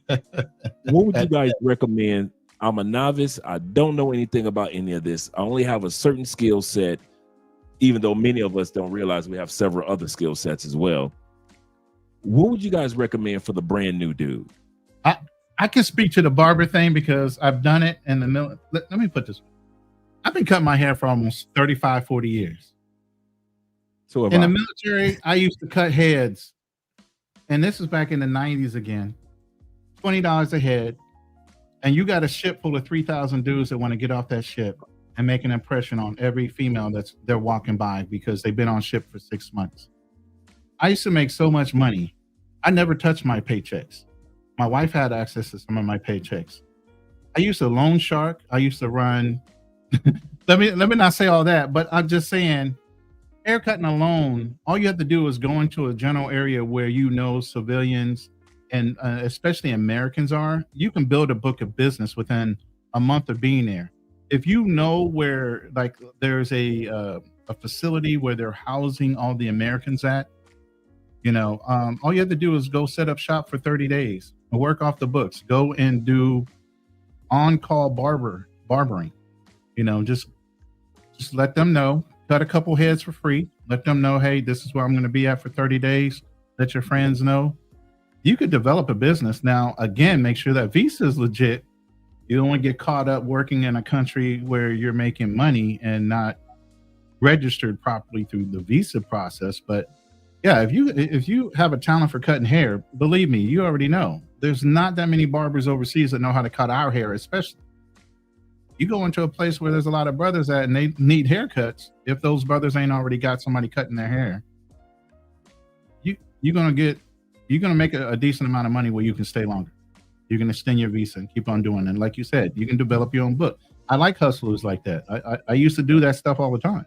What would you guys recommend? I'm a novice. I don't know anything about any of this. I only have a certain skill set, even though many of us don't realize we have several other skill sets as well. What would you guys recommend for the brand new dude? I can speak to the barber thing because I've done it in the middle. Let me put this. I've been cutting my hair for almost 35, 40 years. So in the military, I used to cut heads. And this is back in the 90s again. $20 a head. And you got a ship full of 3,000 dudes that want to get off that ship and make an impression on every female they're walking by because they've been on ship for 6 months. I used to make so much money. I never touched my paychecks. My wife had access to some of my paychecks. I used to loan shark. I used to run. let me not say all that, but I'm just saying, haircutting alone, all you have to do is go into a general area where you know civilians and especially Americans are. You can build a book of business within a month of being there. If you know where, like, there's a facility where they're housing all the Americans at, all you have to do is go set up shop for 30 days and work off the books. Go and do on-call barbering. Just let them know. Cut a couple heads for free. Let them know, hey, this is where I'm going to be at for 30 days. Let your friends know. You could develop a business. Now, again, make sure that visa is legit. You don't want to get caught up working in a country where you're making money and not registered properly through the visa process. But yeah, if you have a talent for cutting hair, believe me, you already know. There's not that many barbers overseas that know how to cut our hair, especially. You go into a place where there's a lot of brothers at and they need haircuts. If those brothers ain't already got somebody cutting their hair, you're gonna make a decent amount of money where you can stay longer. You can extend your visa and keep on doing it. And like you said, you can develop your own book. I like hustlers like that. I used to do that stuff all the time.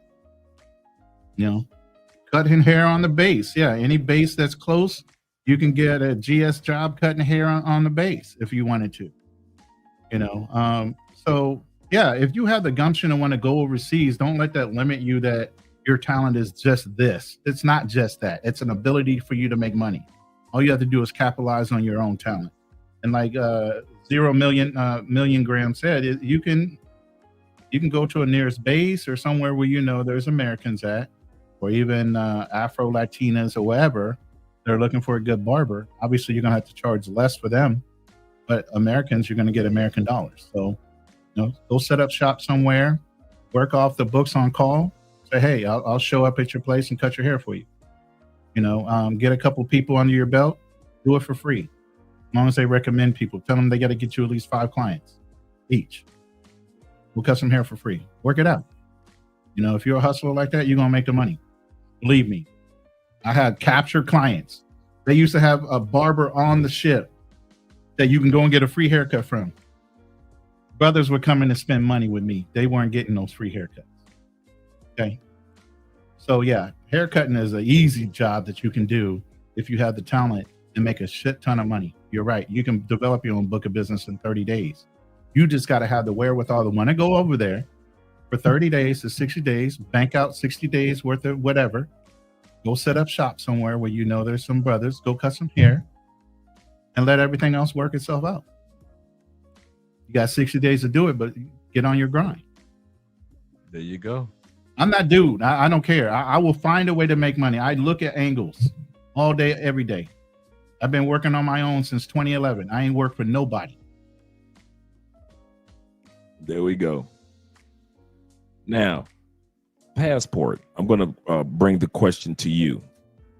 Cutting hair on the base. Yeah, any base that's close, you can get a GS job cutting hair on the base if you wanted to. So yeah, if you have the gumption and want to go overseas, don't let that limit you that your talent is just this. It's not just that. It's an ability for you to make money. All you have to do is capitalize on your own talent. And like 0 million Graham said, you can go to a nearest base or somewhere where there's Americans at, or even Afro Latinas or wherever. They're looking for a good barber. Obviously, you're gonna have to charge less for them, but Americans, you're gonna get American dollars. So, go set up shop somewhere, work off the books on call. Say, hey, I'll show up at your place and cut your hair for you. Get a couple people under your belt, do it for free. As long as they recommend people, tell them they got to get you at least 5 clients each. We'll cut some hair for free. Work it out. If you're a hustler like that, you're going to make the money. Believe me. I had captured clients. They used to have a barber on the ship that you can go and get a free haircut from. Brothers were coming to spend money with me. They weren't getting those free haircuts. Okay. So yeah, haircutting is an easy job that you can do if you have the talent and make a shit ton of money. You're right. You can develop your own book of business in 30 days. You just got to have the wherewithal to want to go over there for 30 days to 60 days, bank out 60 days worth of whatever, go set up shop somewhere where there's some brothers, go cut some hair, and let everything else work itself out. You got 60 days to do it, but get on your grind. There you go. I'm that dude. I don't care. I will find a way to make money. I look at angles all day, every day. I've been working on my own since 2011. I ain't worked for nobody. There we go. Now, passport. I'm going to bring the question to you.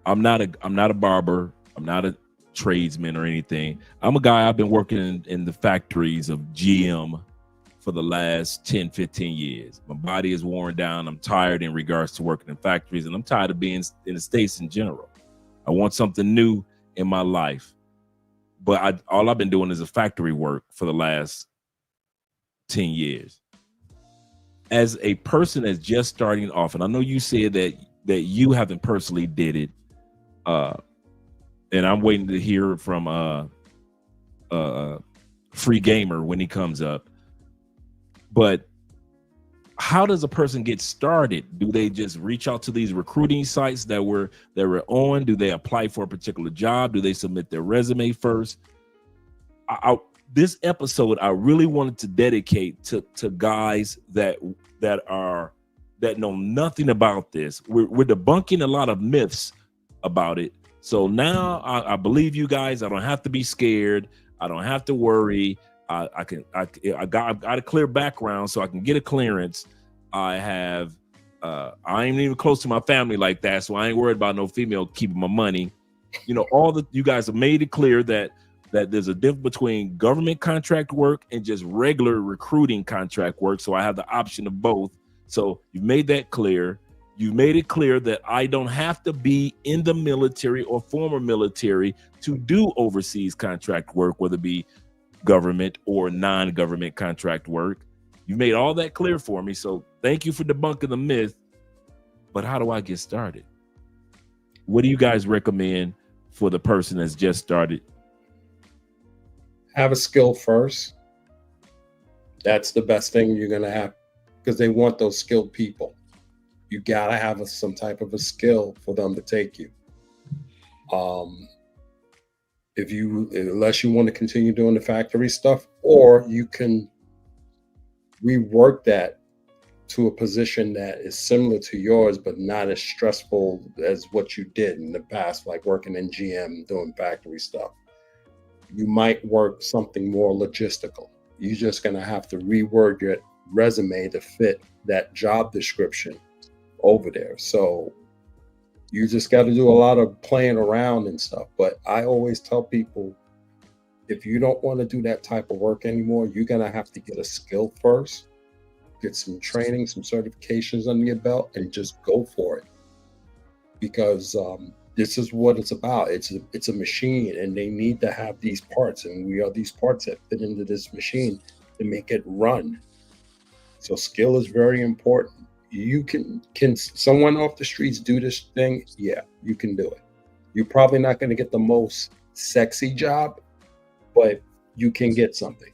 I'm not a barber. I'm not a tradesman or anything. I'm a guy. I've been working in the factories of GM for the last 10, 15 years. My body is worn down. I'm tired in regards to working in factories, and I'm tired of being in the States in general. I want something new in my life. But all I've been doing is a factory work for the last 10 years. As a person that's just starting off, and I know you said that you haven't personally did it, and I'm waiting to hear from Free Gamer when he comes up. But how does a person get started? Do they just reach out to these recruiting sites that we're on? Do they apply for a particular job? Do they submit their resume first? This episode I really wanted to dedicate to guys that know nothing about this. We're debunking a lot of myths about it. So now I believe you guys. I don't have to be scared. I don't have to worry. I got a clear background, so I can get a clearance. I ain't even close to my family like that, so I ain't worried about no female keeping my money. You guys have made it clear that there's a difference between government contract work and just regular recruiting contract work. So I have the option of both. So you made that clear. You made it clear that I don't have to be in the military or former military to do overseas contract work, whether it be government or non-government contract work. You made all that clear for me. So thank you for debunking the myth. But how do I get started? What do you guys recommend for the person that's just started? Have a skill first. That's the best thing you're going to have, because they want those skilled people. You got to have some type of a skill for them to take you. Unless you want to continue doing the factory stuff, or you can rework that to a position that is similar to yours, but not as stressful as what you did in the past, like working in GM, doing factory stuff. You might work something more logistical. You're just going to have to reword your resume to fit that job description over there. So you just got to do a lot of playing around and stuff. But I always tell people, if you don't want to do that type of work anymore, you're going to have to get a skill first, get some training, some certifications under your belt, and just go for it. Because this is what it's about. It's a machine, and they need to have these parts, and we are these parts that fit into this machine to make it run. So skill is very important. You can someone off the streets do this thing? Yeah, you can do it. You're probably not going to get the most sexy job, but you can get something.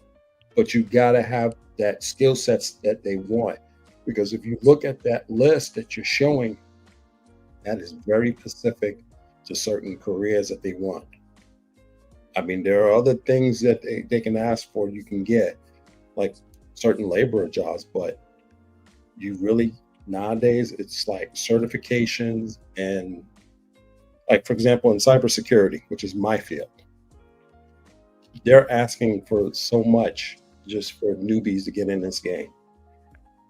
But you got to have that skill sets that they want, because if you look at that list that you're showing, that is very specific to certain careers that they want. I mean, there are other things that they can ask for, you can get, like certain laborer jobs, but you really, nowadays, it's like certifications and, like, for example, in cybersecurity, which is my field, they're asking for so much just for newbies to get in this game.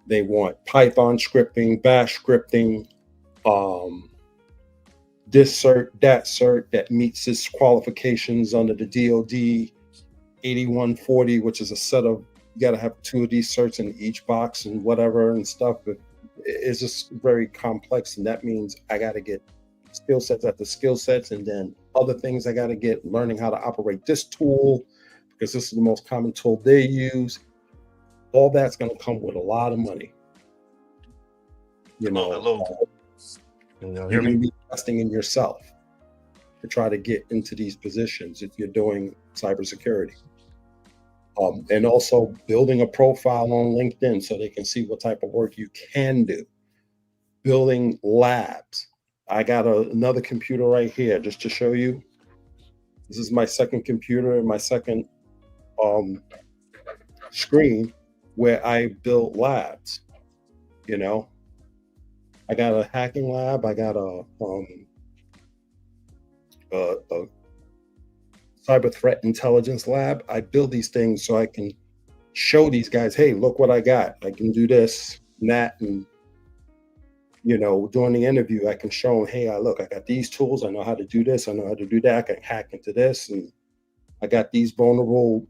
They want Python scripting, Bash scripting, this cert, that meets its qualifications under the DoD 8140, which is a set of, you got to have 2 of these certs in each box and whatever and stuff. But it's just very complex, and that means I got to get skill sets after skill sets, and then other things I got to get, learning how to operate this tool, because this is the most common tool they use. All that's going to come with a lot of money. You're going to be investing in yourself to try to get into these positions if you're doing cybersecurity. And also building a profile on LinkedIn so they can see what type of work you can do. Building labs. I got another computer right here just to show you. This is my second computer and my second screen where I build labs. I got a hacking lab. I got a cyber threat intelligence lab. I build these things so I can show these guys, hey, look what I got. I can do this and that. And, during the interview, I can show them, hey, I got these tools. I know how to do this. I know how to do that. I can hack into this. And I got these vulnerable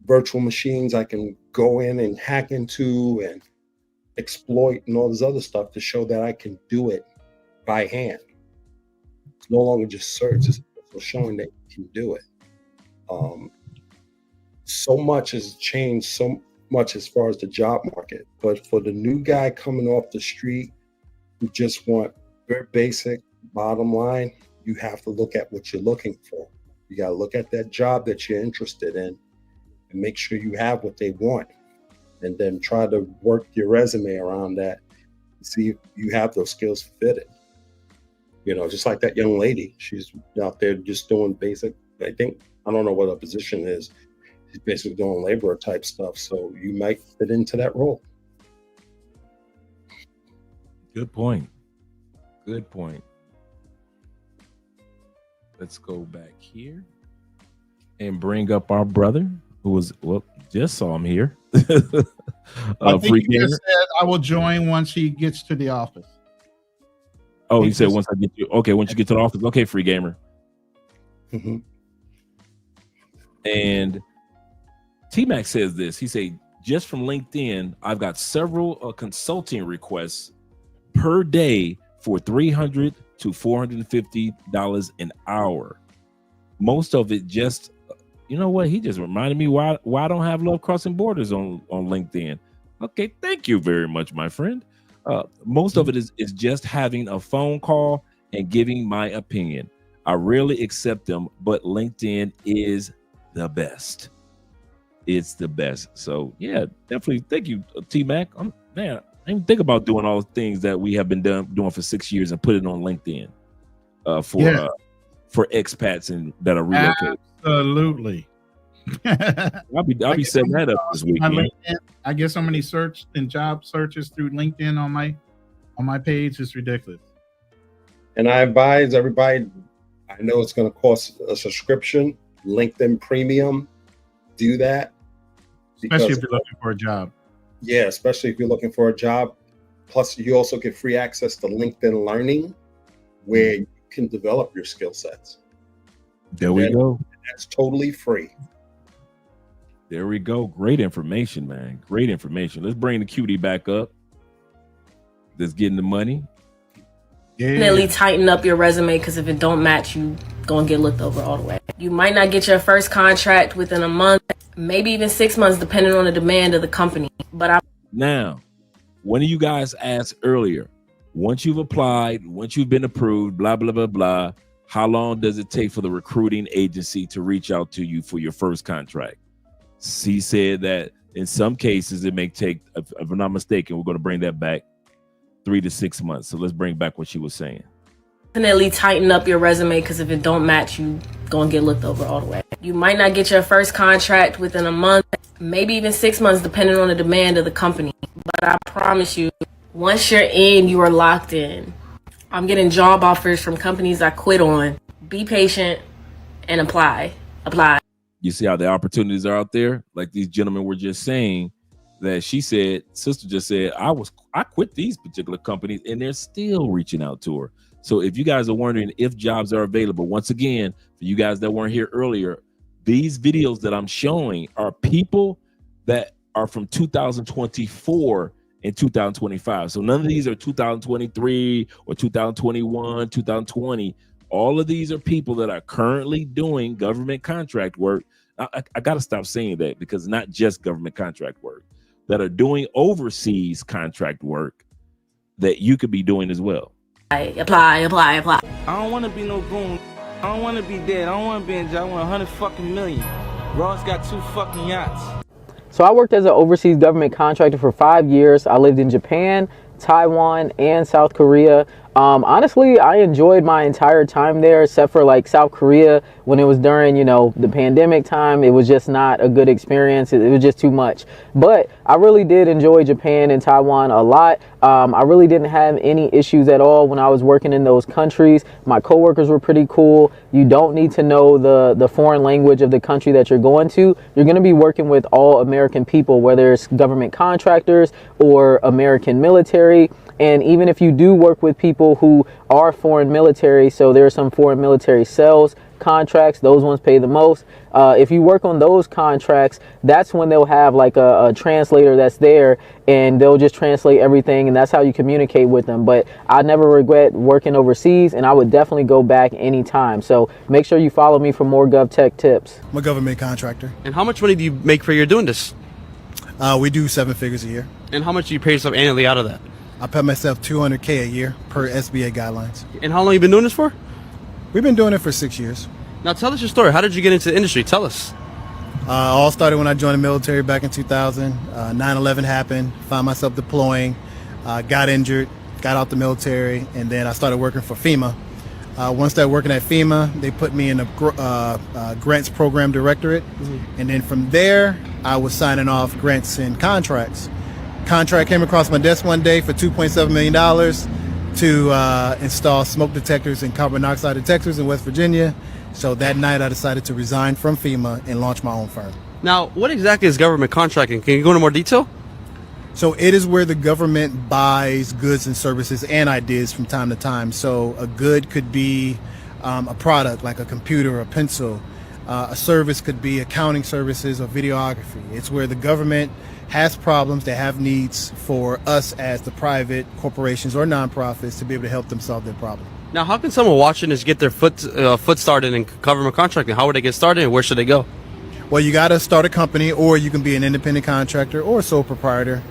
virtual machines I can go in and hack into and exploit and all this other stuff to show that I can do it by hand. It's no longer just search, it's also showing that you can do it. So much has changed, so much as far as the job market, but for the new guy coming off the street who just want very basic bottom line, you have to look at what you're looking for. You got to look at that job that you're interested in and make sure you have what they want. and then try to work your resume around that. See if you have those skills fitted. You know, just like that young lady, she's out there just doing basic, I don't know what her position is. She's basically doing laborer type stuff. So you might fit into that role. Good point. Good point. Let's go back here and bring up our brother who was, just saw him here. I think he just said, I will join once he gets to the office. Oh, he said once I get you. Okay, once you get to the office. Okay, free gamer. Mm-hmm. And T-Mac says this. He said, just from LinkedIn, I've got several consulting requests per day for $300 to $450 an hour. Most of it just, you know what? He just reminded me why I don't have Love Crossing Borders on LinkedIn. Okay, thank you very much, my friend. Most of it is just having a phone call and giving my opinion. I rarely accept them, but LinkedIn is the best. It's the best. So yeah, definitely. Thank you, T-Mac. Man, I didn't think about doing all the things that we have been doing for 6 years and put it on LinkedIn for expats and that are relocated. Absolutely. I'll be setting that up this weekend. I get so many search and job searches through LinkedIn on my page. It's ridiculous. And I advise everybody, I know it's going to cost a subscription, LinkedIn Premium, do that. Especially if you're looking for a job. Yeah, especially if you're looking for a job. Plus, you also get free access to LinkedIn Learning, where you can develop your skill sets. There we go. That's totally free. There we go. Great information, man. Great information. Let's bring the cutie back up. That's getting the money. Definitely tighten up your resume, because if it don't match, you gonna get looked over all the way. You might not get your first contract within a month, maybe even 6 months, depending on the demand of the company. Now, one of you guys asked earlier, once you've applied, once you've been approved, blah, blah, blah, blah, how long does it take for the recruiting agency to reach out to you for your first contract? She said that in some cases it may take, if I'm not mistaken, we're going to bring that back 3 to 6 months. So let's bring back what she was saying. Definitely tighten up your resume, because if it don't match, you gonna get looked over all the way. You might not get your first contract within a month, maybe even 6 months, depending on the demand of the company. But I promise you, once you're in, you are locked in. I'm getting job offers from companies I quit on. Be patient and apply. You see how the opportunities are out there? Like these gentlemen were just saying that sister just said, I quit these particular companies and they're still reaching out to her. So if you guys are wondering if jobs are available, once again, for you guys that weren't here earlier, these videos that I'm showing are people that are from 2024 and 2025. So none of these are 2023 or 2021, 2020. All of these are people that are currently doing government contract work. I got to stop saying that, because not just government contract work, that are doing overseas contract work that you could be doing as well. Apply. I don't want to be no goon. I don't want to be dead. I don't want to be in jail. I want 100 fucking million. Ross got 2 fucking yachts. So I worked as an overseas government contractor for 5 years. I lived in Japan, Taiwan, and South Korea. Honestly, I enjoyed my entire time there, except for like South Korea when it was during, the pandemic time. It was just not a good experience. It was just too much. But I really did enjoy Japan and Taiwan a lot. I really didn't have any issues at all when I was working in those countries. My coworkers were pretty cool. You don't need to know the foreign language of the country that you're going to. You're going to be working with all American people, whether it's government contractors or American military. And even if you do work with people who are foreign military, so there are some foreign military sales contracts, those ones pay the most. If you work on those contracts, that's when they'll have like a translator that's there, and they'll just translate everything, and that's how you communicate with them. But I never regret working overseas, and I would definitely go back anytime. So make sure you follow me for more GovTech tips. I'm a government contractor. And how much money do you make per year doing this? We do 7 figures a year. And how much do you pay yourself annually out of that? I pay myself $200K a year per SBA guidelines. And how long have you been doing this for? We've been doing it for 6 years. Now tell us your story. How did you get into the industry? Tell us. All started when I joined the military back in 2000. 9/11 happened, found myself deploying, got injured, got out the military, and then I started working for FEMA. Once I started working at FEMA, they put me in a grants program directorate. And then from there, I was signing off grants and contracts. Contract came across my desk one day for $2.7 million to install smoke detectors and carbon monoxide detectors in West Virginia. So that night I decided to resign from FEMA and launch my own firm. Now, what exactly is government contracting? Can you go into more detail? So it is where the government buys goods and services and ideas from time to time. So a good could be a product like a computer or a pencil. A service could be accounting services or videography. It's where the government has problems, they have needs for us as the private corporations or nonprofits to be able to help them solve their problem. Now, how can someone watching this get their foot started in government contracting? How would they get started and where should they go? Well, you got to start a company, or you can be an independent contractor or a sole proprietor.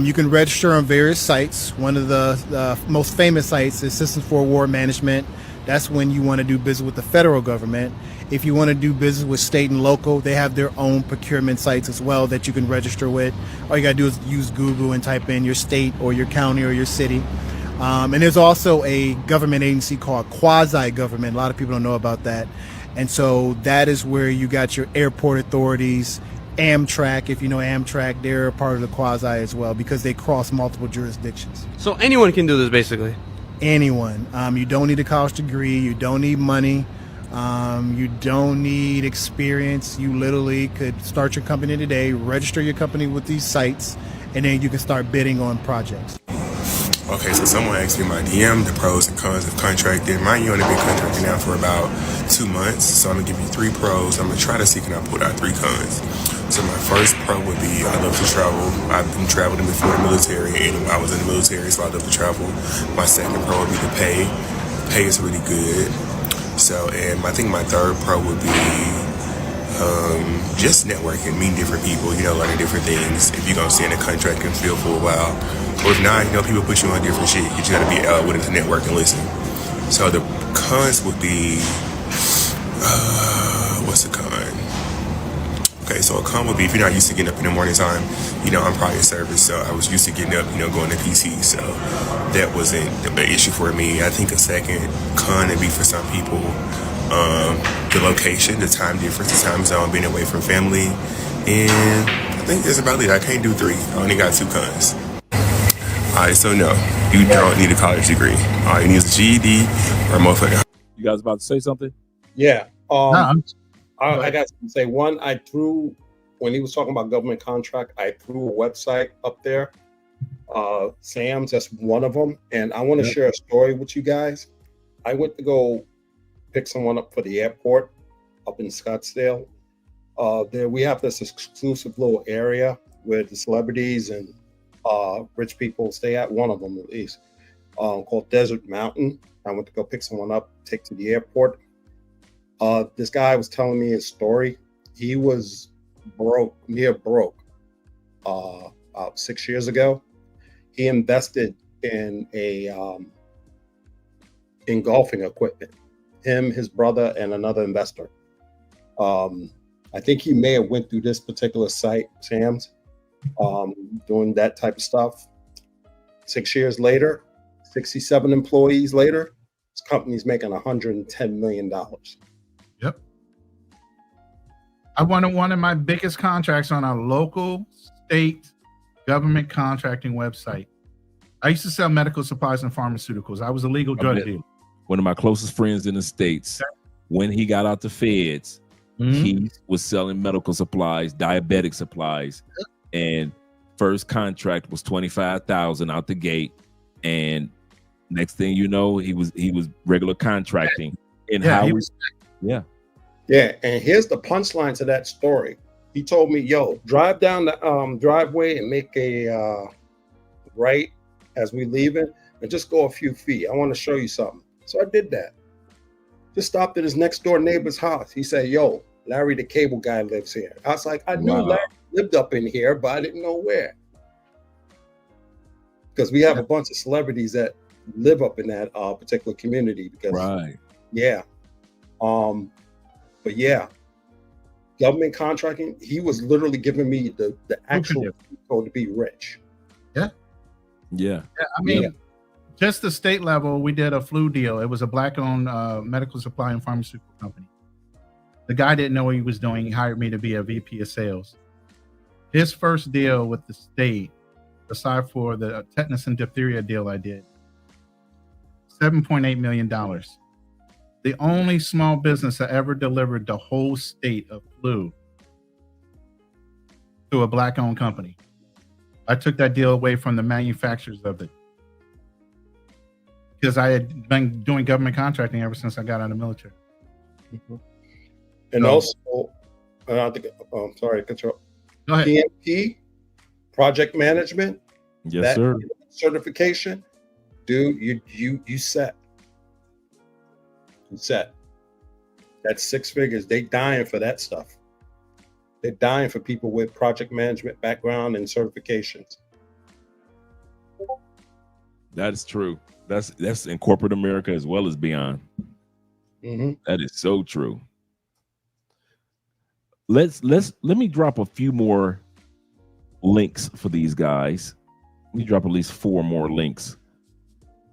You can register on various sites. One of the most famous sites is Systems for Award Management. That's when you want to do business with the federal government. If you want to do business with state and local, they have their own procurement sites as well that you can register with. All you got to do is use Google and type in your state or your county or your city. And there's also a government agency called quasi-government. A lot of people don't know about that. And so that is where you got your airport authorities, Amtrak. If you know Amtrak, they're a part of the quasi as well because they cross multiple jurisdictions. So anyone can do this, basically? Anyone. You don't need a college degree. You don't need money. You don't need experience. You literally could start your company today, register your company with these sites, and then you can start bidding on projects. Okay, so someone asked me my DM, the pros and cons of contracting. Mind you, I've been contracting now for about 2 months, so I'm gonna give you 3 pros. I'm gonna try to see can I put out 3 cons. So my first pro would be I love to travel. I've been traveling before the military, and I was in the military, so I love to travel. My second pro would be the pay. The pay is really good. So, and I think my third pro would be just networking, meeting different people, learning different things. If you're gonna stay in a contracting field for a while, or if not, people put you on different shit. You just gotta be willing to network and listen. So the cons would be, what's the con? Okay, so a con would be if you're not used to getting up in the morning time. I'm private service, so I was used to getting up, going to PC, so that wasn't the issue for me. I think a second con would be for some people, the location, the time difference, the time zone, being away from family, and I think that's about it. I can't do 3. I only got 2 cons. Alright, so no, you don't need a college degree. All you need is a GED or a motherfucker. You guys about to say something? Yeah. No, I got to say, one, I threw, when he was talking about government contract, I threw a website up there. Sam's, that's one of them. And I want to share a story with you guys. I went to go pick someone up for the airport up in Scottsdale. There we have this exclusive little area where the celebrities and rich people stay at, one of them at least, called Desert Mountain. I went to go pick someone up, take to the airport. This guy was telling me his story. He was near broke, about 6 years ago. He invested in in golfing equipment. Him, his brother, and another investor. I think he may have went through this particular site, Sam's, doing that type of stuff. 6 years later, 67 employees later, his company's making $110 million. Yep. I wanted one of my biggest contracts on a local state government contracting website. I used to sell medical supplies and pharmaceuticals. I was a legal drug dealer. One of my closest friends in the States, when he got out the feds, he was selling medical supplies, diabetic supplies, and first contract was $25,000 out the gate, and next thing you know, he was regular contracting. And Yeah, and here's the punchline to that story. He told me, yo, drive down the driveway and make a right as we leaving, and just go a few feet. I want to show you something. So I did that. Just stopped at his next door neighbor's house. He said, yo, Larry the cable guy lives here. I was like, I knew Larry lived up in here, but I didn't know where. Because we have a bunch of celebrities that live up in that particular community. Because, but yeah. government contracting, he was literally giving me the actual code to be rich. Yeah. I mean, just the state level, we did a flu deal. It was a black-owned medical supply and pharmaceutical company. The guy didn't know what he was doing. He hired me to be a VP of sales. His first deal with the state, aside for the tetanus and diphtheria deal I did, $7.8 million. The only small business that ever delivered the whole state of flu to a black-owned company. I took that deal away from the manufacturers of it because I had been doing government contracting ever since I got out of the military. And also, I think, sorry, control. Go ahead. PMP, project management. Yes, sir. Certification, dude, you set. You set. That's 6 figures. They dying for that stuff. They're dying for people with project management background and certifications. That is true. That's in corporate America as well as beyond. That is so true. Let me drop a few more links for these guys. Let me drop at least 4 more links.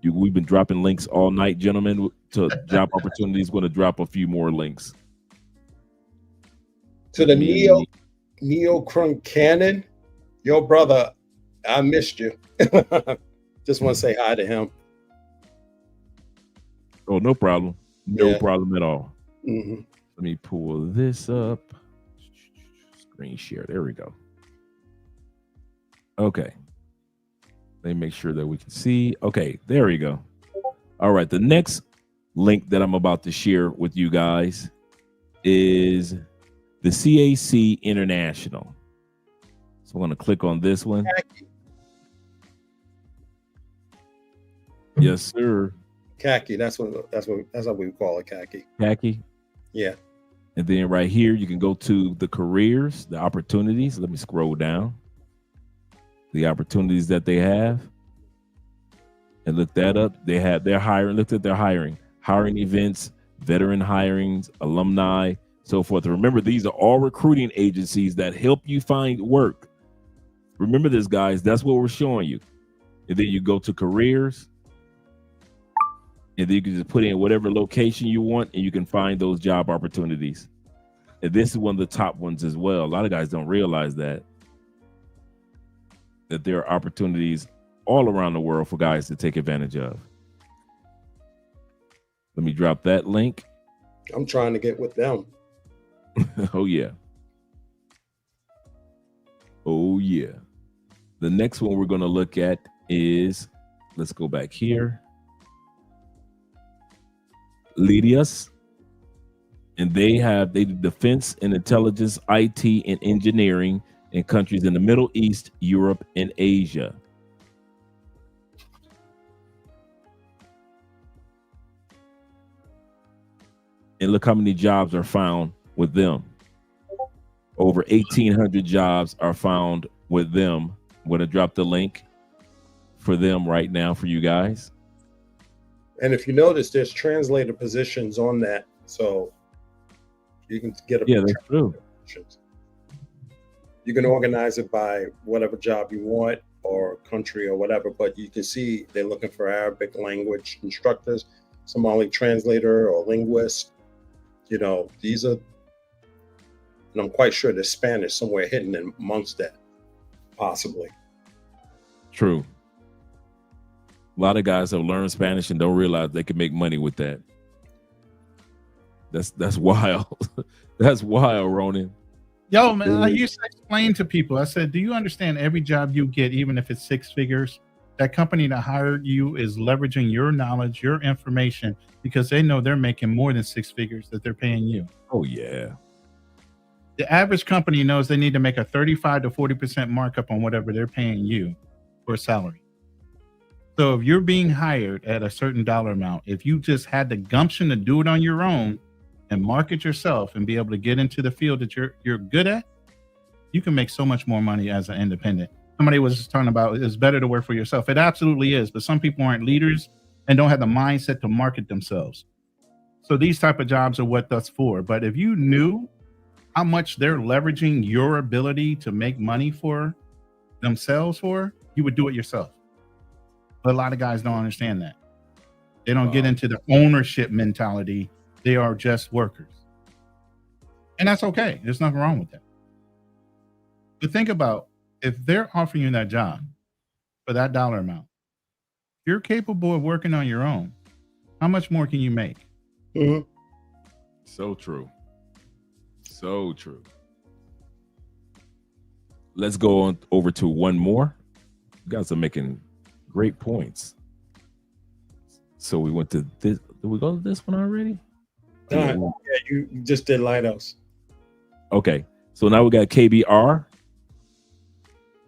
We've been dropping links all night, gentlemen, to job opportunities. Going to drop a few more links. To the Neo Crunk Cannon, yo brother, I missed you. Just want to say hi to him. Oh, no problem. No problem at all. Mm-hmm. Let me pull this up. Screen share. There we go. Okay. Let me make sure that we can see. Okay, there we go. All right. The next link that I'm about to share with you guys is the CAC International. So I'm going to click on this one. Yes, sir. Khaki. That's how we call it. Khaki. Khaki. Yeah. And then right here, you can go to the careers, the opportunities. Let me scroll down. The opportunities that they have. And look that up. They're hiring. Look at their hiring events, veteran hirings, alumni, so forth. Remember, these are all recruiting agencies that help you find work. Remember this, guys. That's what we're showing you. And then you go to careers. And then you can just put in whatever location you want, and you can find those job opportunities. And this is one of the top ones as well. A lot of guys don't realize that there are opportunities all around the world for guys to take advantage of. Let me drop that link. I'm trying to get with them. Oh, yeah. Oh, yeah. The next one we're going to look at is, let's go back here. Lydias, and they do defense and intelligence, IT and engineering in countries in the Middle East, Europe, and Asia. And look how many jobs are found with them. Over 1,800 jobs are found with them. I'm going to drop the link for them right now for you guys. And if you notice, there's translator positions on that, so you can get a that's true. Positions. You can organize it by whatever job you want or country or whatever, but you can see they're looking for Arabic language instructors, Somali translator or linguist. You know, these are, and I'm quite sure there's Spanish somewhere hidden in amongst that, possibly. True. A lot of guys have learned Spanish and don't realize they can make money with that. That's wild. That's wild, Ronin. Yo, man, I used to explain to people, I said, do you understand every job you get, even if it's 6 figures, that company that hired you is leveraging your knowledge, your information, because they know they're making more than 6 figures that they're paying you. Oh, yeah. The average company knows they need to make a 35 to 40% markup on whatever they're paying you for a salary. So if you're being hired at a certain dollar amount, if you just had the gumption to do it on your own and market yourself and be able to get into the field that you're good at, you can make so much more money as an independent. Somebody was just talking about it's better to work for yourself. It absolutely is, but some people aren't leaders and don't have the mindset to market themselves. So these type of jobs are what that's for. But if you knew how much they're leveraging your ability to make money for themselves you would do it yourself. But a lot of guys don't understand that. They don't get into the ownership mentality. They are just workers. And that's okay. There's nothing wrong with that. But think about if they're offering you that job for that dollar amount, you're capable of working on your own. How much more can you make? Mm-hmm. So true. So true. Let's go on over to one more. You guys are making great points. So we went to this. Did we go to this one already? Yeah, you just did Lighthouse. Okay. So now we got KBR.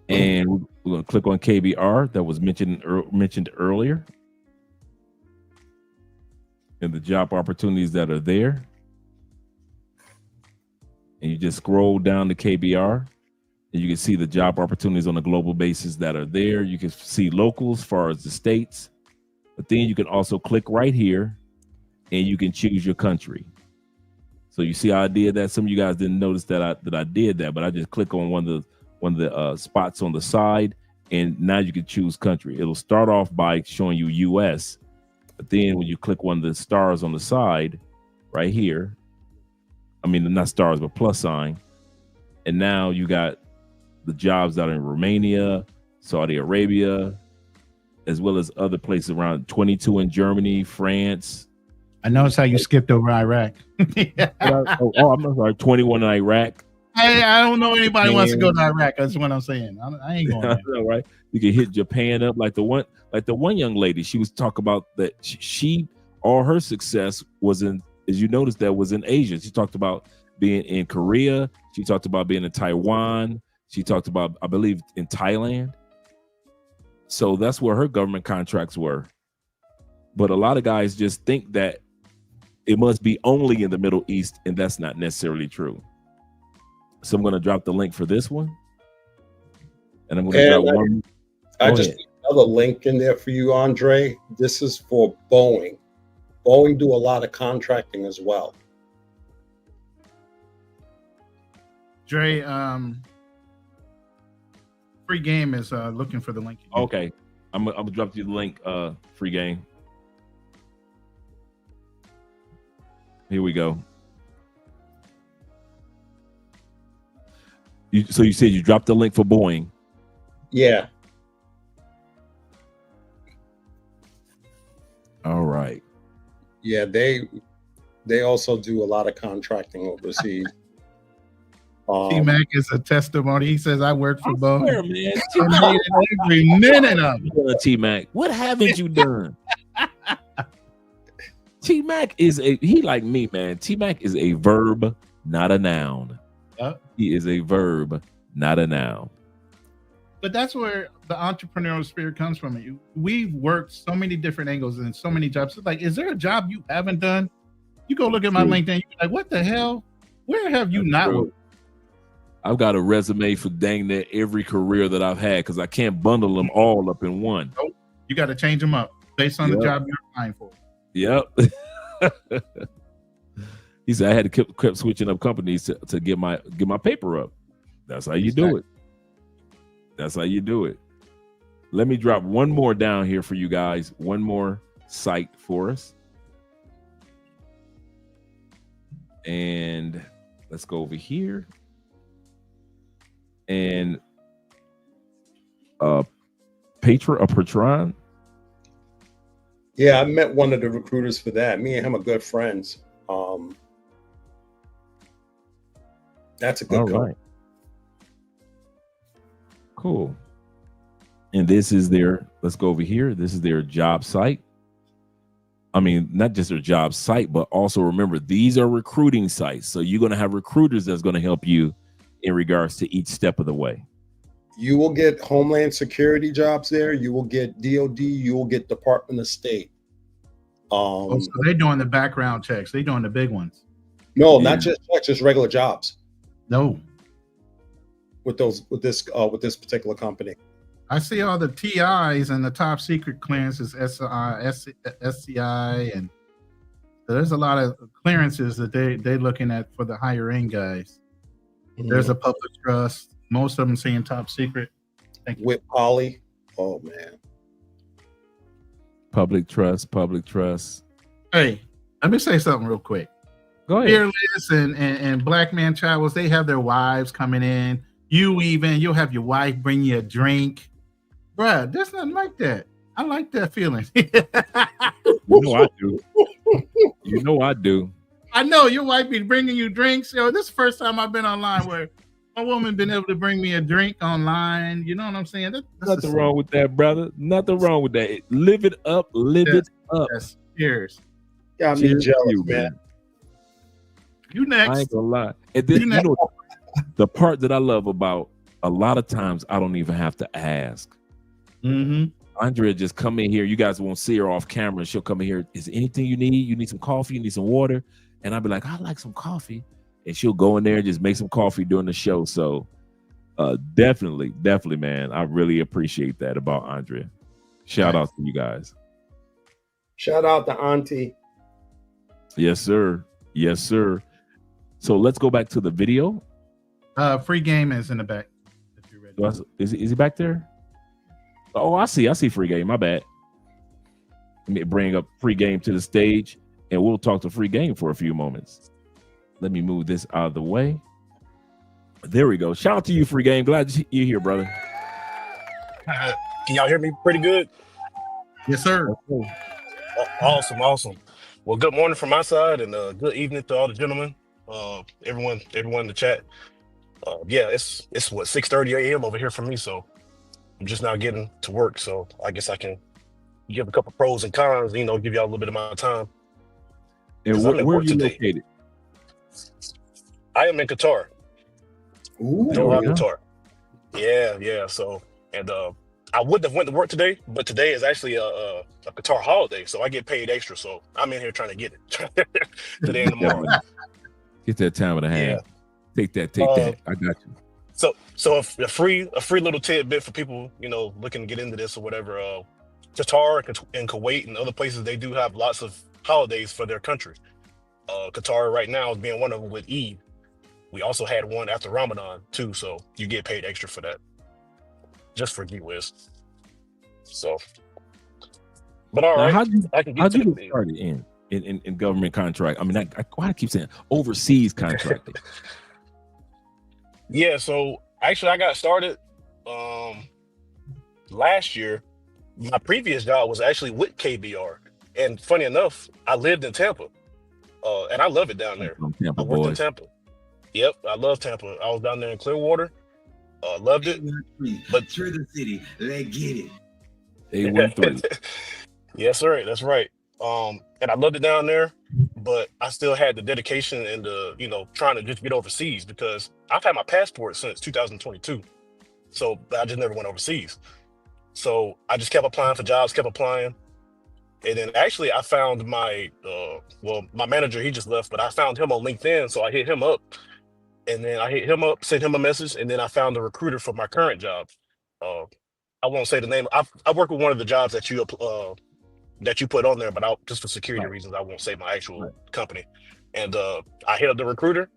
And we're going to click on KBR that was mentioned earlier. And the job opportunities that are there. And you just scroll down to KBR. And you can see the job opportunities on a global basis that are there. You can see locals as far as the states. But then you can also click right here and you can choose your country. So you see how I did that? Some of you guys didn't notice that I did that, but I just click on one of the spots on the side, and now you can choose country. It'll start off by showing you US, but then when you click one of the stars on the side right here, I mean, not stars, but plus sign, and now you got the jobs out in Romania, Saudi Arabia, as well as other places around. 22 in Germany, France. I noticed how you skipped over Iraq. I'm sorry, 21 in Iraq. I don't know anybody wants to go to Iraq. That's what I'm saying. I ain't going there. Know, right? You can hit Japan up like the one young lady. She was talking about that she all her success was in, as you noticed, that was in Asia. She talked about being in Korea. She talked about being in Taiwan. She talked about, I believe, in Thailand. So that's where her government contracts were. But a lot of guys just think that it must be only in the Middle East, and that's not necessarily true. So I'm going to drop the link for this one. And I'm going to drop one. I just put another link in there for you, Andre. This is for Boeing. Boeing do a lot of contracting as well. Dre, Free Game is looking for the link. Okay. I'm going to drop you the link, Free Game. Here we go. So you said you dropped the link for Boeing. Yeah. All right. Yeah, they also do a lot of contracting overseas. T-Mac is a testimony. He says, I work for Boeing. Swear, man. Every minute of it. T-Mac, what haven't you done? T-Mac is he like me, man. T-Mac is a verb, not a noun. He is a verb, not a noun. But that's where the entrepreneurial spirit comes from. We've worked so many different angles and so many jobs. It's like, is there a job you haven't done? You go look at my LinkedIn, you're like, what the hell? Where have you not worked? I've got a resume for dang near every career that I've had because I can't bundle them all up in one. Nope. You got to change them up based on the job you're applying for. Yep. He said I had to keep switching up companies to get my paper up. That's how you do it. That's how you do it. Let me drop one more down here for you guys. One more site for us. And let's go over here. And Patron. Yeah, I met one of the recruiters for that. Me and him are good friends. That's a good company. Right. Cool. And this is their, let's go over here. This is their job site. I mean, not just their job site, but also remember, these are recruiting sites. So you're going to have recruiters that's going to help you in regards to each step of the way. You will get Homeland Security jobs there. You will get DOD. You will get Department of State. So they're doing the background checks. They're doing the big ones. No, not just checks, just regular jobs. No. With this particular company. I see all the TIs and the top secret clearances, SCI, and so there's a lot of clearances that they're looking at for the higher end guys. There's a public trust. Most of them saying top secret. Thank you. With Polly. Oh man. Public trust. Hey, let me say something real quick. Go ahead. Fearless and Black Man Travels, they have their wives coming in. You'll have your wife bring you a drink. Bruh, there's nothing like that. I like that feeling. You know I do. You know I do. I know your wife be bringing you drinks. Yo, this is the first time I've been online where a woman been able to bring me a drink online. You know what I'm saying? That's Nothing wrong with that, brother. Nothing wrong with that. Live it up. Live it up. Yes. Cheers. Got me Cheers to jealous, you, man. You next. I ain't gonna lie. And then, you know, the part that I love about a lot of times I don't even have to ask. Mm-hmm. Andrea just come in here. You guys won't see her off camera. She'll come in here. Is there anything you need? You need some coffee? You need some water? And I'll be like, I'd like some coffee. And she'll go in there and just make some coffee during the show. So definitely, man. I really appreciate that about Andrea. Shout out to you guys. Shout out to Auntie. Yes, sir. Yes, sir. So let's go back to the video. Free game is in the back. If you're ready. Is he back there? Oh, I see free game. My bad. Let me bring up free game to the stage and we'll talk to free game for a few moments. Let me move this out of the way. There we go. Shout out to you, free game. Glad you're here, brother. Can y'all hear me pretty good? Yes, sir. Awesome. Well, good morning from my side and good evening to all the gentlemen. Everyone in the chat. Yeah, it's what 6:30 a.m. over here for me, so I'm just now getting to work. So I guess I can give a couple pros and cons, give y'all a little bit of my time. And where are you located? I am in Qatar. Ooh, Qatar. Yeah. So I wouldn't have went to work today, but today is actually a Qatar holiday, so I get paid extra. So I'm in here trying to get it today and tomorrow. Get that time and a half. Yeah. Take that. I got you. So a free little tidbit for people, looking to get into this or whatever. Qatar and Kuwait and other places, they do have lots of holidays for their country. Qatar right now is being one of them with Eid. We also had one after Ramadan too, so you get paid extra for that. Just for GWiz. So, but all right. How'd you get started in government contract? I mean, why I keep saying overseas contracting? Yeah, so actually I got started last year. My previous job was actually with KBR. And funny enough, I lived in Tampa. And I love it down there. Tampa I worked boys. in Tampa. Yep, I love Tampa. I was down there in Clearwater. Loved it. But to the city, let's get it. 813. Yes, sir. That's right. And I loved it down there, but I still had the dedication and the, trying to just get overseas because I've had my passport since 2022. So I just never went overseas. So I just kept applying for jobs, kept applying. And then actually I found my manager, he just left, but I found him on LinkedIn. So I hit him up and then I hit him up, sent him a message. And then I found the recruiter for my current job. I won't say the name. I work with one of the jobs that you put on there, but just for security reasons, I won't say my actual company. And I hit up the recruiter.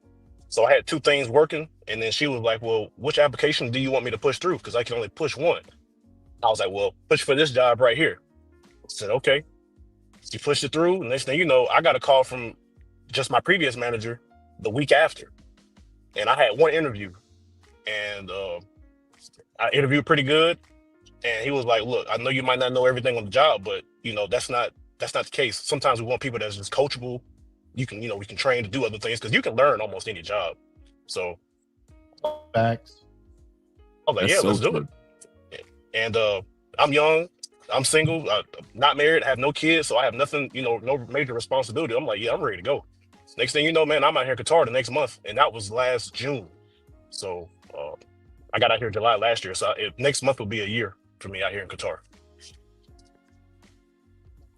So I had two things working. And then she was like, well, which application do you want me to push through? Because I can only push one. I was like, well, push for this job right here. I said, okay. She pushed it through. And next thing you know, I got a call from just my previous manager the week after. And I had one interview. And I interviewed pretty good. And he was like, look, I know you might not know everything on the job, but that's not the case. Sometimes we want people that's just coachable. We can train to do other things because you can learn almost any job. So facts. I was like, yeah, let's do it. And I'm young, I'm single, I'm not married, I have no kids, so I have nothing, no major responsibility. I'm like, yeah, I'm ready to go. Next thing you know, man, I'm out here in Qatar the next month, and that was last June. So I got out here July last year, so next month will be a year for me out here in Qatar.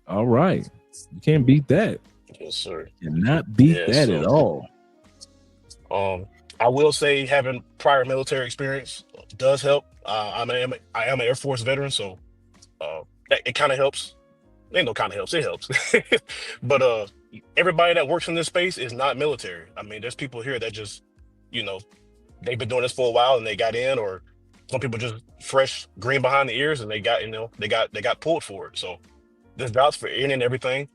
All right. You can't beat that. Yes, sir. Cannot beat that at all. I will say having prior military experience does help. I am an Air Force veteran, so it kind of helps. Ain't no kind of helps, it helps. But everybody that works in this space is not military. I mean, there's people here that just, they've been doing this for a while and they got in, or some people just fresh green behind the ears and they got, they got pulled for it. So there's jobs for any and everything.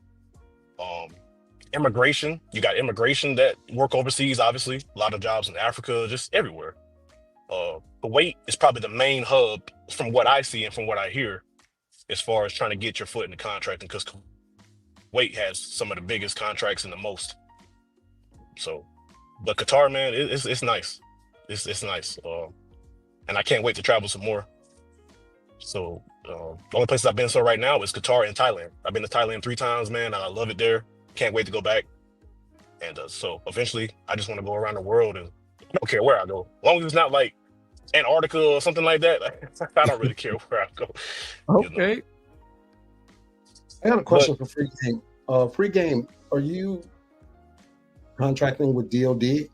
Immigration, you got immigration that work overseas, obviously. A lot of jobs in Africa, just everywhere. Kuwait is probably the main hub from what I see and from what I hear, as far as trying to get your foot in the contracting, because Kuwait has some of the biggest contracts and the most. So, but Qatar, man, it's nice. It's nice. And I can't wait to travel some more. So the only places I've been so right now is Qatar and Thailand. I've been to Thailand 3 times, man, and I love it there. Can't wait to go back. And so eventually I just want to go around the world, and I don't care where I go. As long as it's not like Antarctica or something like that, I don't really care where I go. Okay. I got a question for Free Game. Free Game, are you contracting with DOD?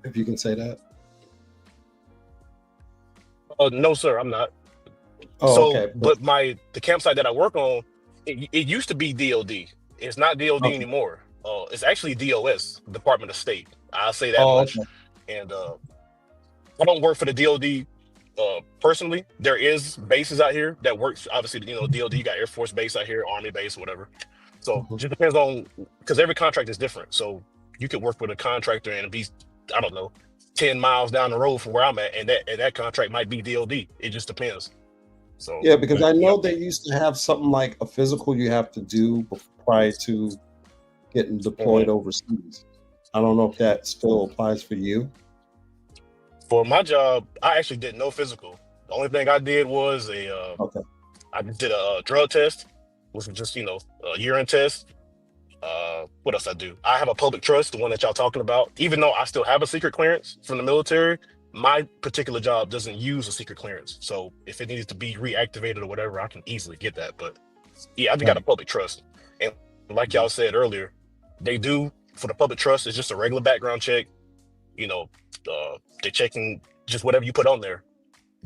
If you can say that. No, sir, I'm not. Oh, So, okay. but the campsite that I work on, it used to be DOD. It's not DOD anymore. It's actually DOS, Department of State. I'll say that much. Okay. And I don't work for the DOD personally. There is bases out here that works. Obviously, DOD, you got Air Force Base out here, Army Base, whatever. So it just depends on, because every contract is different. So you could work with a contractor and be, I don't know, 10 miles down the road from where I'm at, and that contract might be DOD. It just depends. So Yeah, because I know they used to have something like a physical you have to do prior to getting deployed overseas. I don't know if that still applies for you. For my job, I actually did no physical. The only thing I did was I did a drug test, which was just, a urine test. What else I do? I have a public trust, the one that y'all talking about. Even though I still have a secret clearance from the military, my particular job doesn't use a secret clearance. So if it needs to be reactivated or whatever, I can easily get that. But yeah, I've got a public trust. And like y'all said earlier, they do, for the public trust, it's just a regular background check. They're checking just whatever you put on there.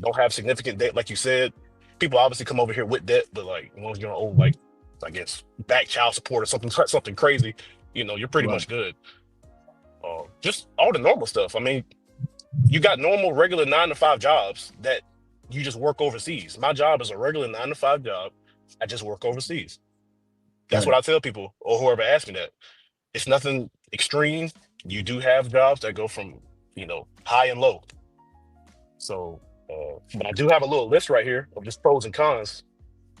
Don't have significant debt, like you said. People obviously come over here with debt, but like, as long as you don't owe, like, I guess, back child support or something crazy, you're pretty much good. Just all the normal stuff. I mean, you got normal, regular 9-to-5 jobs that you just work overseas. My job is a regular 9-to-5 job. I just work overseas. That's what I tell people, or whoever asks me that. It's nothing extreme. You do have jobs that go from, high and low. So, but I do have a little list right here of just pros and cons,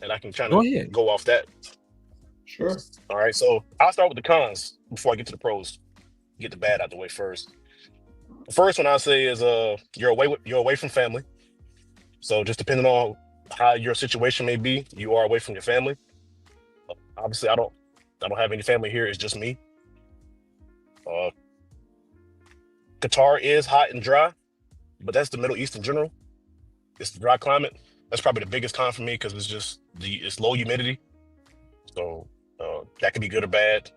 and I can kind of go off that. Sure. All right. So I'll start with the cons before I get to the pros. Get the bad out the way first. The first one I say is you're away from family. So just depending on how your situation may be, you are away from your family. Obviously, I don't have any family here. It's just me. Qatar is hot and dry, but that's the Middle East in general. It's the dry climate. That's probably the biggest con for me, because it's low humidity. So that could be good or bad.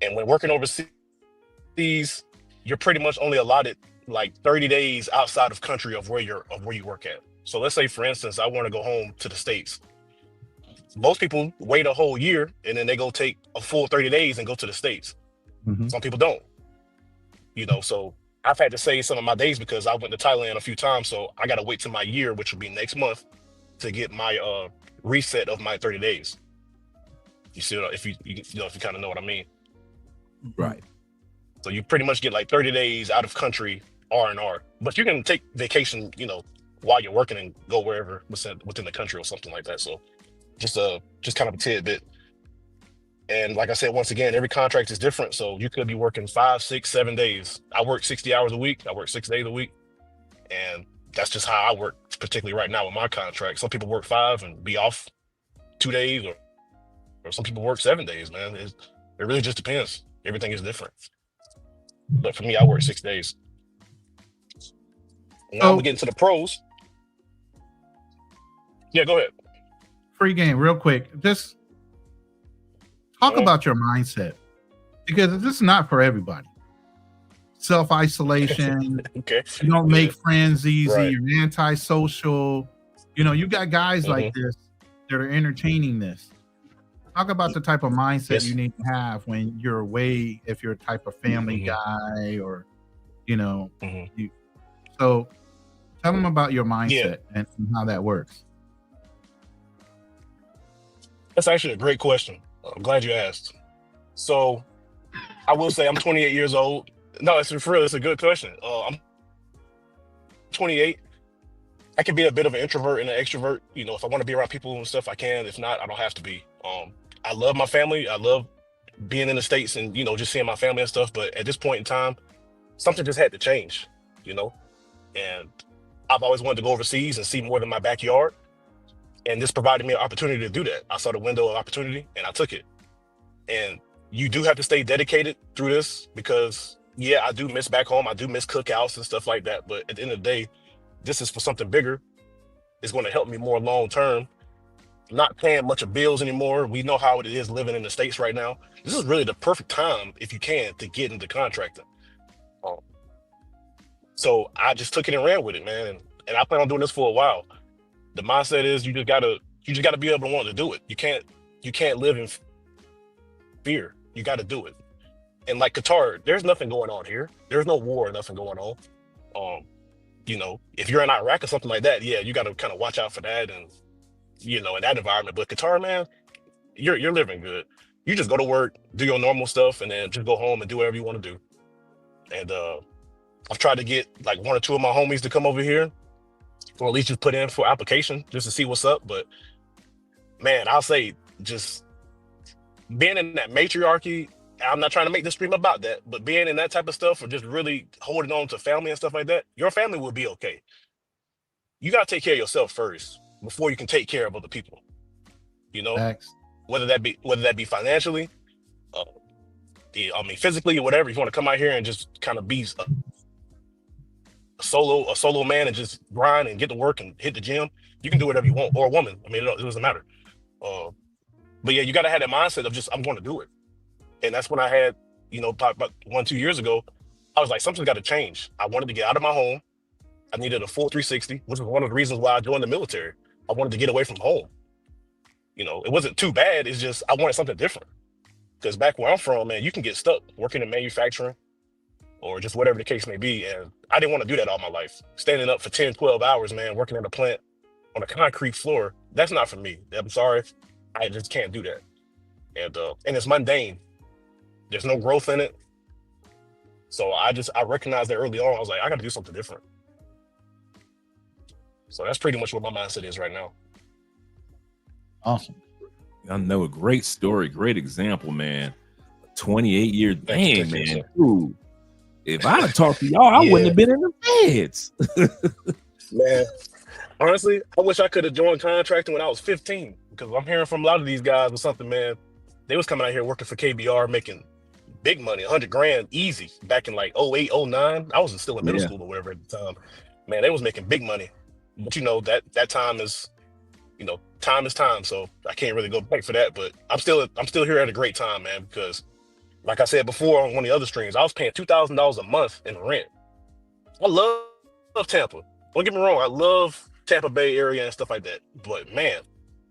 And when working overseas, you're pretty much only allotted like 30 days outside of country of where you work at. So let's say, for instance, I want to go home to the States. Most people wait a whole year and then they go take a full 30 days and go to the States. Some people don't. So I've had to save some of my days because I went to Thailand a few times. So I got to wait till my year, which will be next month, to get my reset of my 30 days. You see, if you kind of know what I mean. Right. So you pretty much get like 30 days out of country R&R, but you can take vacation, while you're working and go wherever within the country or something like that. So just kind of a tidbit. And like I said, once again, every contract is different. So you could be working 5, 6, 7 days. I work 60 hours a week. I work 6 days a week. And that's just how I work, particularly right now with my contract. Some people work 5 and be off 2 days, or some people work 7 days, man. It really just depends. Everything is different. But for me, I work 6 days. And now we get into the pros. Yeah, go ahead. Free Game, real quick. Just talk about your mindset, because this is not for everybody. Self-isolation. Okay. You don't make friends easy. Right. You're antisocial. You got guys like this that are entertaining this. Talk about the type of mindset you need to have when you're away, if you're a type of family guy, or You know, so tell them about your mindset and how that works. That's actually a great question. I'm glad you asked. So I will say I'm 28 years old. No, it's for real. It's a good question. I'm 28. I can be a bit of an introvert and an extrovert. You know, if I want to be around people and stuff, I can. If not, I don't have to be. I love my family. I love being in the States and, you know, just seeing my family and stuff. But at this point in time, something just had to change, you know? And I've always wanted to go overseas and see more than my backyard. And this provided me an opportunity to do that. I saw the window of opportunity and I took it. And you do have to stay dedicated through this because, yeah, I do miss back home. I do miss cookouts and stuff like that. But at the end of the day, this is for something bigger. It's going to help me more long term. Not paying much of bills anymore. We know how it is living in the States right now. This is really the perfect time, if you can, to get into contracting. So I just took it and ran with it, man. And I plan on doing this for a while. The mindset is you just gotta be able to want to do it. You can't live in fear. You got to do it. And like Qatar, there's nothing going on here. There's no war or nothing going on. You know, if you're in Iraq or something like that, yeah, you got to kind of watch out for that and, you know, in that environment. But Qatar, man, you're living good. You just go to work, do your normal stuff, and then just go home and do whatever you want to do. And I've tried to get like one or two of my homies to come over here, or at least just put in for application just to see what's up. But man, I'll say just being in that matriarchy, I'm not trying to make this stream about that, but being in that type of stuff or just really holding on to family and stuff like that, your family will be okay. You got to take care of yourself first before you can take care of other people. You know, Thanks. whether that be financially, I mean, physically or whatever. If you want to come out here and just kind of be a solo man and just grind and get to work and hit the gym, you can do whatever you want, or a woman. I mean, it doesn't matter. But yeah, you got to have that mindset of just, I'm going to do it. And that's when I had, you know, about 1-2 years ago, I was like, something's got to change. I wanted to get out of my home. I needed a full 360, which was one of the reasons why I joined the military. I wanted to get away from home. You know, it wasn't too bad. It's just, I wanted something different. Because back where I'm from, man, you can get stuck working in manufacturing or just whatever the case may be. And I didn't want to do that all my life. Standing up for 10, 12 hours, man, working in a plant on a concrete floor, that's not for me. I'm sorry. I just can't do that. And it's mundane. There's no growth in it. So I recognized that early on. I was like, I got to do something different. So that's pretty much what my mindset is right now. Awesome. I know, a great story, great example, man. 28 years, dang, man. Dude, if I'd have talked to y'all, I wouldn't have been in the feds. Man, honestly, I wish I could have joined contracting when I was 15, because I'm hearing from a lot of these guys or something, man. They was coming out here working for KBR, making big money, 100 grand easy back in like 08, 09. I was still in middle school or whatever at the time. Man, they was making big money. But you know, that time is, you know, time is time. So I can't really go back for that. But I'm still here at a great time, man, because like I said before on one of the other streams, I was paying $2,000 a month in rent. I love Tampa. Don't get me wrong, I love Tampa Bay area and stuff like that. But man,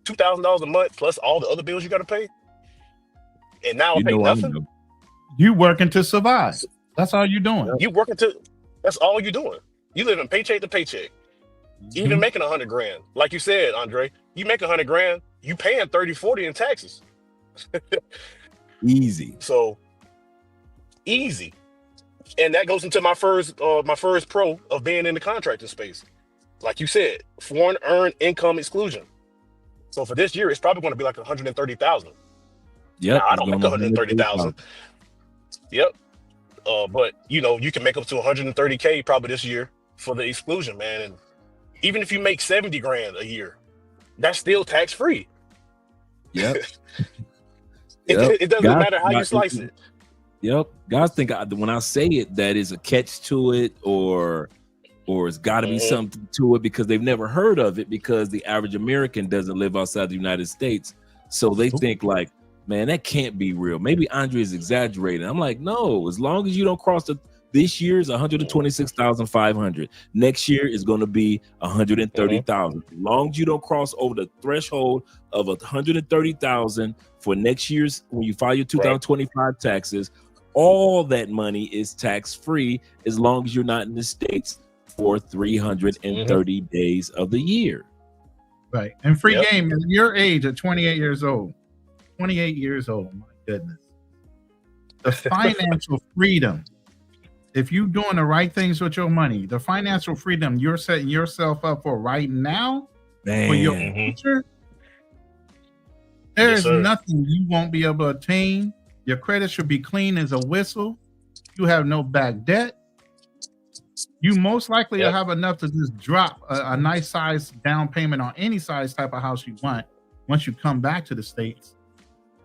$2,000 a month plus all the other bills you got to pay. And now I pay nothing. You working to survive. That's all you're doing. That's all you're doing. You living paycheck to paycheck. Even making 100 grand. Like you said, Andre, you make 100 grand, you paying 30, 40 in taxes. Easy. So easy. And that goes into my first pro of being in the contracting space. Like you said, foreign earned income exclusion. So for this year, it's probably going to be like 130,000. Yeah, I don't make 130,000. Yep. But you know, you can make up to 130K probably this year for the exclusion, man. And even if you make 70 grand a year, that's still tax free. Yep. It doesn't matter how you slice it. Yep. Guys think when I say it that is a catch to it, or it's got to be something to it, because they've never heard of it, because the average American doesn't live outside the United States. So they think like, man, that can't be real. Maybe Andre is exaggerating. I'm like, no, as long as you don't cross this year's 126,500. Next year is going to be 130,000. As long as you don't cross over the threshold of 130,000 for next year's, when you file your 2025 taxes, all that money is tax-free as long as you're not in the States for 330 days of the year. Right. And free game at your age at 28 years old. 28 years old, my goodness. The financial freedom, if you're doing the right things with your money, the financial freedom you're setting yourself up for right now, for your future, there is nothing you won't be able to attain. Your credit should be clean as a whistle. You have no back debt. You most likely will have enough to just drop a nice size down payment on any size type of house you want once you come back to the States,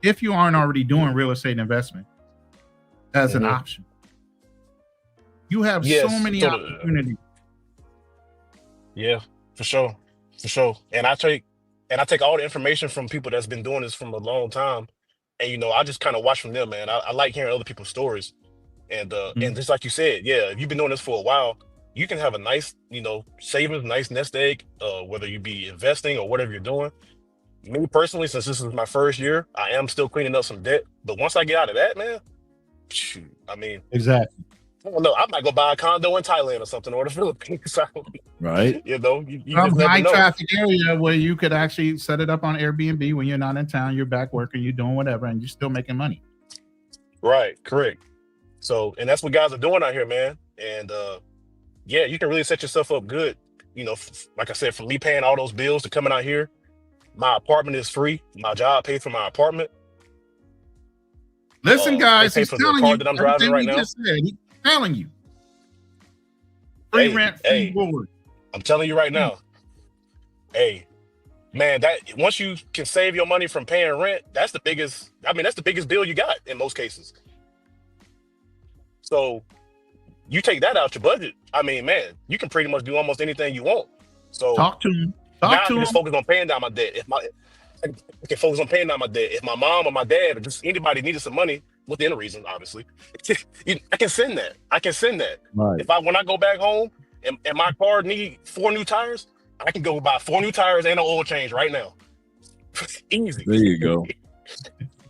if you aren't already doing real estate investment as an option. You have so many opportunities. Yeah, for sure. For sure. And I take all the information from people that's been doing this from a long time. And you know, I just kind of watch from them, man. I like hearing other people's stories. And and just like you said, if you've been doing this for a while, you can have a nice, you know, savings, nice nest egg, whether you be investing or whatever you're doing. Me personally, since this is my first year, I am still cleaning up some debt. But once I get out of that, man, shoot, I mean, exactly. I don't know. I might go buy a condo in Thailand or something, or the Philippines. Right. You know, you Some just never high know. traffic area where you could actually set it up on Airbnb when you're not in town, you're back working, you're doing whatever, and you're still making money. Right, correct. So, and that's what guys are doing out here, man. And yeah, you can really set yourself up good. You know, like I said, from me paying all those bills to coming out here, my apartment is free. My job pays for my apartment. Listen, guys, they pay he's for the telling car you that I'm driving everything right he now. just said. He's telling you. Free rent, free board. I'm telling you right now. Hey, man, that once you can save your money from paying rent, that's the biggest. I mean, that's the biggest bill you got in most cases. So you take that out your budget. I mean, man, you can pretty much do almost anything you want. So talk to him. Now I can just focus on paying down my debt. I can focus on paying down my debt. If my mom or my dad or just anybody needed some money, within a reason, obviously, I can send that. I can send that. Right. When I go back home and my car need 4 new tires, I can go buy 4 new tires and an oil change right now. Easy. There you go.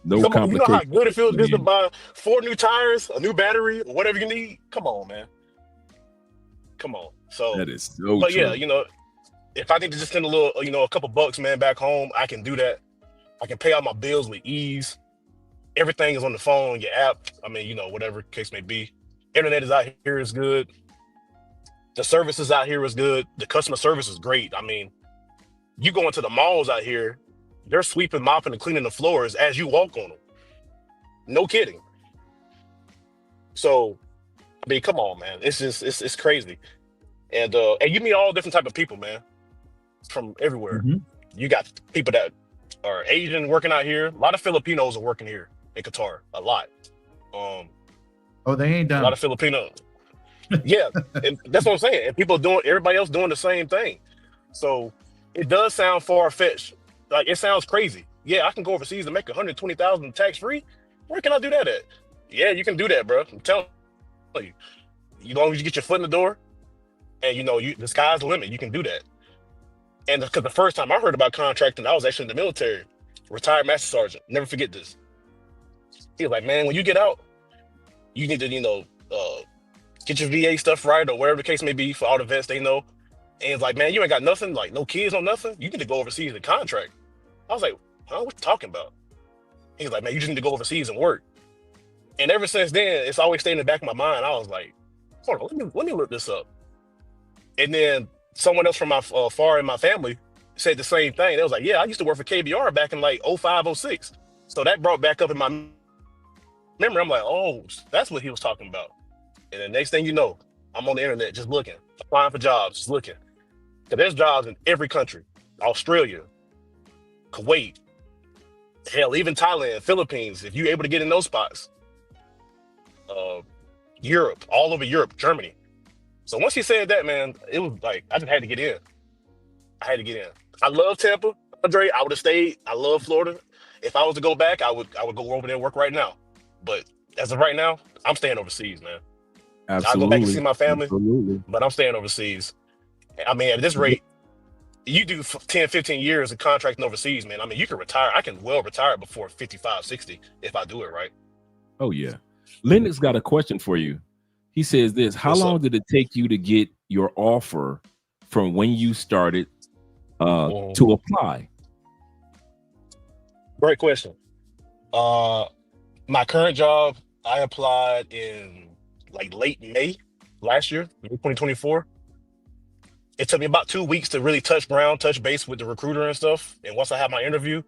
No Come on, you know how complications. good it feels just to buy 4 new tires, a new battery, or whatever you need. Come on, man. Come on. So that is so but true. yeah, you know, if I need to just send a little, you know, a couple bucks, man, back home, I can do that. I can pay out my bills with ease. Everything is on the phone, your app. I mean, you know, whatever case may be. Internet is out here is good. The services out here is good. The customer service is great. I mean, you go into the malls out here, they're sweeping, mopping, and cleaning the floors as you walk on them. No kidding. So, I mean, come on, man. It's just, it's crazy. And you meet all different type of people, man, from everywhere. You got people that are Asian working out here. A lot of Filipinos are working here in Qatar. A lot. Oh, they ain't done. A lot of Filipinos. Yeah, and that's what I'm saying. And people doing, everybody else doing the same thing. So it does sound far-fetched. Like, it sounds crazy. Yeah, I can go overseas and make $120,000 tax-free. Where can I do that at? Yeah, you can do that, bro. I'm telling you. As long as you get your foot in the door, and you know, the sky's the limit. You can do that. And because the first time I heard about contracting, I was actually in the military, retired master sergeant. Never forget this. He was like, man, when you get out, you need to, you know, get your VA stuff right or whatever the case may be for all the vets they know. And it's like, man, you ain't got nothing, like no kids on nothing. You need to go overseas and contract. I was like, huh, what you talking about? He's like, man, you just need to go overseas and work. And ever since then, it's always stayed in the back of my mind. I was like, hold on, let me look this up. And then someone else from my far in my family said the same thing. They was like, yeah, I used to work for KBR back in like 05, 06. So that brought back up in my memory. I'm like, oh, that's what he was talking about. And the next thing you know, I'm on the internet just looking, applying for jobs, just looking. Because there's jobs in every country. Australia, Kuwait, hell, even Thailand, Philippines, if you're able to get in those spots. Europe, all over Europe, Germany. So once he said that, man, it was like, I just had to get in. I had to get in. I love Tampa, Andre. I would have stayed. I love Florida. If I was to go back, I would go over there and work right now. But as of right now, I'm staying overseas, man. Absolutely. I'll go back and see my family, Absolutely. but I'm staying overseas. I mean, at this rate, you do 10, 15 years of contracting overseas, man. I mean, you can retire. I can well retire before 55, 60 if I do it right. Oh, yeah. Lennox got a question for you. He says this: how What's long up? did it take you to get your offer from when you started to apply? Great question. My current job, I applied in like late May last year, 2024. It took me about 2 weeks to really touch base with the recruiter and stuff. And once I had my interview,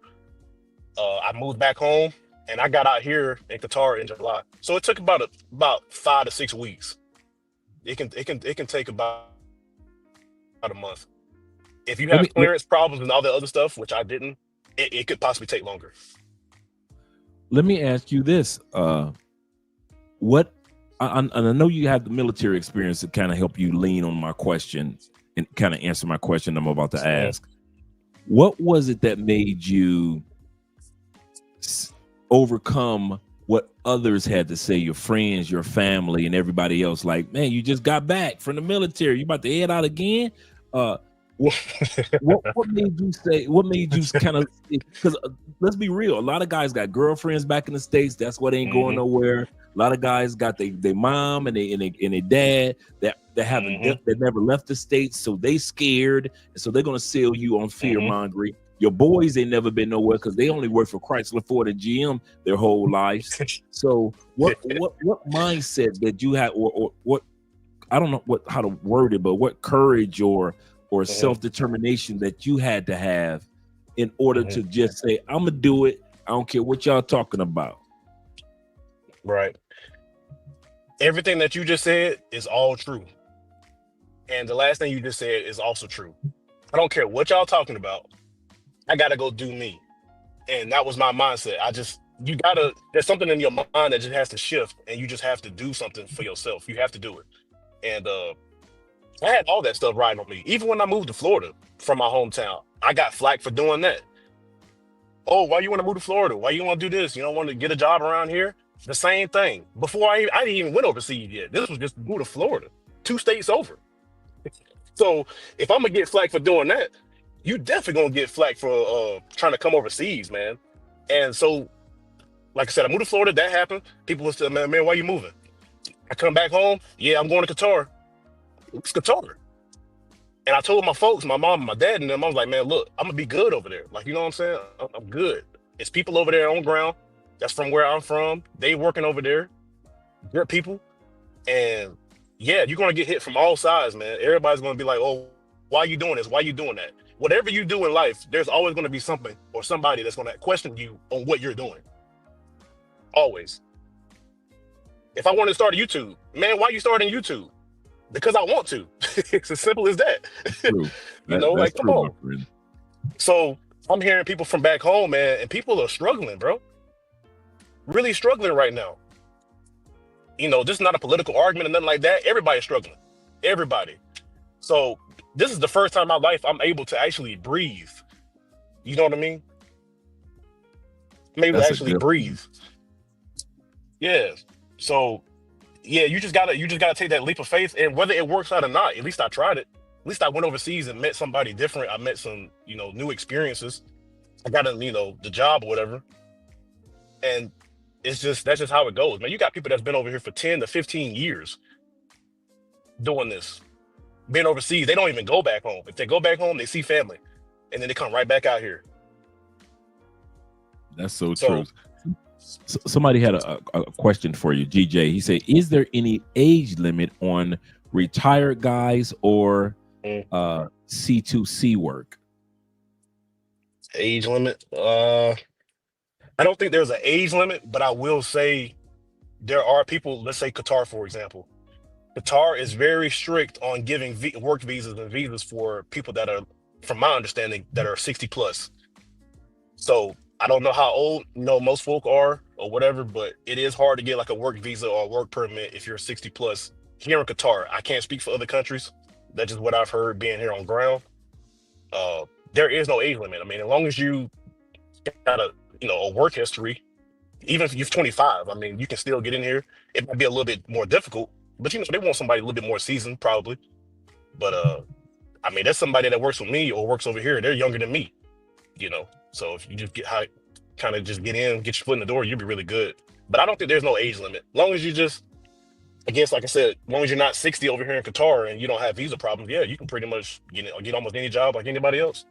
I moved back home and I got out here in Qatar in July. So it took about 5 to 6 weeks. It can take about a month. If you have clearance problems and all the other stuff, which I didn't, it could possibly take longer. Let me ask you this: what? And I know you have the military experience to kind of help you lean on my question and kind of answer my question I'm about to ask. What was it that made you overcome what others had to say, your friends, your family, and everybody else? Like, man, you just got back from the military. You about to head out again? What made you say? What made you kind of? Because let's be real, a lot of guys got girlfriends back in the States. That's why they ain't going nowhere. A lot of guys got their mom and their dad that haven't that never left the States, so they scared, and so they're gonna sell you on fear mongering. Your boys ain't never been nowhere because they only work for Chrysler, Ford, and GM their whole lives. So what mindset that you had, or what? I don't know how to word it, but what courage or self-determination that you had to have in order to just say, I'm gonna do it. I don't care what y'all talking about. Right. Everything that you just said is all true. And the last thing you just said is also true. I don't care what y'all talking about. I gotta go do me. And that was my mindset. There's something in your mind that just has to shift, and you just have to do something for yourself. You have to do it. And I had all that stuff riding on me. Even when I moved to Florida from my hometown, I got flack for doing that. Oh, why you want to move to Florida? Why you want to do this? You don't want to get a job around here? The same thing. Before I didn't even went overseas yet. This was just move to Florida, 2 states over. So if I'm gonna get flack for doing that, you definitely gonna get flack for trying to come overseas, man. And so, like I said, I moved to Florida. That happened. People would say, man, why you moving? I come back home. Yeah, I'm going to Qatar. It's Qatar. And I told my folks, my mom, my dad, and them, I was like, man, look, I'm gonna be good over there. Like, you know what I'm saying? I'm good. It's people over there on ground. That's from where I'm from. They working over there. Good people. And yeah, you're gonna get hit from all sides, man. Everybody's gonna be like, oh, why you doing this? Why you doing that? Whatever you do in life, there's always gonna be something or somebody that's gonna question you on what you're doing. Always. If I want to start a YouTube, man, why you starting YouTube? Because I want to. It's as simple as that. True. Come on. So I'm hearing people from back home, man, and people are struggling, bro. Really struggling right now. This is not a political argument or nothing like that. Everybody's struggling. Everybody. So this is the first time in my life I'm able to actually breathe. You know what I mean? I'm able to actually breathe. Yeah. So yeah, you just gotta take that leap of faith, and whether it works out or not, at least I tried it. At least I went overseas and met somebody different. I met some, new experiences. I got the job or whatever. And that's just how it goes, man. You got people that's been over here for 10 to 15 years doing this. Being overseas, they don't even go back home. If they go back home, they see family, and then they come right back out here. That's so true. Somebody had a question for you, GJ. He said, is there any age limit on retired guys or C2C work? Age limit? I don't think there's an age limit, but I will say there are people, let's say Qatar, for example. Qatar is very strict on giving work visas and visas for people that are, from my understanding, that are 60 plus. So I don't know how old most folk are or whatever, but it is hard to get like a work visa or a work permit if you're 60 plus here in Qatar. I can't speak for other countries. That's just what I've heard being here on ground. There is no age limit. I mean, as long as you got a work history, even if you're 25, I mean, you can still get in here. It might be a little bit more difficult, but they want somebody a little bit more seasoned probably. But I mean, that's somebody that works with me or works over here. They're younger than me, So if you just get in, get your foot in the door, you'll be really good. But I don't think there's no age limit. As long as you just, I guess, like I said, as long as you're not 60 over here in Qatar and you don't have visa problems, yeah, you can pretty much get almost any job like anybody else.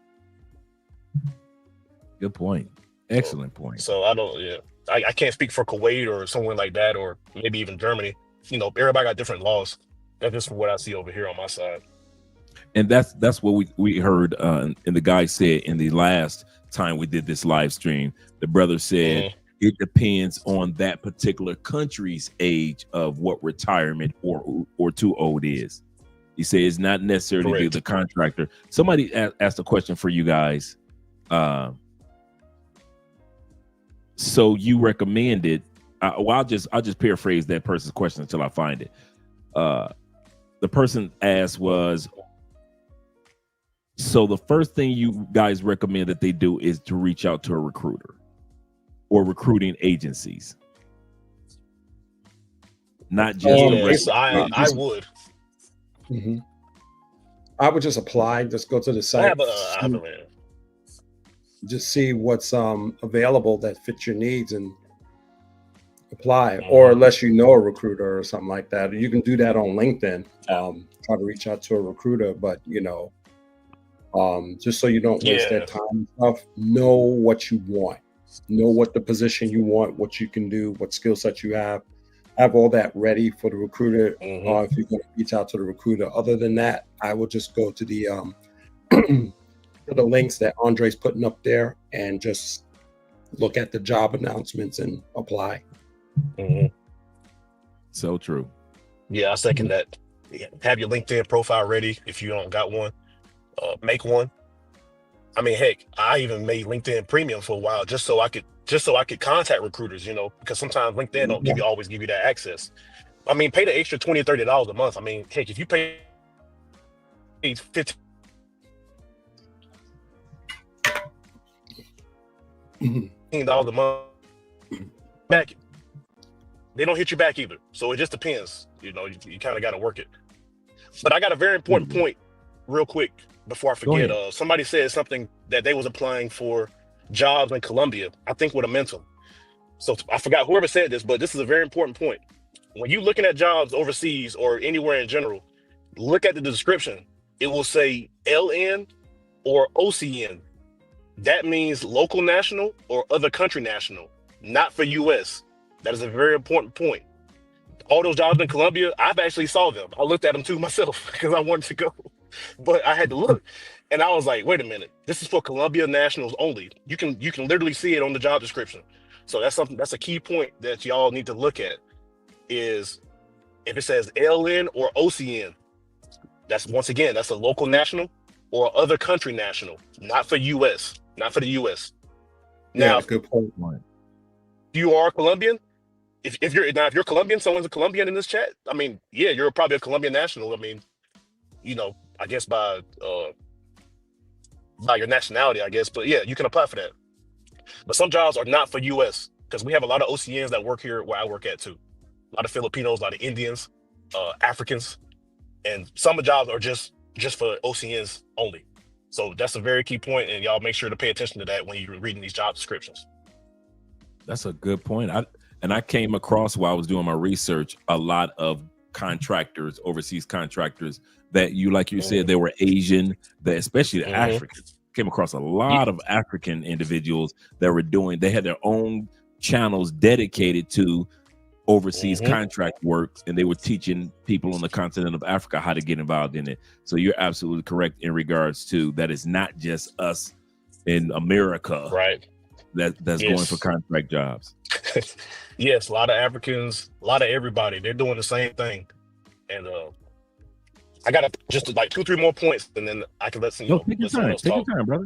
Good point. Excellent point. So I can't speak for Kuwait or someone like that, or maybe even Germany. Everybody got different laws. That's just what I see over here on my side. And that's what we heard, and the guy said in the last time we did this live stream. The brother said it depends on that particular country's age of what retirement or too old is. He said it's not necessarily the contractor. Somebody asked a question for you guys. So you recommended. I'll just paraphrase that person's question until I find it. The person asked was, so the first thing you guys recommend that they do is to reach out to a recruiter or recruiting agencies, not just. I would. Mm-hmm. I would just apply. Just go to the site. Just see what's available that fits your needs and apply. Or unless you know a recruiter or something like that, you can do that on LinkedIn. Try to reach out to a recruiter, but just so you don't waste their time and stuff. Know what you want. Know what the position you want, what you can do, what skill sets you have. Have all that ready for the recruiter. If you're going to reach out to the recruiter. Other than that, I will just go to the the links that Andre's putting up there and just look at the job announcements and apply. So true. Yeah, I second that. Have your LinkedIn profile ready if you don't got one. Make one. I mean, heck, I even made LinkedIn Premium for a while just so I could contact recruiters, because sometimes LinkedIn don't always give you that access. I mean, pay the extra $20 or $30 a month. I mean, heck, if you pay $15 a month back, they don't hit you back either. So it just depends. You kind of got to work it. But I got a very important point real quick before I forget. Somebody said something that they was applying for jobs in Colombia, I think with a mental. So I forgot whoever said this, but this is a very important point. When you're looking at jobs overseas or anywhere in general, look at the description. It will say LN or OCN. That means local national or other country national, not for US. That is a very important point. All those jobs in Colombia, I've actually saw them. I looked at them too myself because I wanted to go, but I had to look. And I was like, wait a minute, this is for Colombia nationals only. You can literally see it on the job description. So that's a key point that y'all need to look at, is if it says LN or OCN, that's a local national or other country national, not for US, not for the US. Now, good point. If you are Colombian, if you're Colombian, someone's a Colombian in this chat, I mean, yeah, you're probably a Colombian national. I mean, I guess by your nationality, I guess, but yeah, you can apply for that. But some jobs are not for US, because we have a lot of OCNs that work here where I work at too. A lot of Filipinos, a lot of Indians, Africans, and some of the jobs are just for OCNs only. So that's a very key point, and y'all make sure to pay attention to that when you're reading these job descriptions. That's a good point. I came across, while I was doing my research, a lot of contractors, overseas contractors that like you said, they were Asian, especially the Africans. Came across a lot of African individuals that they had their own channels dedicated to overseas contract work, and they were teaching people on the continent of Africa how to get involved in it. So you're absolutely correct in regards to that. It's not just us in America, right? That's going for contract jobs. Yes, a lot of Africans, a lot of everybody, they're doing the same thing. And I got just like 2-3 more points, and then I can let someone else talk. Take your time, brother.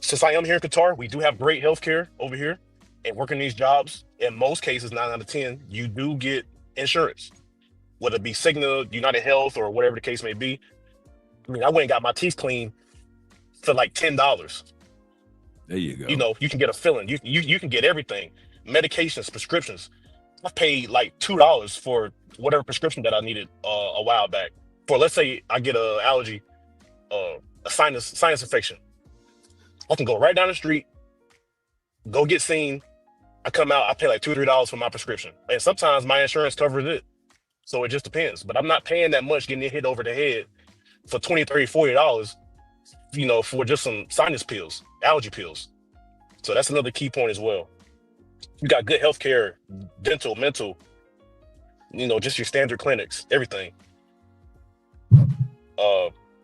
Since I am here in Qatar, we do have great healthcare over here, and working these jobs, in most cases, 9 out of 10, you do get insurance, whether it be Cigna, United Health, or whatever the case may be. I mean, I went and got my teeth cleaned for like $10. There you go. You can get a filling. You can get everything, medications, prescriptions. I paid like $2 for whatever prescription that I needed a while back. For, let's say I get an allergy, a sinus infection. I can go right down the street, go get seen. I come out, I pay like $2 or $3 for my prescription. And sometimes my insurance covers it. So it just depends. But I'm not paying that much getting hit over the head for $20, $30, $40, you know, for just some sinus pills, allergy pills. So that's another key point as well. You got good healthcare, dental, mental, you know, just your standard clinics, everything.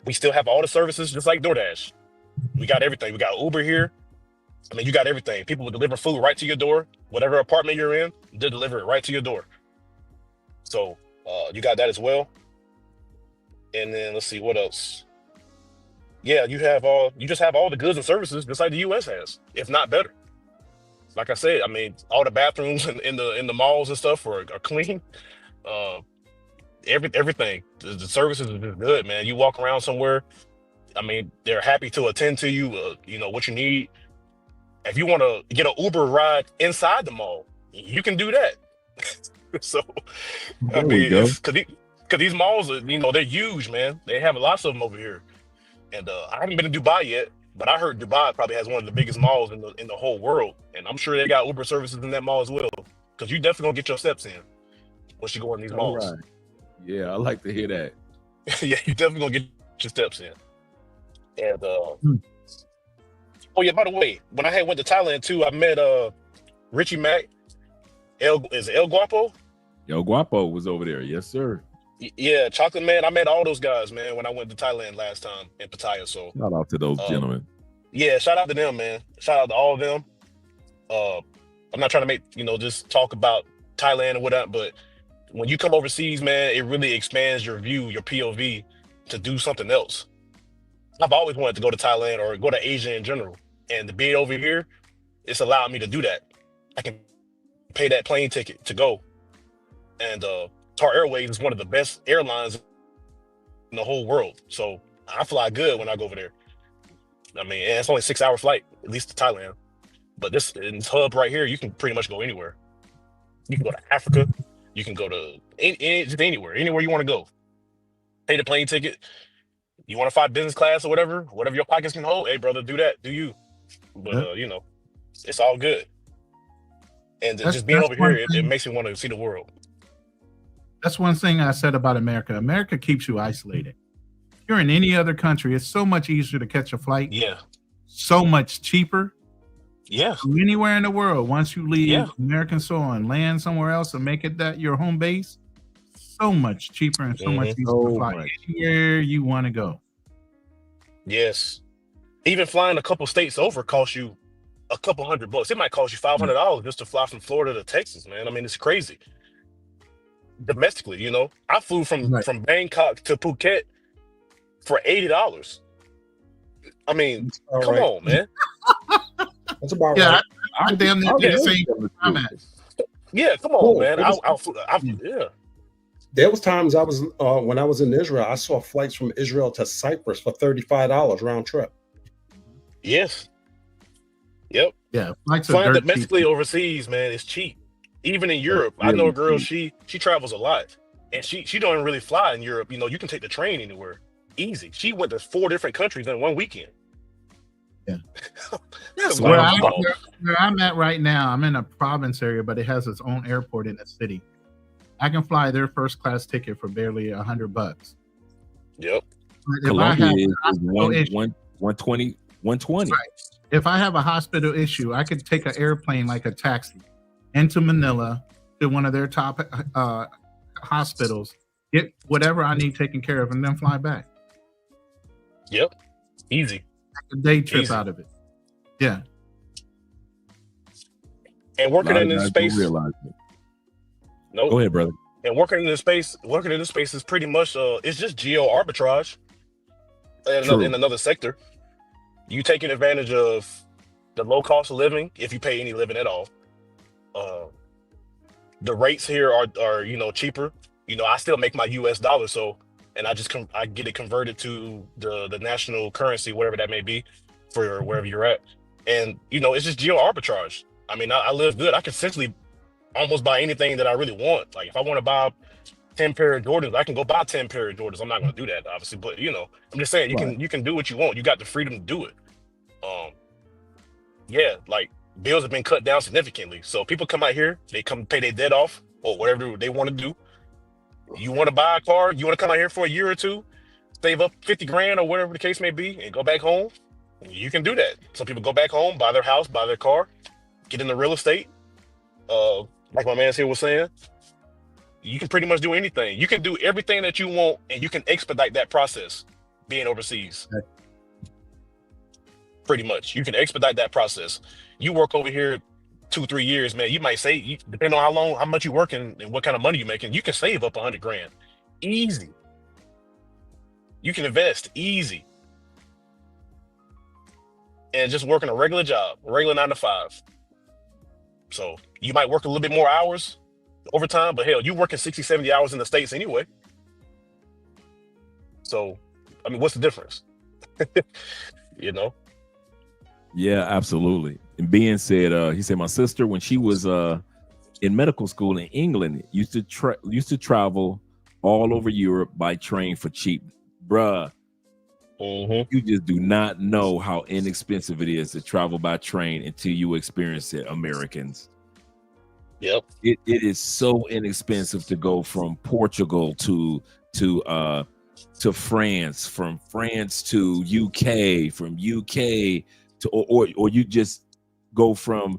We still have all the services, just like DoorDash. We got everything. We got Uber here. I mean, you got everything. People will deliver food right to your door. Whatever apartment you're in, they'll deliver it right to your door. So you got that as well. And then let's see what else. Yeah, you just have all the goods and services just like the US has, if not better. Like I said, I mean, all the bathrooms in the malls and stuff are clean. Everything. The services are just good, man. You walk around somewhere, I mean, they're happy to attend to you, you know, what you need. If you want to get an Uber ride inside the mall, you can do that. So, I mean, because these malls are, you know, they're huge, man. They have lots of them over here. And I haven't been to Dubai yet, but I heard Dubai probably has one of the biggest malls in the whole world. And I'm sure they got Uber services in that mall as well. Because you definitely gonna get your steps in once you go in these malls. Right. Yeah, I like to hear that. Yeah, you definitely gonna get your steps in. And oh yeah, by the way, when I went to Thailand too, I met Richie Mack. El Guapo? El Guapo was over there. Yes, sir. Yeah, Chocolate Man. I met all those guys, man, when I went to Thailand last time in Pattaya. So shout out to those gentlemen. Yeah, shout out to them, man. Shout out to all of them. I'm not trying to make, you know, just talk about Thailand and whatnot, but when you come overseas, man, it really expands your view, your POV to do something else. I've always wanted to go to Thailand or go to Asia in general. And to be over here, it's allowed me to do that. I can pay that plane ticket to go. And Tar Airways is one of the best airlines in the whole world. So I fly good when I go over there. I mean, and it's only a 6-hour flight, at least to Thailand. But this hub right here, you can pretty much go anywhere. You can go to Africa. You can go to just anywhere you want to go. Pay the plane ticket. You want to fly business class or whatever your pockets can hold. Hey, brother, do that. Do you? But, you know, it's all good. And just being over here, it makes me want to see the world. That's one thing I said about America. America keeps you isolated. If you're in any other country, it's so much easier to catch a flight. Yeah. So much cheaper. Yeah. Anywhere in the world, once you leave American soil and land somewhere else and make it that your home base, so much cheaper and so much easier to fly anywhere you want to go. Yes. Even flying a couple states over costs you a couple $100. It might cost you $500 just to fly from Florida to Texas, man. I mean, it's crazy. Domestically, you know, I flew from Bangkok to Phuket for $80. I mean, come on, man. That's about right. I damn near did the same I'm at. Yeah, come on, man. Yeah. There was times I was when I was in Israel, I saw flights from Israel to Cyprus for $35 round trip. Yes. Yep. Yeah. Flying domestically overseas, man, is cheap. Even in Europe, I know a girl, she travels a lot. And she don't really fly in Europe. You know, you can take the train anywhere. Easy. She went to 4 different countries in one weekend. Yeah. That's where I'm at right now, I'm in a province area, but it has its own airport in the city. I can fly their first class ticket for barely $100. Yep. Colombia is 120. Right. If I have a hospital issue, I could take an airplane like a taxi into Manila to one of their top hospitals, get whatever I need taken care of, and then fly back. Yep. Easy. A day trip out of it. Yeah. And working in this space. Nope. Go ahead, brother. And working in this space is pretty much it's just geo arbitrage in another sector. You taking advantage of the low cost of living if you pay any living at all. The rates here are you know, cheaper. You know, I still make my US dollar, so and I get it converted to the national currency, whatever that may be, for wherever you're at. And you know, it's just geo arbitrage. I mean, I live good. I can essentially almost buy anything that I really want. Like if I want to buy 10 pair of Jordans, I can go buy 10 pair of Jordans. I'm not going to do that, obviously, but you know, I'm just saying you can do what you want. You got the freedom to do it. Yeah, like bills have been cut down significantly. So people come out here, they come pay their debt off or whatever they want to do. You want to buy a car, you want to come out here for a year or two, save up 50 grand or whatever the case may be, and go back home. You can do that. Some people go back home, buy their house, buy their car, get into real estate. Like my man here was saying, you can pretty much do anything. You can do everything that you want, and you can expedite that process being overseas. Pretty much. You can expedite that process. You work over here 2-3 years, man. You might say, depending on how much you working and what kind of money you're making, you can save up 100 grand. Easy. You can invest easy. And just working a regular job, a regular 9 to 5. So you might work a little bit more hours overtime, but hell, you're working 60, 70 hours in the States anyway. So, I mean, what's the difference? You know? Yeah, absolutely. And Ben said, he said, my sister, when she was in medical school in England, used to travel all over Europe by train for cheap. Bruh, you just do not know how inexpensive it is to travel by train until you experience it, Americans. Yep. It is so inexpensive to go from Portugal to France, from France to UK, from UK to or you just go from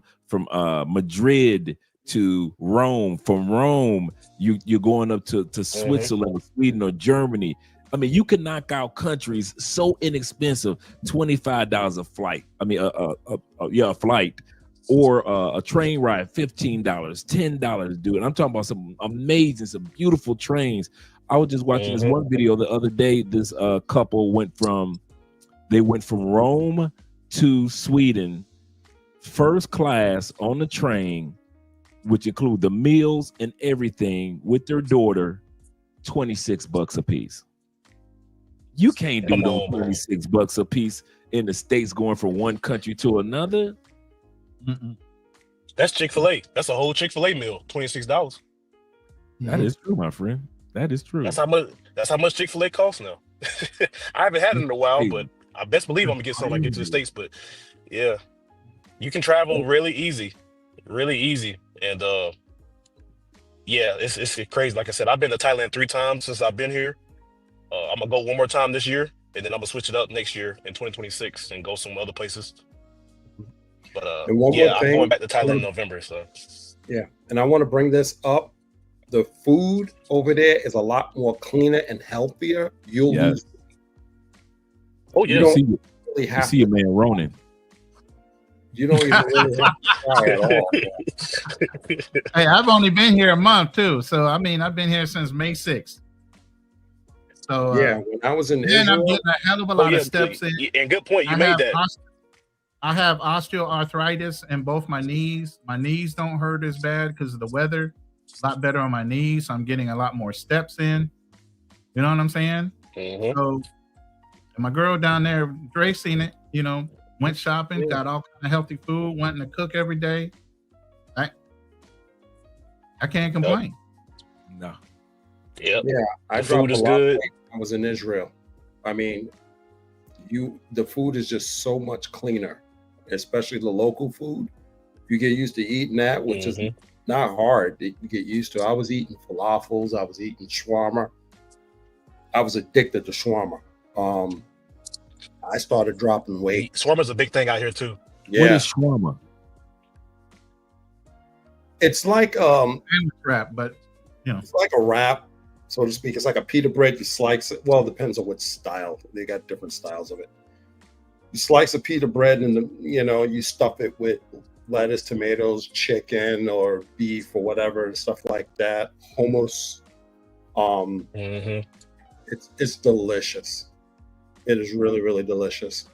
Madrid to Rome, from Rome you're going up to Switzerland or Sweden or Germany. I mean, you can knock out countries so inexpensive, $25 a flight. I mean, a flight or a train ride, $15, $10 to do it. I'm talking about some amazing, some beautiful trains. I was just watching this one video the other day. This couple went from Rome to Sweden, first class on the train, which include the meals and everything, with their daughter, $26 a piece. You can't do no $26 a piece in the States going from one country to another. That's Chick-fil-A. That's a whole Chick-fil-A meal, $26. That is true, my friend. That is true. That's how much Chick-fil-A costs now. I haven't had it in a while, but I best believe I'm gonna get something like it to the States. But yeah, you can travel really easy. And yeah, it's crazy. Like I said, I've been to Thailand 3 times since I've been here. I'm gonna go one more time this year, and then I'm gonna switch it up next year in 2026 and go some other places. But yeah, I'm going back to Thailand in November. So yeah, and I want to bring this up. The food over there is a lot more cleaner and healthier. You'll lose. Oh yeah, you see your man Ronin. You don't even really have to try at all. Hey, I've only been here a month too, so I mean, I've been here since May 6th. So yeah, when I was in Israel, I'm getting a hell of a lot of steps in. And good point, you made that. I have osteoarthritis in both my knees. My knees don't hurt as bad because of the weather. A lot better on my knees, so I'm getting a lot more steps in. You know what I'm saying? So, and my girl down there, Dre, seen it. You know, went shopping, got all kind of healthy food, wanting to cook every day. I can't complain. No. Yep. Yeah, I food is good. I was in Israel. I mean, the food is just so much cleaner, especially the local food. You get used to eating that, which is not hard to get used to. I was eating falafels. I was eating shawarma. I was addicted to shawarma. I started dropping weight. Shawarma's a big thing out here too. Yeah. What is shawarma? It's like wrap, but you know, it's like a wrap, so to speak. It's like a pita bread. You slice it. Well, it depends on what style. They got different styles of it. You slice a pita bread and you stuff it with lettuce, tomatoes, chicken or beef or whatever and stuff like that. Hummus. It's delicious. It is really, really delicious.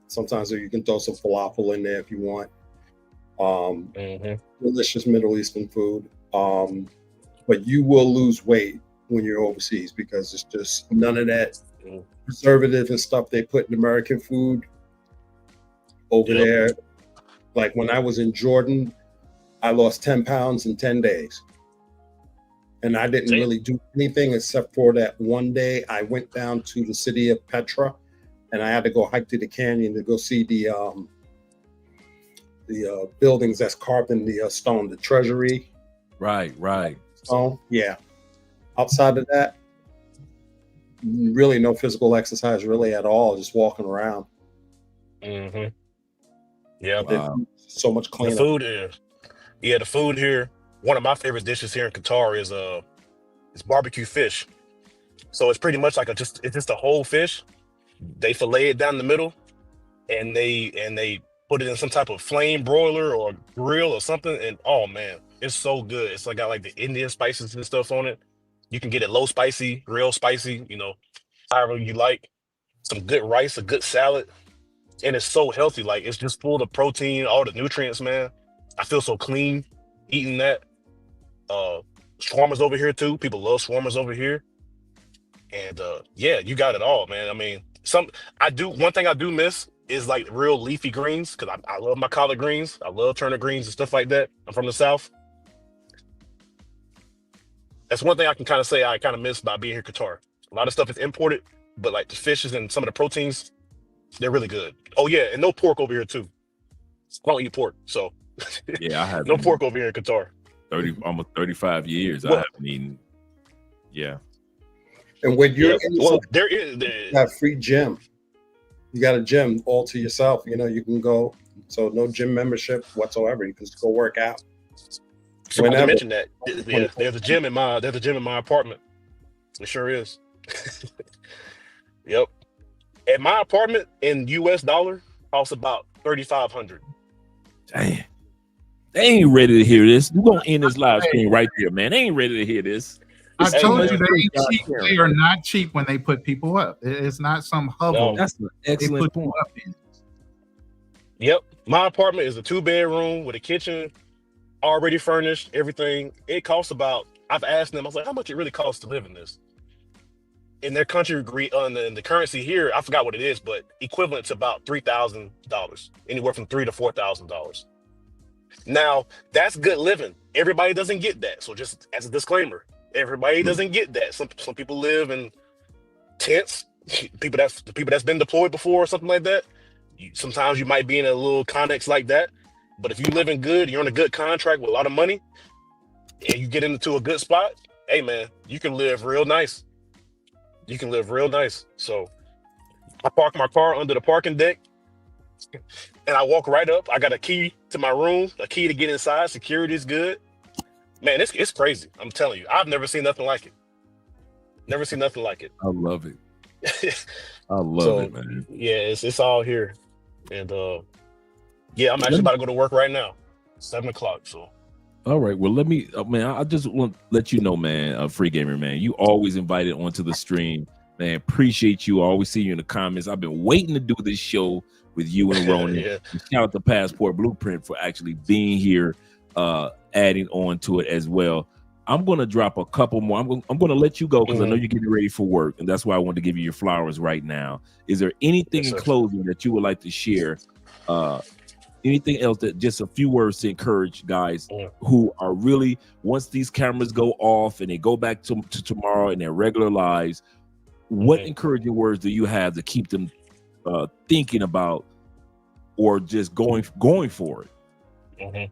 Sometimes you can throw some falafel in there if you want. Delicious Middle Eastern food. But you will lose weight when you're overseas because it's just none of that preservative and stuff they put in American food over there. Like when I was in Jordan, I lost 10 pounds in 10 days. And I didn't really do anything except for that one day I went down to the city of Petra and I had to go hike to the canyon to go see the buildings that's carved in the stone, the treasury. Right. Stone. Yeah. Outside of that, really no physical exercise really at all. Just walking around. Mm-hmm. Yeah. Wow. So much cleaner. The food is. Yeah, the food here. One of my favorite dishes here in Qatar is it's barbecue fish. So it's pretty much like it's just a whole fish. They fillet it down the middle, and they put it in some type of flame broiler or grill or something. And oh man, it's so good. It's like got like the Indian spices and stuff on it. You can get it low spicy, real spicy, however you like. Some good rice, a good salad, and it's so healthy. Like it's just full of protein, all the nutrients, man. I feel so clean eating that. Shawarmas over here too. People love shawarmas over here. And yeah, you got it all, man. I mean, one thing I do miss is like real leafy greens, because I love my collard greens. I love turnip greens and stuff like that. I'm from the South. That's one thing I can kind of say I kind of miss by being here in Qatar. A lot of stuff is imported, but like the fishes and some of the proteins, they're really good. Oh yeah, and no pork over here too. I don't eat pork, so yeah, I have no pork over here in Qatar. Almost 35 years. Well, I haven't eaten. Yeah. And when you're you have free gym. You got a gym all to yourself. You can go. So no gym membership whatsoever. You can just go work out. I mentioned that. Yeah, there's a gym in my apartment. It sure is. Yep. At my apartment in US dollar costs about $3,500. Damn. They ain't ready to hear this. We're gonna end this live stream right there, man. They ain't ready to hear this. I told you they ain't cheap. They are not cheap when they put people up. It's not some hovel. No, that's an excellent point. Yep. My apartment is a 2-bedroom with a kitchen, already furnished, everything. It costs I've asked them, I was like, how much it really costs to live in this? In their country, in the currency here, I forgot what it is, but equivalent to about $3,000, anywhere from $3,000 to $4,000. Now, that's good living. Everybody doesn't get that. So just as a disclaimer, everybody doesn't get that. Some people live in tents. People that's been deployed before or something like that. Sometimes you might be in a little connex like that. But if you live in good, you're on a good contract with a lot of money, and you get into a good spot, hey man, you can live real nice. You can live real nice. So I park my car under the parking deck, and I walk right up. I got a key to my room, a key to get inside. Security is good. Man, it's crazy. I'm telling you, I've never seen nothing like it. Never seen nothing like it. I love it. I love it, man. Yeah, it's all here. And yeah, I'm actually about to go to work right now. 7:00. So all right. Well, let me, man, I just want to let you know, man, Free Gamer, man, you always invited onto the stream, man. Appreciate you. I always see you in the comments. I've been waiting to do this show with you and Ronin. Yeah. Shout out to Passport Blueprint for actually being here, adding on to it as well. I'm going to drop a couple more. I'm going to let you go because I know you're getting ready for work, and that's why I want to give you your flowers right now. Is there anything in closing that you would like to share? Anything else that just a few words to encourage guys who are really, once these cameras go off and they go back to tomorrow in their regular lives, what encouraging words do you have to keep them thinking about or just going for it?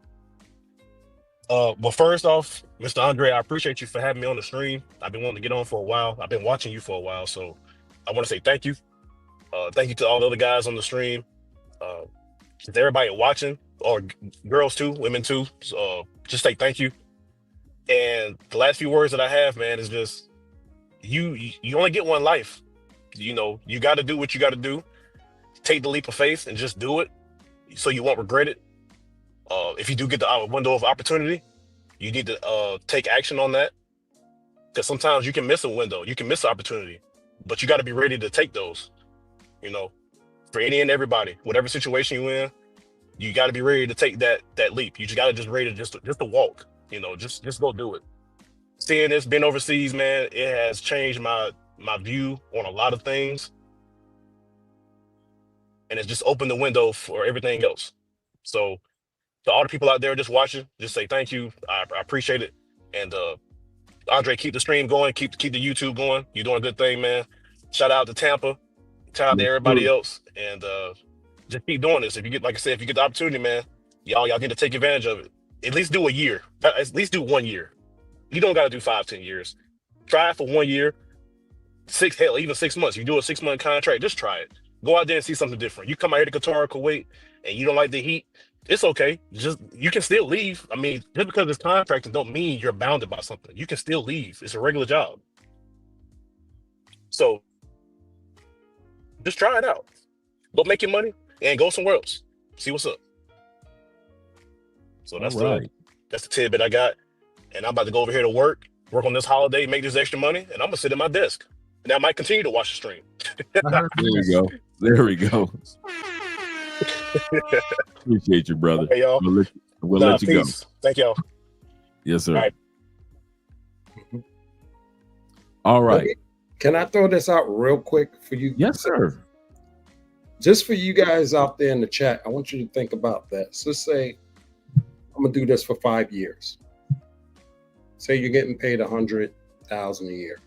Well, first off, Mr. Andre, I appreciate you for having me on the stream. I've been wanting to get on for a while. I've been watching you for a while, so I want to say thank you. Thank you to all the other guys on the stream. To everybody watching, or girls too, women too. Just say thank you. And the last few words that I have, man, is just you only get one life. You got to do what you got to do. Take the leap of faith and just do it, so you won't regret it. If you do get the window of opportunity, you need to take action on that, because sometimes you can miss a window, you can miss an opportunity, but you got to be ready to take those. For any and everybody, whatever situation you're in, you got to be ready to take that leap. You just got to just ready to just to walk. Just go do it. Seeing this, being overseas, man, it has changed my view on a lot of things, and it's just opened the window for everything else. So to all the people out there just watching, just say thank you. I appreciate it. And Andre, keep the stream going, keep the YouTube going. You're doing a good thing, man. Shout out to Tampa. Shout out to everybody else. And just keep doing this. If you get, like I said, if you get the opportunity, man, Y'all need to take advantage of it. At least do a year. At least do 1 year. You don't got to do 5-10 years. Try it for 1 year, even 6 months. You do a 6-month contract, just try it. Go out there and see something different. You come out here to Qatar, Kuwait, and you don't like the heat, it's okay. You can still leave. I mean, just because it's contracting don't mean you're bounded by something. You can still leave. It's a regular job. So just try it out. Go make your money and go somewhere else. See what's up. So that's the tidbit I got. And I'm about to go over here to work on this holiday, make this extra money, and I'm gonna sit at my desk. And I might continue to watch the stream. There we go. Appreciate you, brother. Hey, y'all. We'll let you peace. go. Thank y'all. Yes, sir. All right. Can I throw this out real quick for you? Yes, sir. Just for you guys out there in the chat, I want you to think about that. So say I'm gonna do this for 5 years. Say you're getting paid $100,000 a year.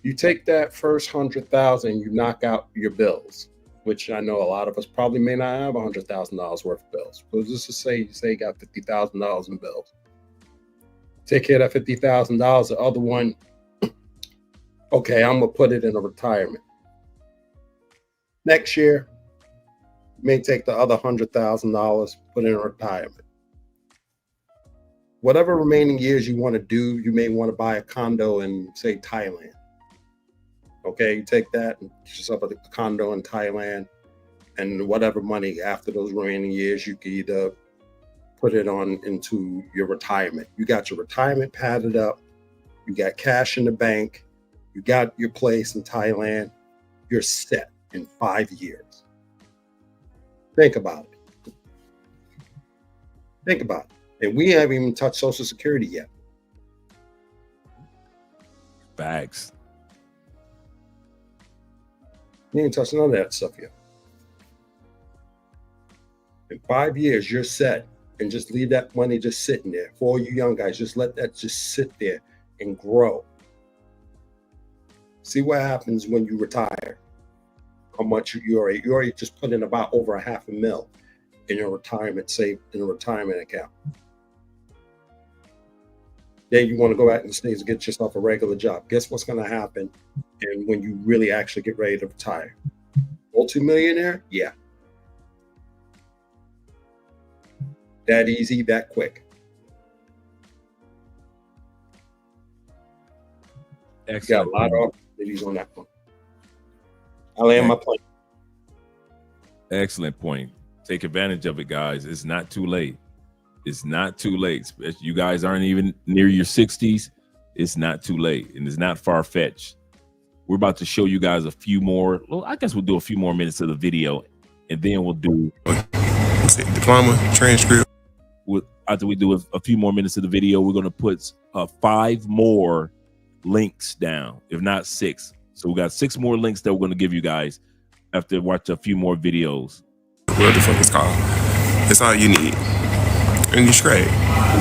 You take that first $100,000, you knock out your bills, which I know a lot of us probably may not have $100,000 worth of bills. But just to say you got $50,000 in bills. Take care of that $50,000. The other one, okay, I'm gonna put it in a retirement. Next year, you may take the other $100,000, put it in a retirement. Whatever remaining years you want to do, you may want to buy a condo in, say, Thailand. Okay, you take that and get yourself a condo in Thailand, and whatever money after those remaining years, you can either put it on into your retirement. You got your retirement padded up, you got cash in the bank, you got your place in Thailand, you're set in 5 years. Think about it. Think about it. And we haven't even touched Social Security yet. Bags. You ain't touched none of that stuff yet. In 5 years, you're set, and just leave that money just sitting there. For all you young guys, just let that just sit there and grow. See what happens when you retire. How much you already just put in about over $500,000 in your retirement, saved in a retirement account. Then you want to go out in the States and get yourself a regular job. Guess what's going to happen? And when you really actually get ready to retire, multi-millionaire, yeah, that easy, that quick. Excellent. Got a lot of opportunities on that one. I land my plane. Excellent point. Take advantage of it, guys. It's not too late. It's not too late. You guys aren't even near your 60s. It's not too late, and it's not far-fetched. We're about to show you guys a few more. Well, I guess we'll do a few more minutes of the video, and then we'll do diploma transcript. After we do a few more minutes of the video, we're going to put 5 more links down, if not 6. So we got 6 more links that we're going to give you guys after watch a few more videos. What the fuck is called? That's all you need. And you're straight.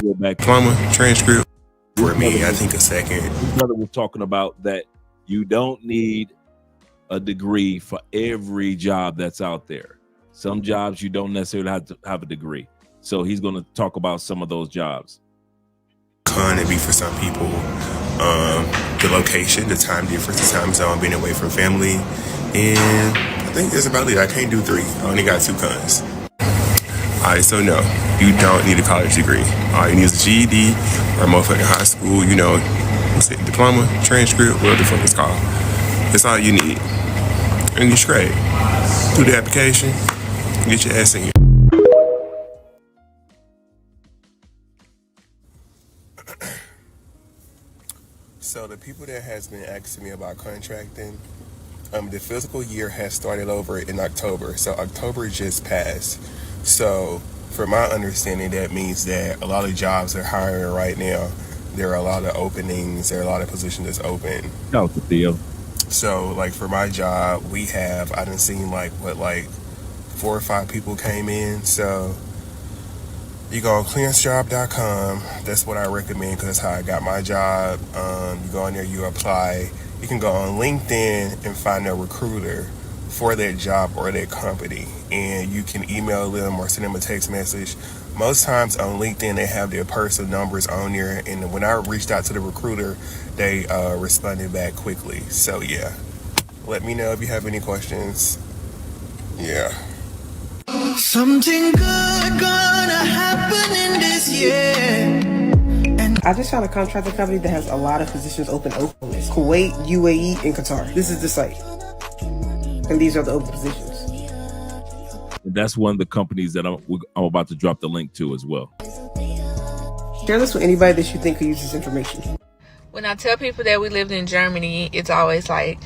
We'll go back. Diploma transcript. For me, I think a second. This brother was talking about that you don't need a degree for every job that's out there. Some jobs you don't necessarily have to have a degree. So he's going to talk about some of those jobs. Can it be for some people? The location, the time difference, the time zone, being away from family, and I think that's about it. I can't do 3. I only got 2 cons. All right, so no, you don't need a college degree. All you need is a GED or a motherfucking high school, diploma, transcript, whatever the fuck it's called. That's all you need. And you're straight. Do the application, get your ass in here. So the people that has been asking me about contracting, the fiscal year has started over in October. So October just passed. So from my understanding, that means that a lot of jobs are hiring right now. There are a lot of openings. There are a lot of positions that's open. No, Theo. So like for my job, I done seen 4 or 5 people came in. So you go on clearancejob.com. That's what I recommend because that's how I got my job. You go on there, you apply. You can go on LinkedIn and find a recruiter for that job or that company, and you can email them or send them a text message. Most times on LinkedIn, they have their personal numbers on there, and when I reached out to the recruiter, they responded back quickly. So yeah, let me know if you have any questions. Yeah. Something good gonna happen in this year. I just found a contractor company that has a lot of positions open. It's Kuwait, UAE, and Qatar. This is the site. And these are the open positions. And that's one of the companies that I'm about to drop the link to as well. Share this with anybody that you think could use this information. When I tell people that we lived in Germany, it's always like,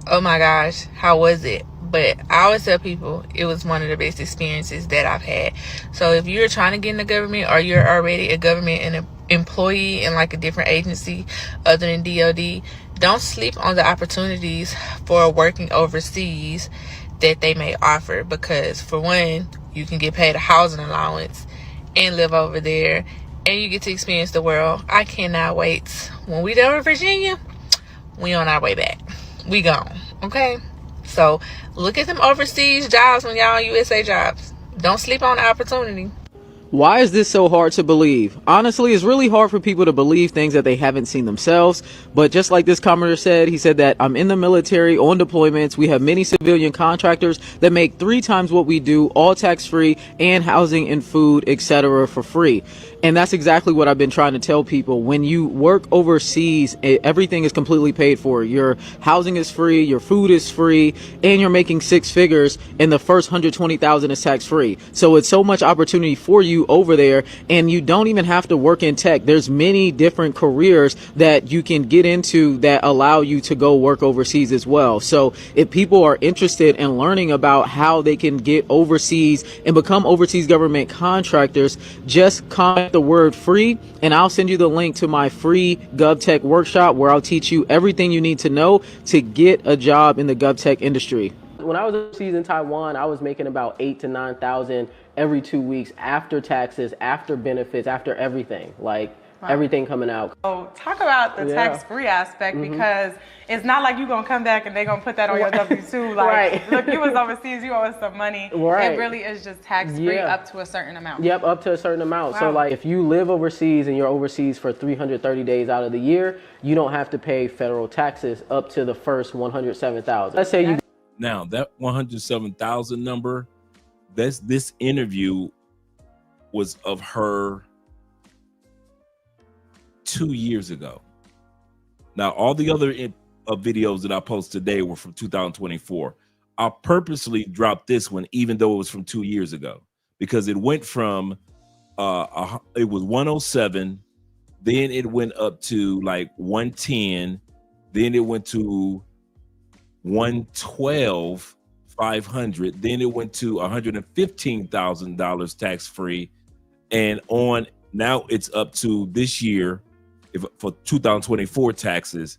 oh my gosh, how was it? But I always tell people it was one of the best experiences that I've had. So if you're trying to get in the government, or you're already a government and an employee in like a different agency other than DOD, don't sleep on the opportunities for working overseas that they may offer. Because for one, you can get paid a housing allowance and live over there, and you get to experience the world. I cannot wait. When we done with Virginia, we on our way back. We gone, okay? So look at them overseas jobs when y'all on USA jobs. Don't sleep on the opportunity. Why is this so hard to believe? Honestly, it's really hard for people to believe things that they haven't seen themselves. But just like this commenter said, he said that I'm in the military on deployments. We have many civilian contractors that make 3 times what we do, all tax-free, and housing and food, etc. for free. And that's exactly what I've been trying to tell people. When you work overseas, everything is completely paid for. Your housing is free, your food is free, and you're making 6 figures, and the first 120,000 is tax-free. So it's so much opportunity for you over there, and you don't even have to work in tech. There's many different careers that you can get into that allow you to go work overseas as well. So if people are interested in learning about how they can get overseas and become overseas government contractors, just comment the word free and I'll send you the link to my free GovTech workshop where I'll teach you everything you need to know to get a job in the GovTech industry. When I was overseas in Taiwan, I was making about 8,000 to 9,000 every 2 weeks after taxes, after benefits, after everything, like everything coming out. So talk about the tax-free aspect, because it's not like you're going to come back and they're going to put that on your W-2. Like, look, you was overseas, you owe us some money. It really is just tax-free up to a certain amount. Yep, up to a certain amount. So like if you live overseas and you're overseas for 330 days out of the year, you don't have to pay federal taxes up to the first 107,000. Let's say you... Now that 107,000 number, this interview was of her 2 years ago. Now, all the other videos that I post today were from 2024. I purposely dropped this one, even though it was from 2 years ago, because it went from it was 107, then it went up to like 110, then it went to 112, 500, then it went to $115,000 tax free, and on now it's up to this year. If for 2024 taxes,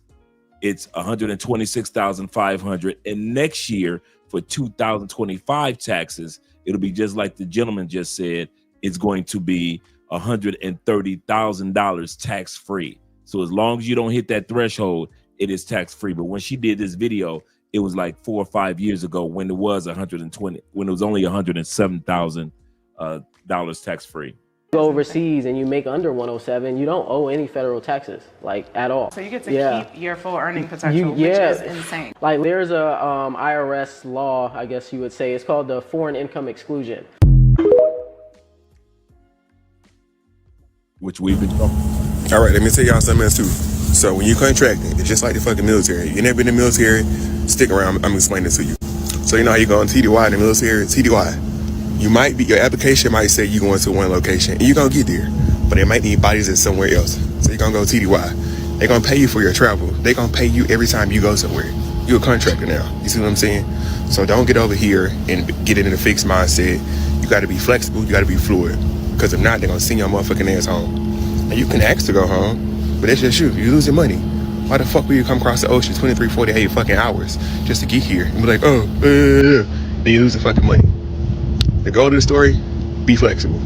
it's 126,500, and next year for 2025 taxes, it'll be just like the gentleman just said. It's going to be $130,000 tax free. So as long as you don't hit that threshold, it is tax free. But when she did this video, it was like 4 or 5 years ago when it was 120, when it was only $107,000 tax free. Go overseas and you make under 107, you don't owe any federal taxes, like at all. So you get to keep your full earning potential, which is insane. Like there's a IRS law, I guess you would say, it's called the foreign income exclusion. Which we've been talking. All right, let me tell y'all something else too. So when you contracting, it's just like the fucking military. You never been in the military, stick around, I'm explaining it to you. So you know how you go on TDY in the military, TDY. You might be, your application might say you going to one location and you're gonna get there, but they might need bodies at somewhere else. So you're gonna go TDY. They're gonna pay you for your travel. They're gonna pay you every time you go somewhere. You're a contractor now. You see what I'm saying? So don't get over here and get it in a fixed mindset. You gotta be flexible, you gotta be fluid. Because if not, they're gonna send your motherfucking ass home. And you can ask to go home, but that's just you. You're losing money. Why the fuck will you come across the ocean 23, 48 fucking hours just to get here and be like, oh, then you lose the fucking money. The goal of the story, be flexible.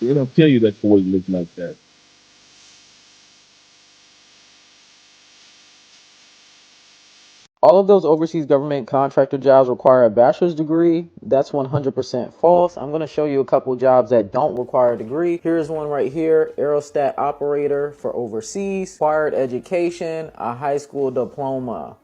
They don't tell you that Kuwait looks like that. All of those overseas government contractor jobs require a bachelor's degree. That's 100% false. I'm going to show you a couple jobs that don't require a degree. Here's one right here, aerostat operator for overseas, required education, a high school diploma.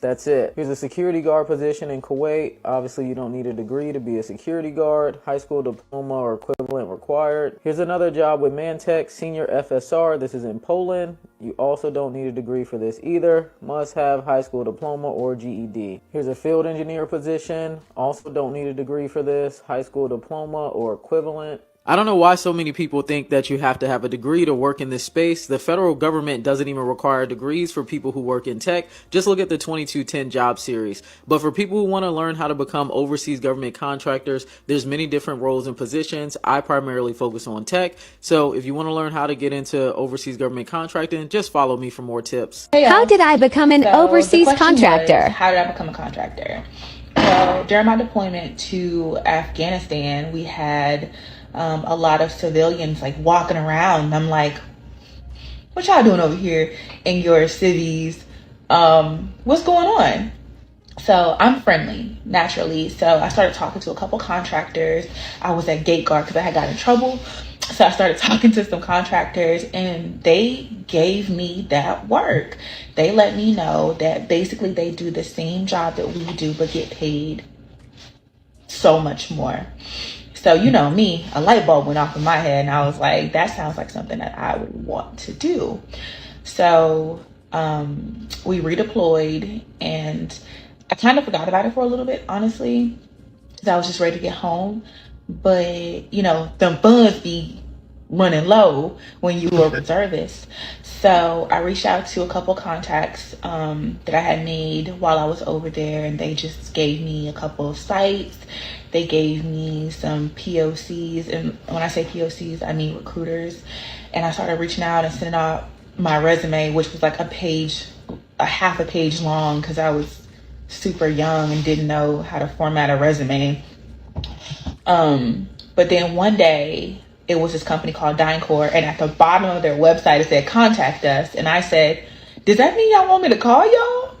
That's it. Here's a security guard position in Kuwait. Obviously, you don't need a degree to be a security guard. High school diploma or equivalent required. Here's another job with Mantech, senior FSR. This is in Poland. You also don't need a degree for this either. Must have high school diploma or GED. Here's a field engineer position. Also don't need a degree for this. High school diploma or equivalent. I don't know why so many people think that you have to have a degree to work in this space. The federal government doesn't even require degrees for people who work in tech. Just look at the 2210 job series. But for people who want to learn how to become overseas government contractors, there's many different roles and positions. I primarily focus on tech. So if you want to learn how to get into overseas government contracting, just follow me for more tips. How did I become an overseas contractor? How did I become a contractor? Well, during my deployment to Afghanistan, we had a lot of civilians like walking around. And I'm like, what y'all doing over here in your civies? What's going on? So I'm friendly naturally. So I started talking to a couple contractors. I was at gate guard because I had got in trouble. So I started talking to some contractors and they gave me that work. They let me know that basically they do the same job that we do, but get paid so much more. So, you know me, a light bulb went off in my head and I was like, that sounds like something that I would want to do. So we redeployed and I kind of forgot about it for a little bit, honestly, because I was just ready to get home. But, you know, the funds be running low when you are a reservist. So I reached out to a couple contacts that I had made while I was over there, and they just gave me a couple of sites. They gave me some POCs, and when I say POCs, I mean recruiters. And I started reaching out and sending out my resume, which was like a half a page long, because I was super young and didn't know how to format a resume. But then one day, it was this company called DynCorp, and at the bottom of their website it said contact us, and I said, does that mean y'all want me to call y'all?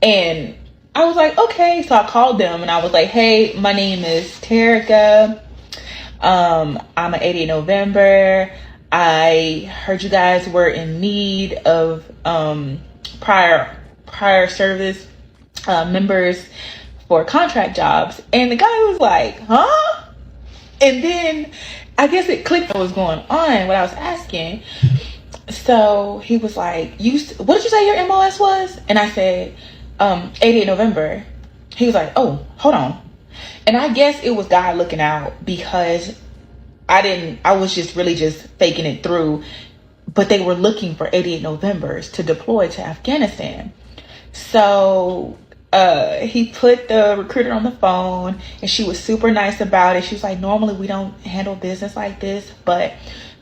And I was like, okay. So I called them and I was like, hey, my name is Terica. I'm an 88 November. I heard you guys were in need of prior service members for contract jobs. And the guy was like, huh? And then I guess it clicked what was going on, what I was asking. So he was like, what did you say your MOS was? And I said, 88 November. He was like, oh, hold on. And I guess it was God looking out, because I was just really just faking it through. But they were looking for 88 Novembers to deploy to Afghanistan. So he put the recruiter on the phone, and she was super nice about it. She was like, normally we don't handle business like this, but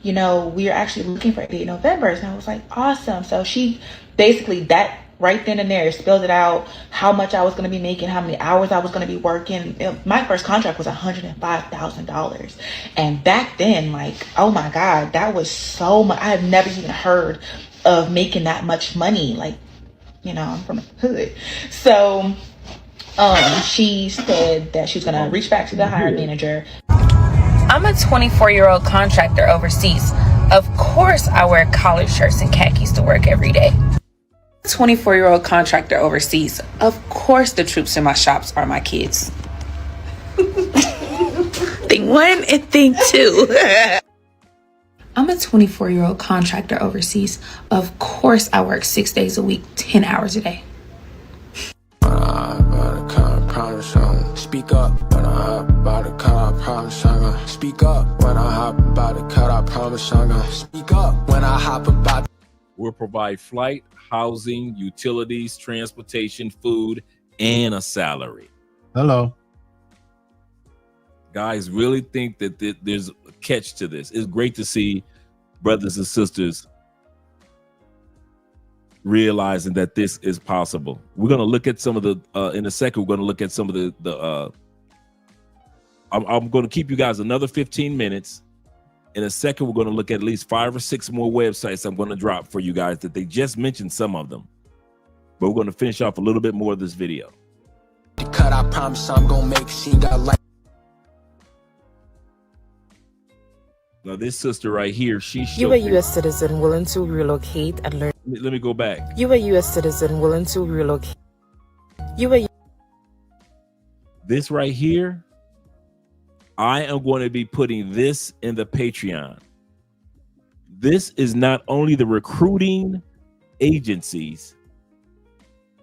you know, we are actually looking for 88 Novembers. And I was like, awesome. So she basically, that right then and there, spelled it out, how much I was going to be making, how many hours I was going to be working. My first contract was $105,000. And back then, like, oh my God, that was so much. I had never even heard of making that much money. Like, you know, I'm from the hood. So she said that she was going to reach back to the hiring manager. I'm a 24-year-old contractor overseas. Of course I wear collared shirts and khakis to work every day. 24-year-old contractor overseas. Of course the troops in my shops are my kids. Thing one and thing two. I'm a 24-year-old contractor overseas. Of course I work 6 days a week, 10 hours a day. Speak up when I hop by the car, I promise I'm gonna speak up when I hop by the car, I promise I'm gonna speak up when I hop about. We'll provide flight, housing, utilities, transportation, food, and a salary. Hello. Guys, really think that there's a catch to this. It's great to see brothers and sisters realizing that this is possible. We're going to look at some of the in a second. We're going to look at some of the I'm going to keep you guys another 15 minutes, In a second, we're going to look at least 5 or 6 more websites I'm going to drop for you guys that they just mentioned some of them. But we're going to finish off a little bit more of this video. The cut I promise I'm going to make. She got like. Now, this sister right here, she showed You a U.S. citizen willing to relocate and learn. Let me go back. You a U.S. citizen willing to relocate. This right here, I am going to be putting this in the Patreon. This is not only the recruiting agencies,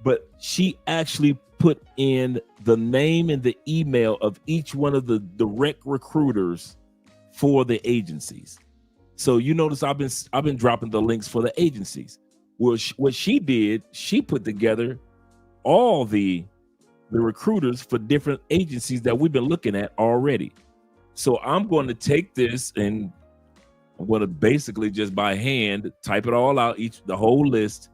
but she actually put in the name and the email of each one of the direct recruiters for the agencies. So you notice I've been dropping the links for the agencies. Well, what she did, she put together all the recruiters for different agencies that we've been looking at already. So I'm going to take this and I'm going to basically just by hand type it all out, the whole list,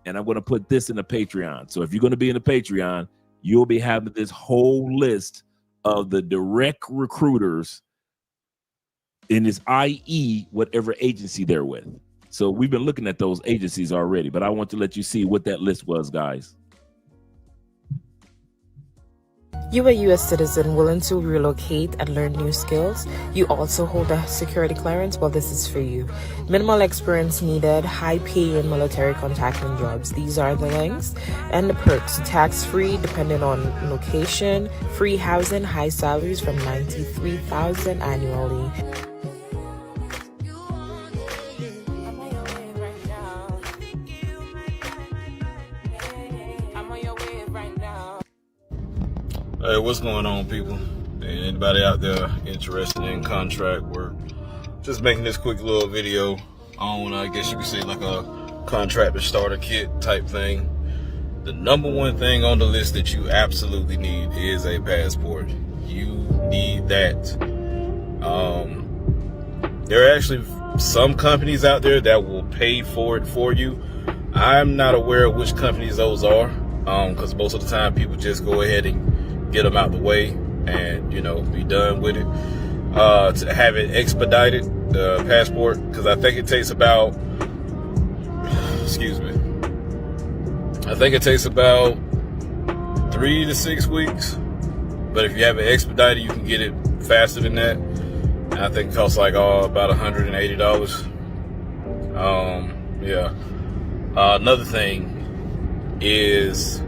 and I'm going to put this in the Patreon. So if you're going to be in the Patreon, you'll be having this whole list of the direct recruiters in this, i.e., whatever agency they're with. So we've been looking at those agencies already, but I want to let you see what that list was, guys. You a U.S. citizen willing to relocate and learn new skills. You also hold a security clearance. Well, this is for you. Minimal experience needed. High pay in military contracting jobs. These are the links and the perks. Tax-free, depending on location. Free housing. High salaries from $93,000 annually. Hey, what's going on, people? Anybody out there interested in contract work? Just making this quick little video on, I guess you could say, like a contractor starter kit type thing. The number one thing on the list that you absolutely need is a passport. You need that. There are actually some companies out there that will pay for it for you. I'm not aware of which companies those are, because most of the time people just go ahead and get them out the way and, you know, be done with it. To have it expedited, the passport, because I think it takes about, I think it takes about 3 to 6 weeks. But if you have it expedited, you can get it faster than that. And I think it costs like about $180. Yeah. Another thing is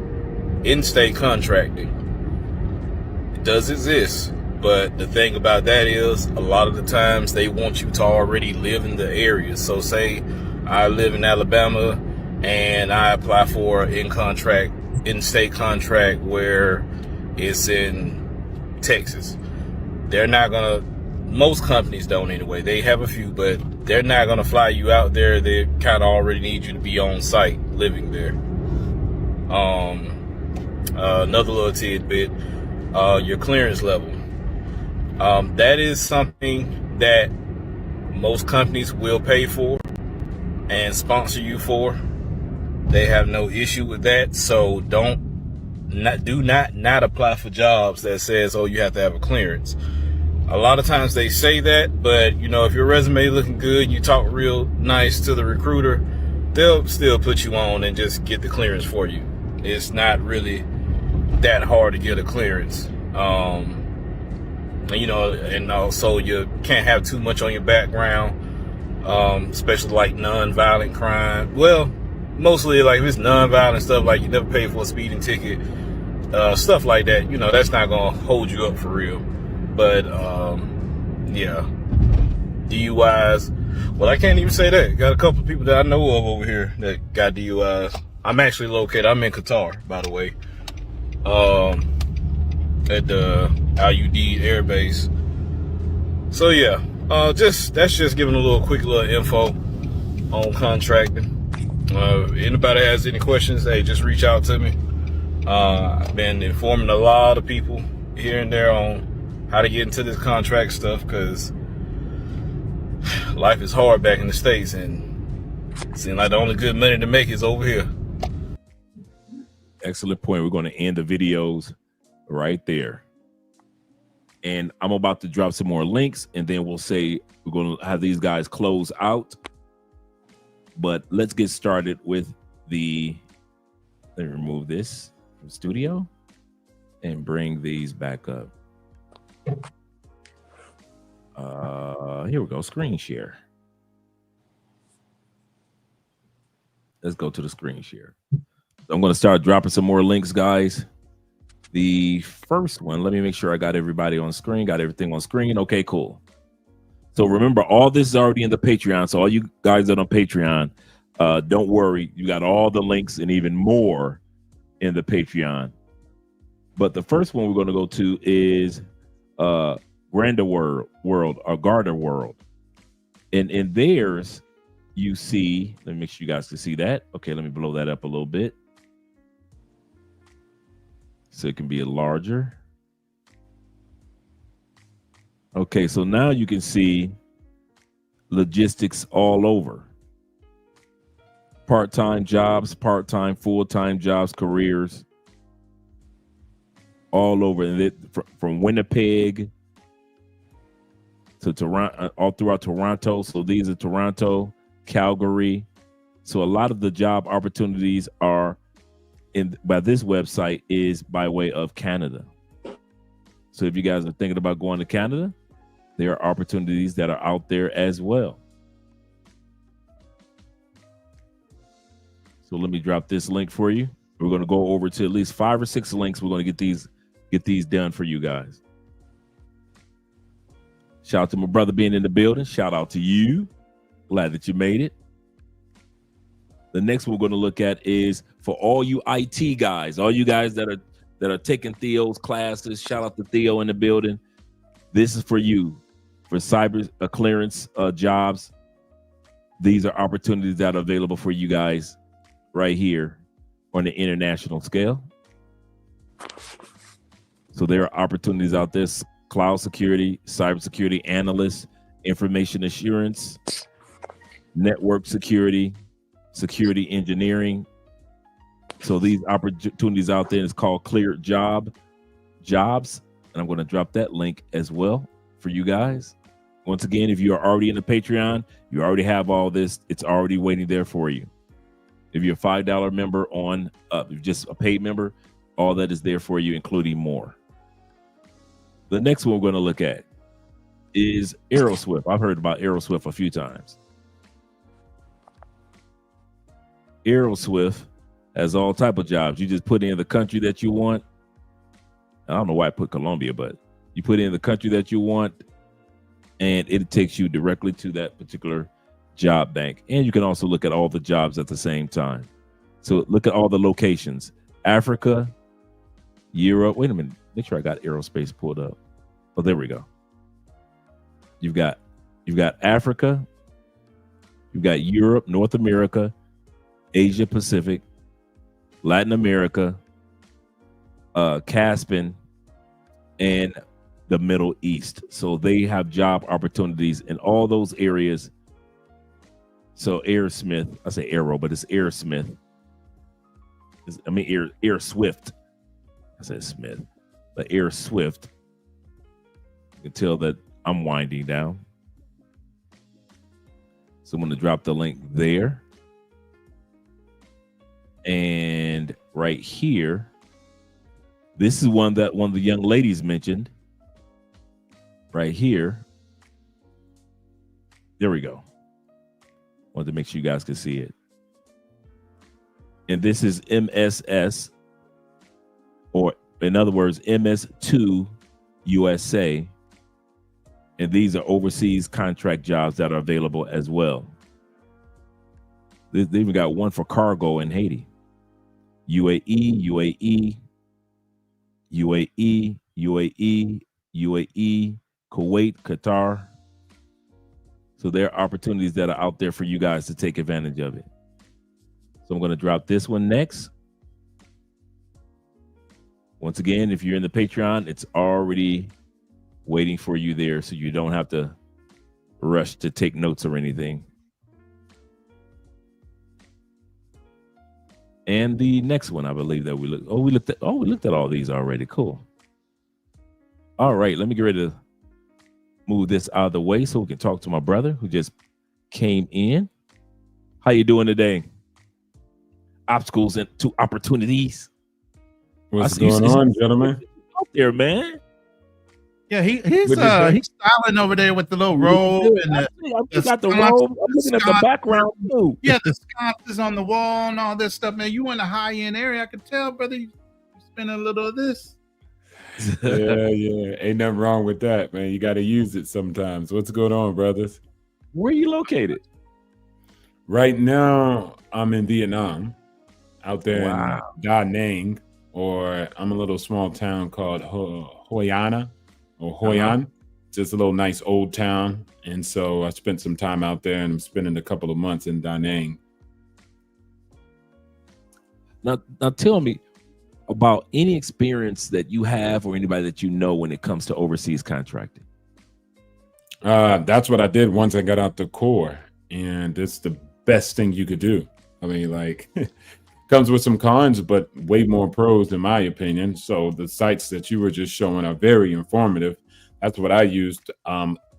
in-state contracting. Does exist, but the thing about that is a lot of the times they want you to already live in the area. So say I live in Alabama and I apply for an in-state contract where it's in Texas. They're not gonna, most companies don't anyway, they have a few, but they're not gonna fly you out there. They kind of already need you to be on site living there. Another little tidbit, your clearance level. That is something that most companies will pay for and sponsor you for. They have no issue with that. So do not apply for jobs that says, oh, you have to have a clearance. A lot of times they say that, but you know, if your resume looking good, you talk real nice to the recruiter, they'll still put you on and just get the clearance for you. It's not really that hard to get a clearance. You know, and also you can't have too much on your background, especially like non-violent crime. Well, mostly like if it's non-violent stuff, like you never paid for a speeding ticket, stuff like that, you know, that's not gonna hold you up for real. But yeah, DUIs, well, I can't even say that. Got a couple of people that I know of over here that got DUIs. I'm actually located, I'm in Qatar, by the way, at the RØDE Air Base. So yeah, that's just giving a little quick little info on contracting. Anybody has any questions, hey, just reach out to me. I've been informing a lot of people here and there on how to get into this contract stuff, because life is hard back in the States and it seems like the only good money to make is over here. Excellent point. We're going to end the videos right there. And I'm about to drop some more links, and then we'll say we're going to have these guys close out. But let's get started with let me remove this from studio and bring these back up. Here we go, screen share. Let's go to the screen share. So I'm going to start dropping some more links, guys. The first one, let me make sure I got everybody on screen, got everything on screen. Okay, cool. So remember, all this is already in the Patreon. So all you guys that are on Patreon, don't worry. You got all the links and even more in the Patreon. But the first one we're going to go to is Garda World. And in theirs, you see, let me make sure you guys can see that. Okay, let me blow that up a little bit so it can be larger. Okay, so now you can see logistics all over. Part-time jobs, part-time, full-time jobs, careers, all over. And from Winnipeg to Toronto, all throughout Toronto. So these are Toronto, Calgary. So a lot of the job opportunities are by this website is by way of Canada. So if you guys are thinking about going to Canada, there are opportunities that are out there as well. So let me drop this link for you. We're going to go over to at least 5 or 6 links. We're going to get these done for you guys. Shout out to my brother being in the building. Shout out to you. Glad that you made it. The next one we're going to look at is for all you IT guys, all you guys that are taking Theo's classes. Shout out to Theo in the building. This is for you, for cyber clearance jobs. These are opportunities that are available for you guys right here on the international scale. So there are opportunities out there: cloud security, cybersecurity analyst, information assurance, network security, security engineering. So these opportunities out there is called Cleared Jobs. And I'm going to drop that link as well for you guys. Once again, if you are already in the Patreon, you already have all this. It's already waiting there for you. If you're a $5 member on up, if you're just a paid member, all that is there for you, including more. The next one we're going to look at is Aeroswift. I've heard about Aeroswift a few times. Aeroswift has all type of jobs. You just put in the country that you want. I don't know why I put Colombia, but you put in the country that you want, and it takes you directly to that particular job bank. And you can also look at all the jobs at the same time. So look at all the locations: Africa, Europe. Wait a minute. Make sure I got aerospace pulled up. Oh, there we go. You've got Africa, you've got Europe, North America, Asia Pacific, Latin America, Caspian, and the Middle East. So they have job opportunities in all those areas. So Aerosmith, I say Aero, but it's Aerosmith. Aerswift. I said Smith, but Aerswift. You can tell that I'm winding down. So I'm going to drop the link there. And right here, this is one that one of the young ladies mentioned. Right here. There we go. Wanted to make sure you guys could see it. And this is MSS, or in other words, MS2 USA. And these are overseas contract jobs that are available as well. They even got one for cargo in Haiti. UAE, Kuwait, Qatar. So there are opportunities that are out there for you guys to take advantage of it. So I'm going to drop this one next. Once again, if you're in the Patreon, it's already waiting for you there, so you don't have to rush to take notes or anything. And the next one, I believe that we looked at all these already. Cool. All right, let me get ready to move this out of the way so we can talk to my brother who just came in. How you doing today? Obstacles into opportunities. What's going on, gentlemen? Out there, man. Yeah, he's styling over there with the little robe and you got the robe. I'm looking at the background too. Yeah, the sconces on the wall and all this stuff, man. You in a high end area, I can tell, brother. You spend a little of this. Yeah. Ain't nothing wrong with that, man. You got to use it sometimes. What's going on, brothers? Where are you located? Right now, I'm in Vietnam, out there in Da Nang, or I'm a little small town called Hoi An. Or Hoi An, just a little nice old town. And so I spent some time out there, and I'm spending a couple of months in Da Nang. Now tell me about any experience that you have or anybody that you know when it comes to overseas contracting. That's what I did once I got out the Corps, and it's the best thing you could do. I mean, like, comes with some cons, but way more pros in my opinion. So the sites that you were just showing are very informative. That's what I used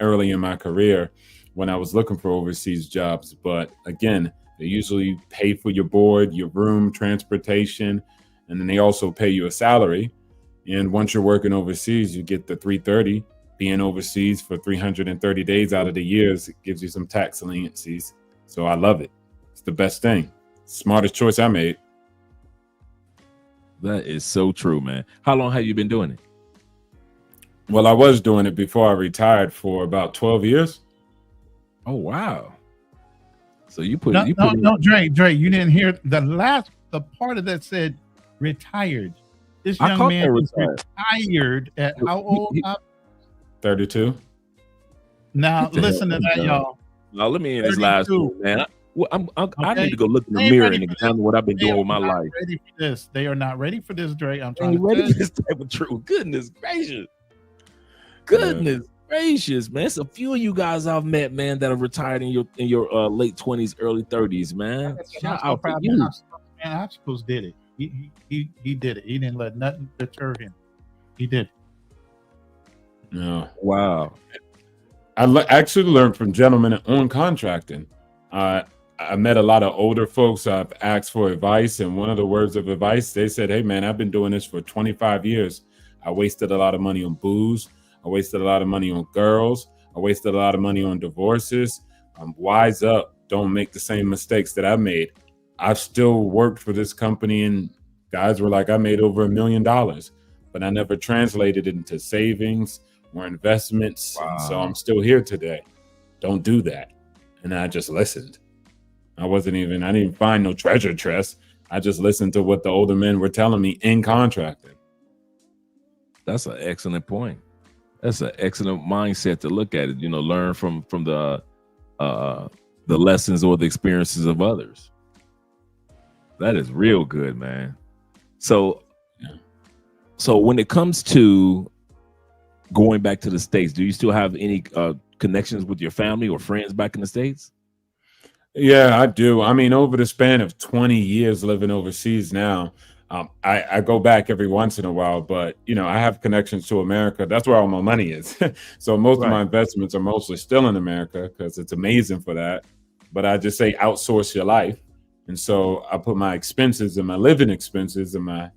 early in my career when I was looking for overseas jobs. But again, they usually pay for your board, your room, transportation, and then they also pay you a salary. And once you're working overseas, you get the 330. Being overseas for 330 days out of the years, it gives you some tax leniencies. So I love it. It's the best thing. Smartest choice I made. That is so true, man. How long have you been doing it? Well, I was doing it before I retired for about 12 years. Oh, wow. So you put no, Dre, you didn't hear the part of that said retired. This young man is retired at how old? 32. Now listen to that, y'all. Now let me in this last one, man. I need to go look in the mirror and examine what I've been doing with my life. Ready for this? They are not ready for this, Dre. I'm trying to ready for this type of truth. Goodness gracious, man. It's a few of you guys I've met, man, that are retired in your late 20s, early 30s, man. Shout out to you. Man, Obstacles did it. He did it. He didn't let nothing deter him. He did. No. Wow. I actually learned from gentlemen on contracting. I met a lot of older folks. I've asked for advice, and one of the words of advice, they said, hey, man, I've been doing this for 25 years. I wasted a lot of money on booze. I wasted a lot of money on girls. I wasted a lot of money on divorces. Wise up. Don't make the same mistakes that I made. I've still worked for this company, and guys were like, I made over $1 million, but I never translated it into savings or investments. Wow. So I'm still here today. Don't do that. And I just listened. I didn't find no treasure chest. I just listened to what the older men were telling me in contracting. That's an excellent point. That's an excellent mindset to look at it. Learn from the lessons or the experiences of others. That is real good, man. So when it comes to going back to the States, do you still have any connections with your family or friends back in the States? Yeah, I do. I mean, over the span of 20 years living overseas now, I go back every once in a while, but I have connections to America. That's where all my money is. So most of my investments are mostly still in America because it's amazing for that. But I just say outsource your life. And so I put my expenses and my living expenses in my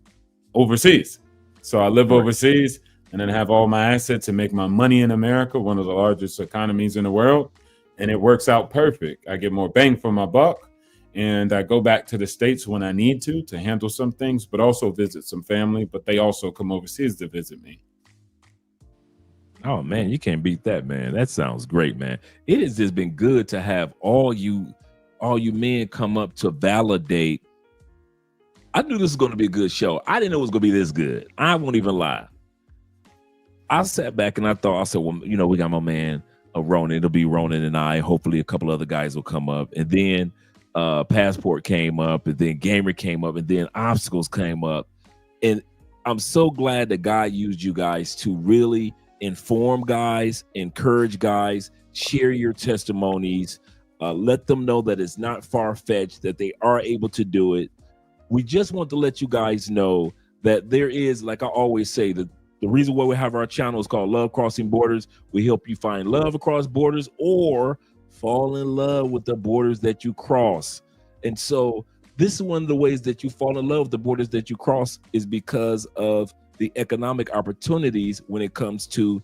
overseas. So I live overseas and then have all my assets and make my money in America, one of the largest economies in the world. And it works out perfect. I get more bang for my buck. And I go back to the States when I need to handle some things, but also visit some family. But they also come overseas to visit me. Oh, man, you can't beat that, man. That sounds great, man. It has just been good to have all you men come up to validate. I knew this was going to be a good show. I didn't know it was going to be this good. I won't even lie. I sat back and I said, well, we got my man, Ronin. It'll be Ronin and I. Hopefully a couple other guys will come up. And then Passport came up, and then Gamer came up, and then Obstacles came up. And I'm so glad that God used you guys to really inform guys, encourage guys, share your testimonies, let them know that it's not far-fetched, that they are able to do it. We just want to let you guys know that there is, like I always say, that the reason why we have our channel is called Love Crossing Borders. We help you find love across borders or fall in love with the borders that you cross. And so this is one of the ways that you fall in love with the borders that you cross is because of the economic opportunities when it comes to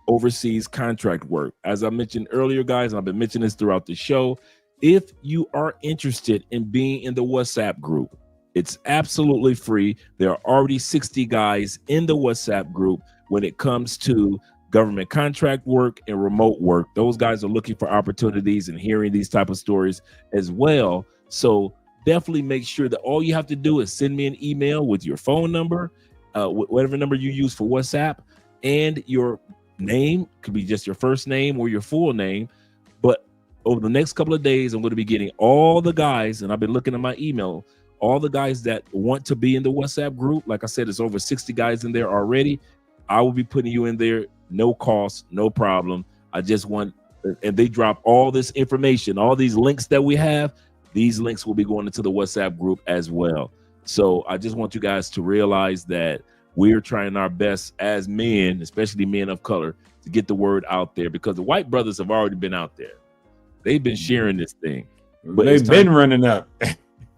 overseas contract work. As I mentioned earlier, guys, and I've been mentioning this throughout the show, if you are interested in being in the WhatsApp group, it's absolutely free. There are already 60 guys in the WhatsApp group when it comes to government contract work and remote work. Those guys are looking for opportunities and hearing these type of stories as well. So definitely make sure that all you have to do is send me an email with your phone number, whatever number you use for WhatsApp, and your name. Could be just your first name or your full name. But over the next couple of days, I'm going to be getting all the guys, and I've been looking at my email, all the guys that want to be in the WhatsApp group. Like I said, it's over 60 guys in there already. I will be putting you in there, no cost, no problem. I just want, and they drop all this information, all these links that we have. These links will be going into the WhatsApp group as well. So I just want you guys to realize that we're trying our best as men, especially men of color, to get the word out there, because the white brothers have already been out there. They've been sharing this thing. But they've been running up.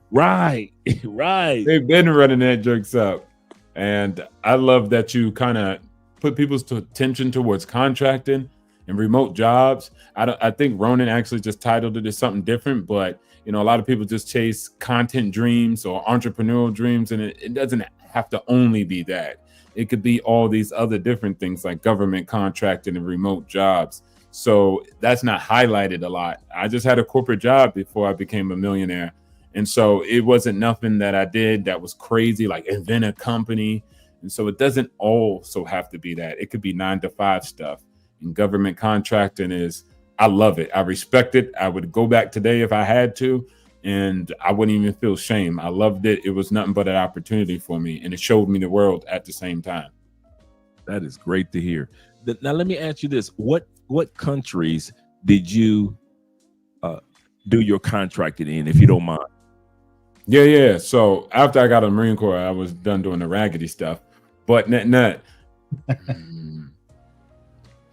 Right, right. They've been running that jokes up. And I love that you kind of put people's attention towards contracting and remote jobs. I think Ronin actually just titled it as something different, but you know, a lot of people just chase content dreams or entrepreneurial dreams, and it doesn't have to only be that. It could be all these other different things like government contracting and remote jobs. So that's not highlighted a lot. I just had a corporate job before I became a millionaire. And so it wasn't nothing that I did that was crazy, like invent a company. And so it doesn't also have to be that. It could be 9-to-5 stuff. And government contracting is, I love it. I respect it. I would go back today if I had to, and I wouldn't even feel shame. I loved it. It was nothing but an opportunity for me, and it showed me the world at the same time. That is great to hear. Now, let me ask you this. What countries did you do your contracting in, if you don't mind? Yeah. So after I got out of the Marine Corps, I was done doing the raggedy stuff. But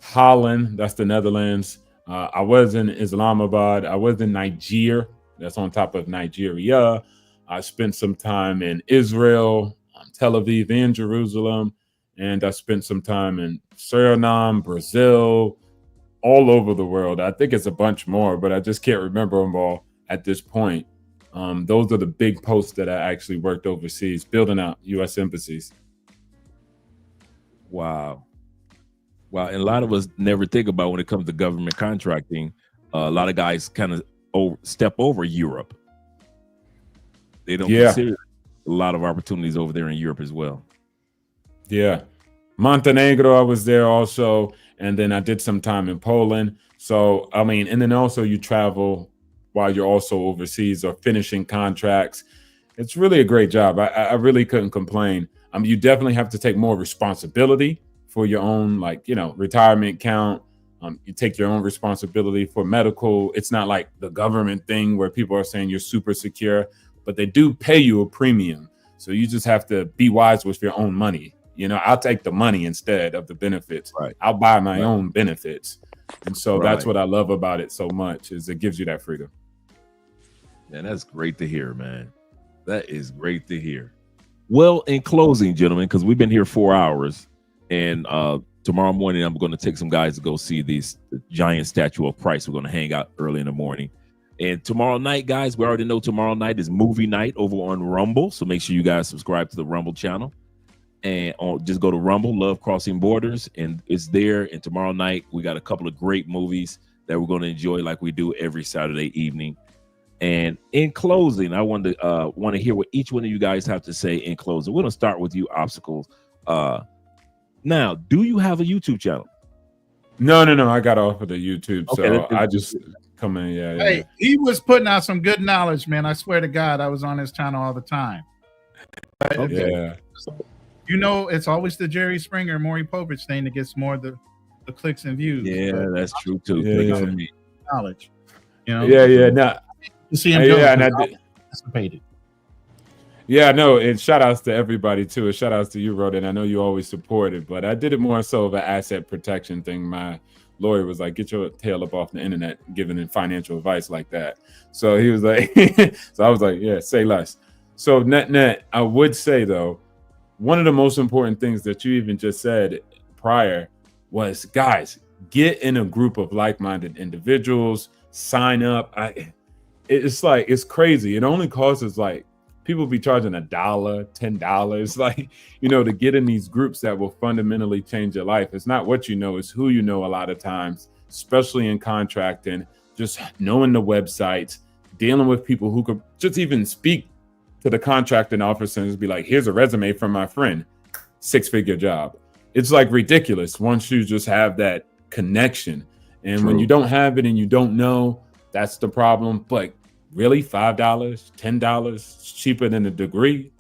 Holland, that's the Netherlands. I was in Islamabad. I was in Niger. That's on top of Nigeria. I spent some time in Israel, Tel Aviv, and Jerusalem. And I spent some time in Suriname, Brazil, all over the world. I think it's a bunch more, but I just can't remember them all at this point. Those are the big posts that I actually worked overseas, building out U.S. embassies. Wow. And a lot of us never think about when it comes to government contracting. A lot of guys kind of step over Europe. They don't consider a lot of opportunities over there in Europe as well. Yeah. Montenegro, I was there also. And then I did some time in Poland. So, I mean, and then also you travel while you're also overseas or finishing contracts. It's really a great job. I really couldn't complain. You definitely have to take more responsibility for your own, like, you know, retirement count. You take your own responsibility for medical. It's not like the government thing where people are saying you're super secure, but they do pay you a premium. So you just have to be wise with your own money. You know, I'll take the money instead of the benefits. Right. I'll buy my own benefits. And so that's what I love about it so much, is it gives you that freedom. Man, that's great to hear, man. That is great to hear. Well, in closing, gentlemen, because we've been here 4 hours, and tomorrow morning I'm going to take some guys to go see the giant statue of Christ. We're going to hang out early in the morning. And tomorrow night, guys, we already know tomorrow night is movie night over on Rumble. So make sure you guys subscribe to the Rumble channel. And just go to Rumble, Love Crossing Borders, and it's there. And tomorrow night, we got a couple of great movies that we're going to enjoy like we do every Saturday evening. And in closing, I want to hear what each one of you guys have to say in closing. We're going to start with you, Obstacles. Now, do you have a YouTube channel? No. I got off of the YouTube, so I just come in. Yeah. Hey, he was putting out some good knowledge, man. I swear to God, I was on his channel all the time. Yeah. You know, it's always the Jerry Springer, Maury Povich thing that gets more the clicks and views. Yeah, that's true too. Yeah. Knowledge. You know. Yeah. Now, you see him and I participated. Yeah, no, and shout outs to everybody too. And shout outs to you, Ronin. I know you always support it, but I did it more so of an asset protection thing. My lawyer was like, get your tail up off the internet giving in financial advice like that. So he was like, so I was like, yeah, say less. So net, I would say though, one of the most important things that you even just said prior was, guys, get in a group of like-minded individuals, sign up. It's like, it's crazy. It only costs like, people be charging $1, $10, like, to get in these groups that will fundamentally change your life. It's not what you know, it's who you know a lot of times, especially in contracting, just knowing the websites, dealing with people who could just even speak to the contracting office and just be like, here's a resume from my friend, 6-figure job. It's like ridiculous once you just have that connection. And True. when you don't have it and you don't know, that's the problem. But really, $5, $10, cheaper than a degree.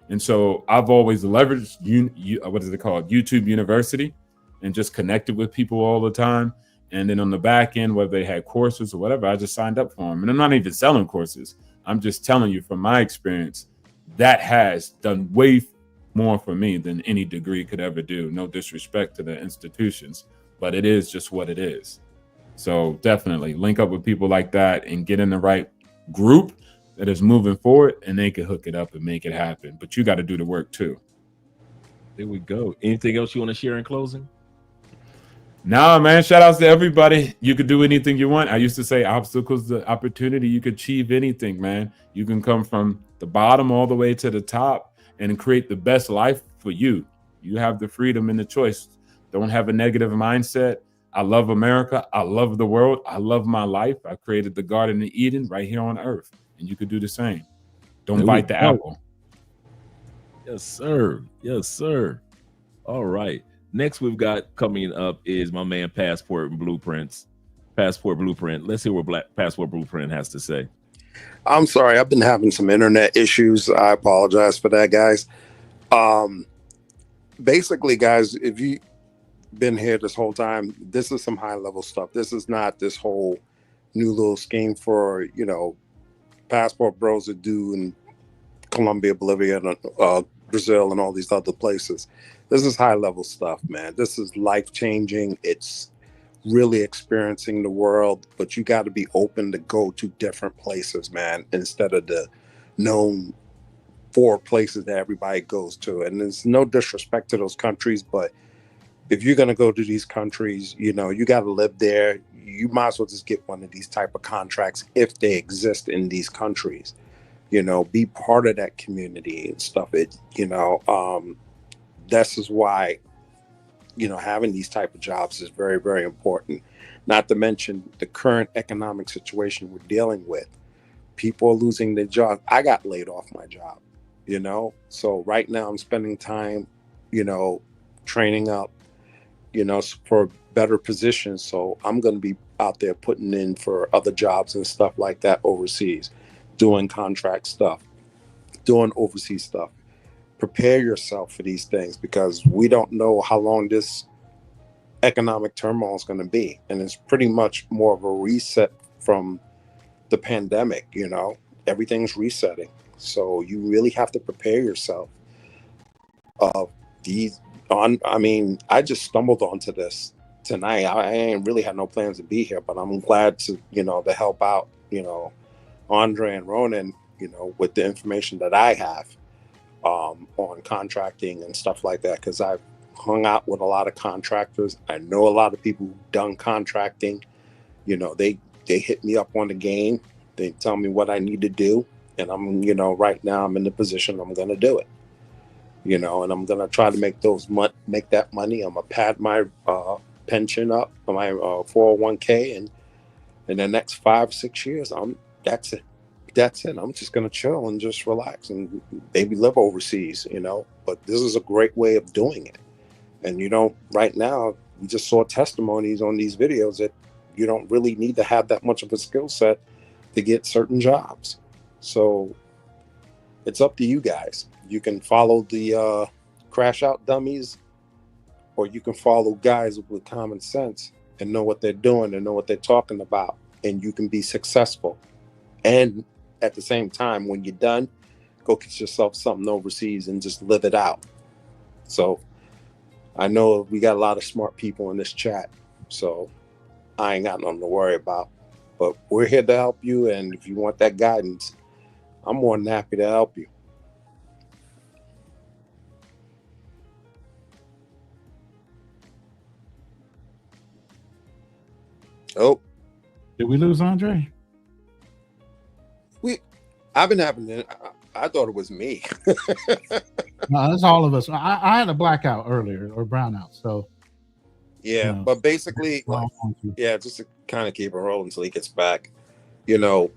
And so I've always leveraged what is it called? YouTube University, and just connected with people all the time. And then on the back end, whether they had courses or whatever, I just signed up for them. And I'm not even selling courses. I'm just telling you from my experience, that has done way more for me than any degree could ever do. No disrespect to the institutions, but it is just what it is. So definitely link up with people like that and get in the right group that is moving forward, and they can hook it up and make it happen. But you got to do the work too. There we go. Anything else you want to share in closing? Nah, man, shout outs to everybody. You could do anything you want. I used to say obstacles to opportunity. You could achieve anything, man. You can come from the bottom all the way to the top and create the best life for you. You have the freedom and the choice. Don't have a negative mindset. I love America. I love the world. I love my life. I created the Garden of Eden right here on earth. And you could do the same. Don't bite the apple. Yes, sir. Yes, sir. All right. Next we've got coming up is my man Passport Blueprint. Let's hear what Passport Blueprint has to say. I'm sorry, I've been having some internet issues. I apologize for that, guys. Basically, guys, if you been here this whole time, this is some high level stuff. This is not this whole new little scheme for, passport bros that do in Colombia, Bolivia, and Brazil, and all these other places. This is high level stuff, man. This is life changing. It's really experiencing the world, but you got to be open to go to different places, man, instead of the known 4 places that everybody goes to. And there's no disrespect to those countries, but if you're going to go to these countries, you got to live there. You might as well just get one of these type of contracts if they exist in these countries. Be part of that community and stuff. This is why, having these type of jobs is very, very important. Not to mention the current economic situation we're dealing with. People are losing their jobs. I got laid off my job, So right now I'm spending time, training up, for better positions. So I'm going to be out there putting in for other jobs and stuff like that overseas, doing contract stuff, doing overseas stuff. Prepare yourself for these things, because we don't know how long this economic turmoil is going to be. And it's pretty much more of a reset from the pandemic, everything's resetting. So you really have to prepare yourself. I just stumbled onto this tonight. I ain't really had no plans to be here, but I'm glad to, to help out, Andre and Ronin, with the information that I have on contracting and stuff like that, because I've hung out with a lot of contractors. I know a lot of people who've done contracting. They hit me up on the game. They tell me what I need to do, and I'm, right now I'm in the position I'm going to do it. And I'm going to try to make that money. I'm going to pad my pension up, my 401k, and in the next 5-6 years, that's it. I'm just going to chill and just relax and maybe live overseas, but this is a great way of doing it. And, right now, we just saw testimonies on these videos that you don't really need to have that much of a skill set to get certain jobs. So it's up to you guys. You can follow the crash out dummies, or you can follow guys with common sense and know what they're doing and know what they're talking about, and you can be successful. And at the same time, when you're done, go get yourself something overseas and just live it out. So I know we got a lot of smart people in this chat, so I ain't got nothing to worry about. But we're here to help you, and if you want that guidance, I'm more than happy to help you. Oh, did we lose Andre? I've been having it. I thought it was me. No, that's all of us. I had a blackout earlier or brownout. So yeah, you know, but basically, like, yeah, just to kind of keep it rolling until he gets back. You know,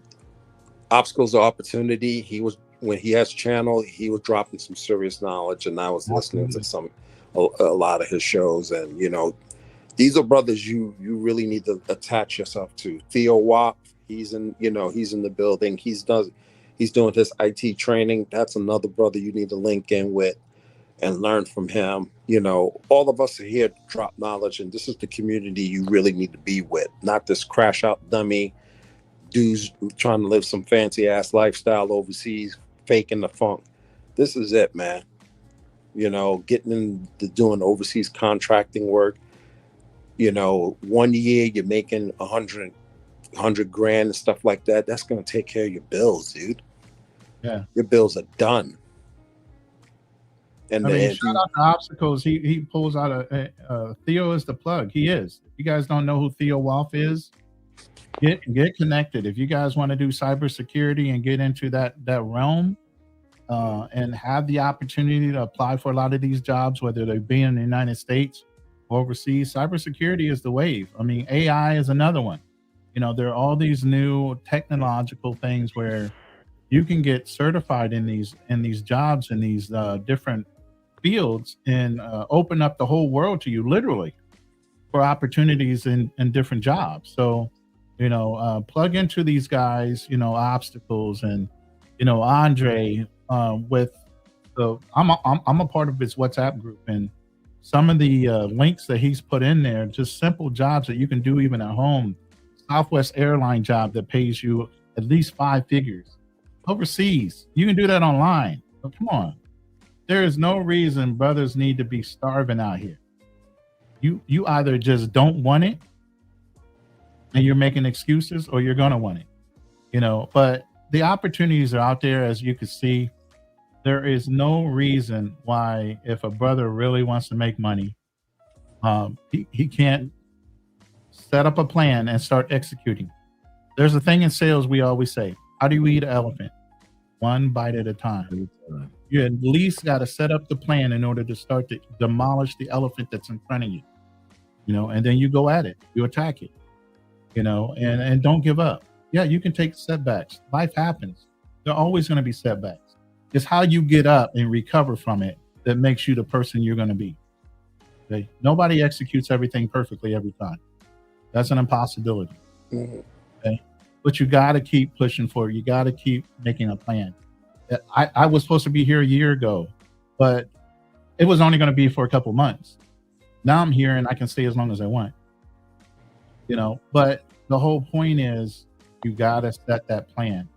obstacles of opportunity. When he has channel, he was dropping some serious knowledge, and I was listening to a lot of his shows, and you know, these are brothers you really need to attach yourself to. Theo Wap, he's in the building. He's doing his IT training. That's another brother you need to link in with and learn from him. You know, all of us are here to drop knowledge, and this is the community you really need to be with, not this crash out dummy dudes trying to live some fancy ass lifestyle overseas, faking the funk. This is it, man. You know, getting into doing overseas contracting work. You know, 1 year you're making 100 grand and stuff like that. That's going to take care of your bills, dude. Yeah, your bills are done. And I mean, shout out to Obstacles. He pulls out a Theo is the plug. He is. If you guys don't know who Theo Wolf is, get connected. If you guys want to do cybersecurity and get into that realm, and have the opportunity to apply for a lot of these jobs, whether they be in the United States or overseas, cybersecurity is the wave. I mean, AI is another one. You know, there are all these new technological things where you can get certified in these jobs in these different fields and open up the whole world to you, literally, for opportunities in different jobs. So, you know, plug into these guys, you know, Obstacles, and, you know, Andre, with the I'm a part of his WhatsApp group, and some of the links that he's put in there, just simple jobs that you can do even at home. Southwest airline job that pays you at least 5 figures overseas. You can do that online. So come on, there is no reason brothers need to be starving out here. You either just don't want it and you're making excuses, or you're gonna want it, you know. But the opportunities are out there, as you can see. There is no reason why, if a brother really wants to make money, he can't set up a plan and start executing. There's a thing in sales we always say: how do you eat an elephant? One bite at a time. You at least got to set up the plan in order to start to demolish the elephant that's in front of you, you know, and then you go at it, you attack it, you know, and don't give up. Yeah, you can take setbacks. Life happens. There are always going to be setbacks. It's how you get up and recover from it that makes you the person you're going to be. Okay? Nobody executes everything perfectly every time. That's an impossibility. Mm-hmm. Okay? But you got to keep pushing forward. You got to keep making a plan. I was supposed to be here a year ago, but it was only going to be for a couple months. Now I'm here and I can stay as long as I want. You know, but the whole point is you got to set that plan,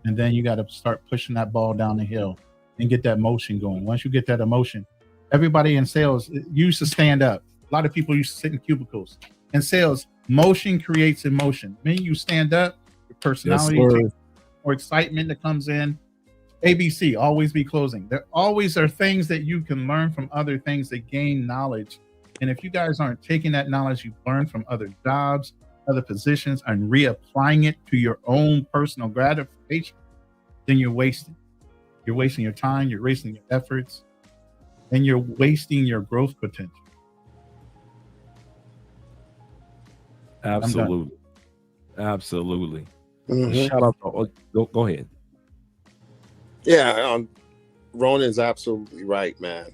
and then you got to start pushing that ball down the hill and get that motion going. Once you get that emotion, everybody in sales used to stand up. A lot of people used to sit in cubicles. In sales, motion creates emotion. When you stand up, your personality takes more excitement that comes in. ABC, always be closing. There always are things that you can learn from other things that gain knowledge. And if you guys aren't taking that knowledge you've learned from other jobs, other positions, and reapplying it to your own personal gratification, then you're wasting. You're wasting your time, you're wasting your efforts, and you're wasting your growth potential. Absolutely. Absolutely. Mm-hmm. Shout out to, go ahead. Yeah, Ronin's absolutely right, man.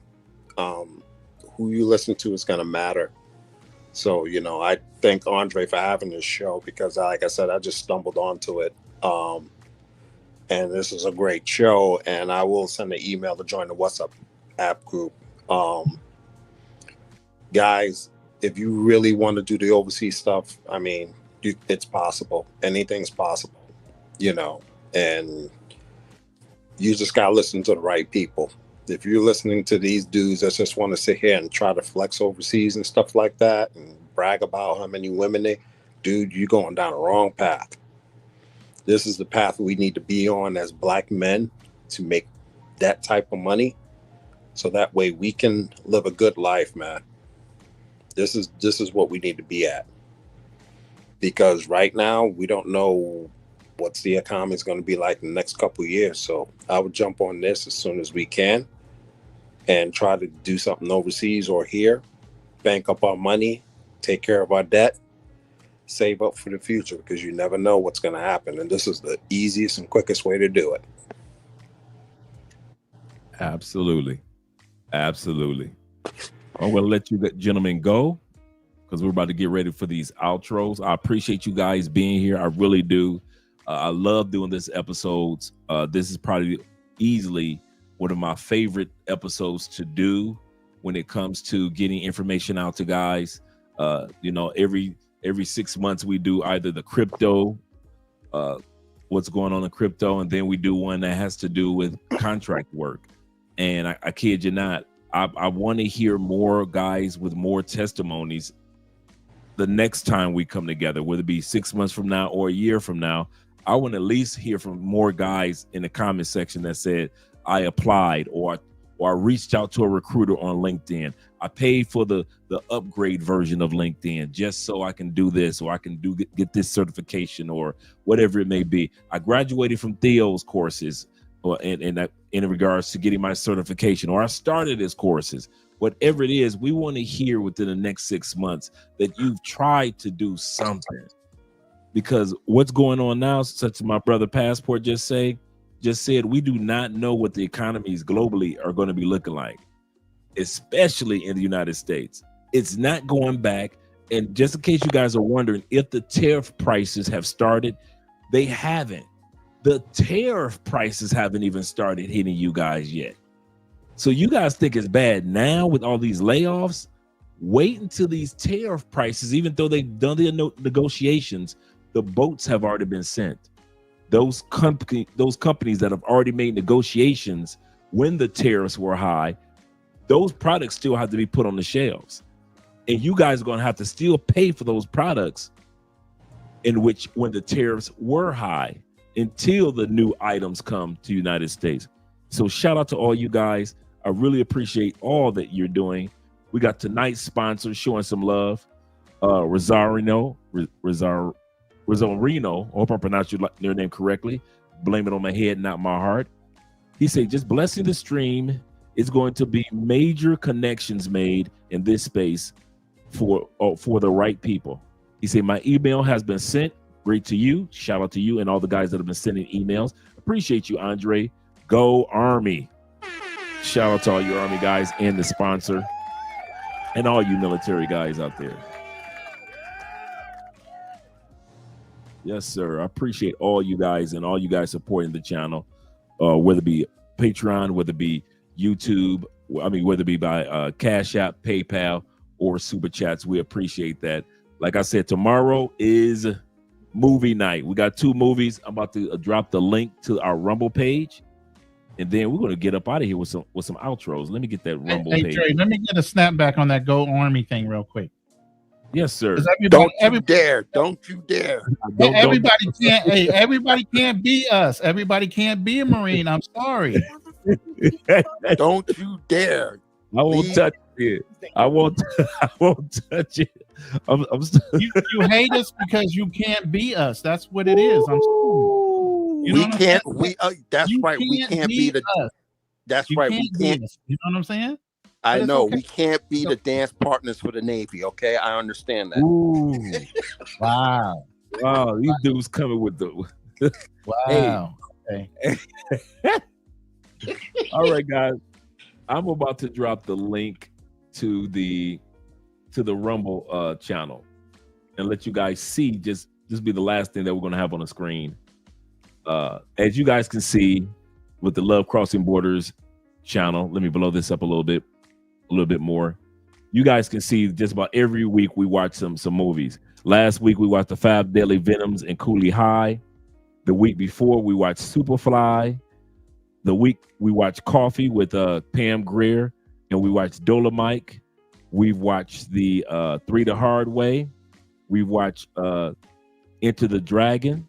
Who you listen to is going to matter. So, you know, I thank Andre for having this show because, like I said, I just stumbled onto it. And this is a great show. And I will send an email to join the WhatsApp app group. Guys, if you really want to do the overseas stuff, I mean, it's possible. Anything's possible, you know. And You just gotta listen to the right people. If you're listening to these dudes that just want to sit here and try to flex overseas and stuff like that and brag about how many women dude, you're going down the wrong path. This is the path we need to be on as black men to make that type of money, so that way we can live a good life, man. This is what we need to be at. Because right now we don't know what's the economy is going to be like in the next couple of years. So I would jump on this as soon as we can and try to do something overseas or here, bank up our money, take care of our debt, save up for the future, because you never know what's going to happen. And this is the easiest and quickest way to do it. Absolutely. Absolutely. I'm going to let you gentlemen go because we're about to get ready for these outros. I appreciate you guys being here. I really do. I love doing this episodes. This is probably easily one of my favorite episodes to do when it comes to getting information out to guys. You know, every 6 months we do either the crypto, what's going on in crypto, and then we do one that has to do with contract work. And I kid you not, I want to hear more guys with more testimonies the next time we come together, whether it be 6 months from now or a year from now. I want to at least hear from more guys in the comment section that said, I applied, or I reached out to a recruiter on LinkedIn. I paid for the upgrade version of LinkedIn just so I can do this, or I can get this certification, or whatever it may be. I graduated from Theo's courses, or in regards to getting my certification, or I started his courses. Whatever it is, we want to hear within the next 6 months that you've tried to do something. Because what's going on now, such as my brother Passport just said, we do not know what the economies globally are going to be looking like, especially in the United States. It's not going back. And just in case you guys are wondering if the tariff prices have started, they haven't. The tariff prices haven't even started hitting you guys yet. So you guys think it's bad now with all these layoffs? Wait until these tariff prices, even though they've done the negotiations, the boats have already been sent. Those companies that have already made negotiations when the tariffs were high, those products still have to be put on the shelves. And you guys are going to have to still pay for those products when the tariffs were high until the new items come to the United States. So shout out to all you guys. I really appreciate all that you're doing. We got tonight's sponsor showing some love. Rosario, I hope I pronounced your name correctly. Blame it on my head, not my heart. He said, just blessing the stream. It's going to be major connections made in this space for the right people. He said, my email has been sent. Great to you. Shout out to you and all the guys that have been sending emails. Appreciate you, Andre. Go Army. Shout out to all your Army guys and the sponsor and all you military guys out there. Yes, sir. I appreciate all you guys and all you guys supporting the channel, whether it be Patreon, whether it be YouTube, whether it be by Cash App, PayPal, or Super Chats. We appreciate that. Like I said, tomorrow is movie night. We got 2 movies. I'm about to drop the link to our Rumble page, and then we're going to get up out of here with some outros. Let me get that Rumble page. Trey, let me get a snapback on that Go Army thing real quick. Yes, sir. Don't you dare! Everybody can't be us. Everybody can't be a Marine. I'm sorry. Don't you dare! I won't touch it. I won't touch it. You hate us because you can't be us. That's what it is. I'm sorry. We can't be us. That's right. We can't be the. That's right. We can't. You know what I'm saying? I know. Okay. We can't be the dance partners for the Navy. Okay, I understand that. Ooh. Wow. These dudes coming with the. Wow. Hey. All right, guys. I'm about to drop the link to the Rumble channel and let you guys see. Just be the last thing that we're going to have on the screen. As you guys can see with the Love Crossing Borders channel, let me blow this up a little bit more. You guys can see just about every week we watch some movies. Last week we watched The 5 Deadly Venoms and Cooley High. The week before we watched Superfly. The week we watched Coffee with Pam Grier, and we watched Dolomite. We've watched the 3 the Hard Way. We've watched Into the Dragon.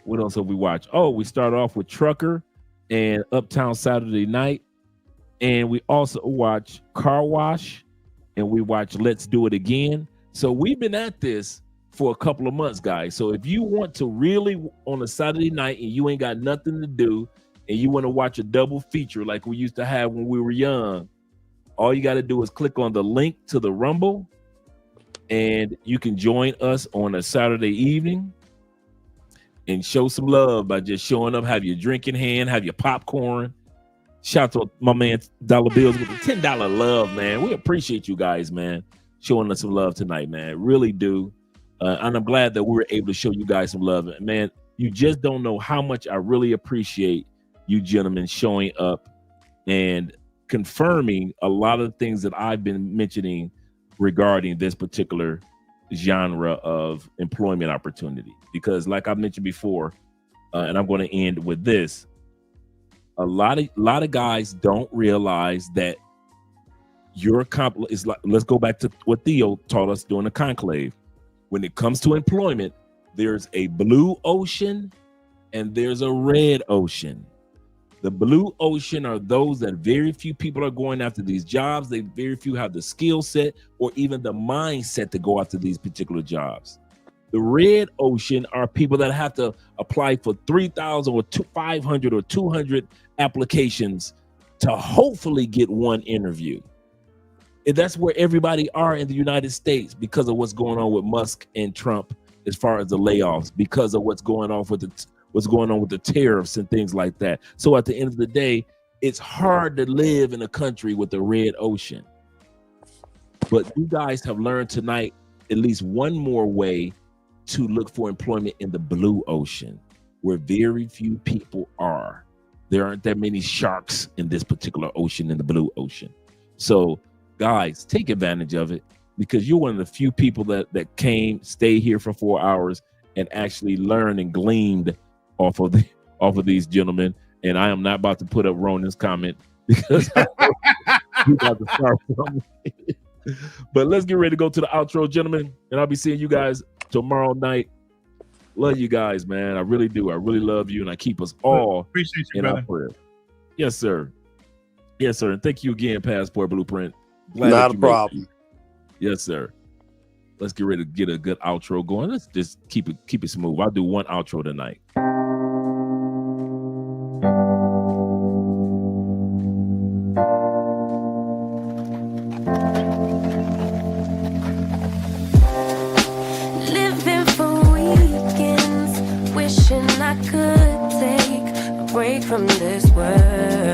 What else have we watched? Oh, we started off with Trucker and Uptown Saturday Night. And we also watched Car Wash, and we watched Let's Do It Again. So we've been at this for a couple of months, guys. So if you want to really on a Saturday night and you ain't got nothing to do and you want to watch a double feature like we used to have when we were young, all you got to do is click on the link to the Rumble, and you can join us on a Saturday evening and show some love by just showing up, have your drink in hand, have your popcorn. Shout out to my man Dollar Bills with the $10 love, man. We appreciate you guys, man, showing us some love tonight, man. Really do. And I'm glad that we were able to show you guys some love. Man, you just don't know how much I really appreciate you gentlemen showing up and confirming a lot of the things that I've been mentioning regarding this particular genre of employment opportunity. Because like I mentioned before, and I'm going to end with this, a lot of guys don't realize that your is like, let's go back to what Theo taught us during the conclave. When it comes to employment, there's a blue ocean and there's a red ocean. The blue ocean are those that very few people are going after these jobs. Very few have the skill set or even the mindset to go after these particular jobs. The red ocean are people that have to apply for 3,000 or 500 or 200 applications to hopefully get one interview. And that's where everybody are in the United States because of what's going on with Musk and Trump as far as the layoffs, because of what's going on with the tariffs and things like that. So at the end of the day, it's hard to live in a country with a red ocean. But you guys have learned tonight at least one more way to look for employment in the blue ocean, where very few people are. There aren't that many sharks in this particular ocean, in the blue ocean. So guys, take advantage of it, because you're one of the few people that came, stay here for 4 hours and actually learned and gleaned off of these gentlemen. And I am not about to put up Ronin's comment because you got to start from me. But let's get ready to go to the outro, gentlemen. And I'll be seeing you guys tomorrow night. Love you guys, man. I really do. I really love you, and I keep us all Appreciate you, in brother. our prayer. Yes, sir. Yes, sir. And thank you again, Passport Blueprint. Glad Not that a you problem. Yes, sir. Let's get ready to get a good outro going. Let's just keep it smooth. I'll do one outro tonight. Living for weekends, wishing I could take a break from this world.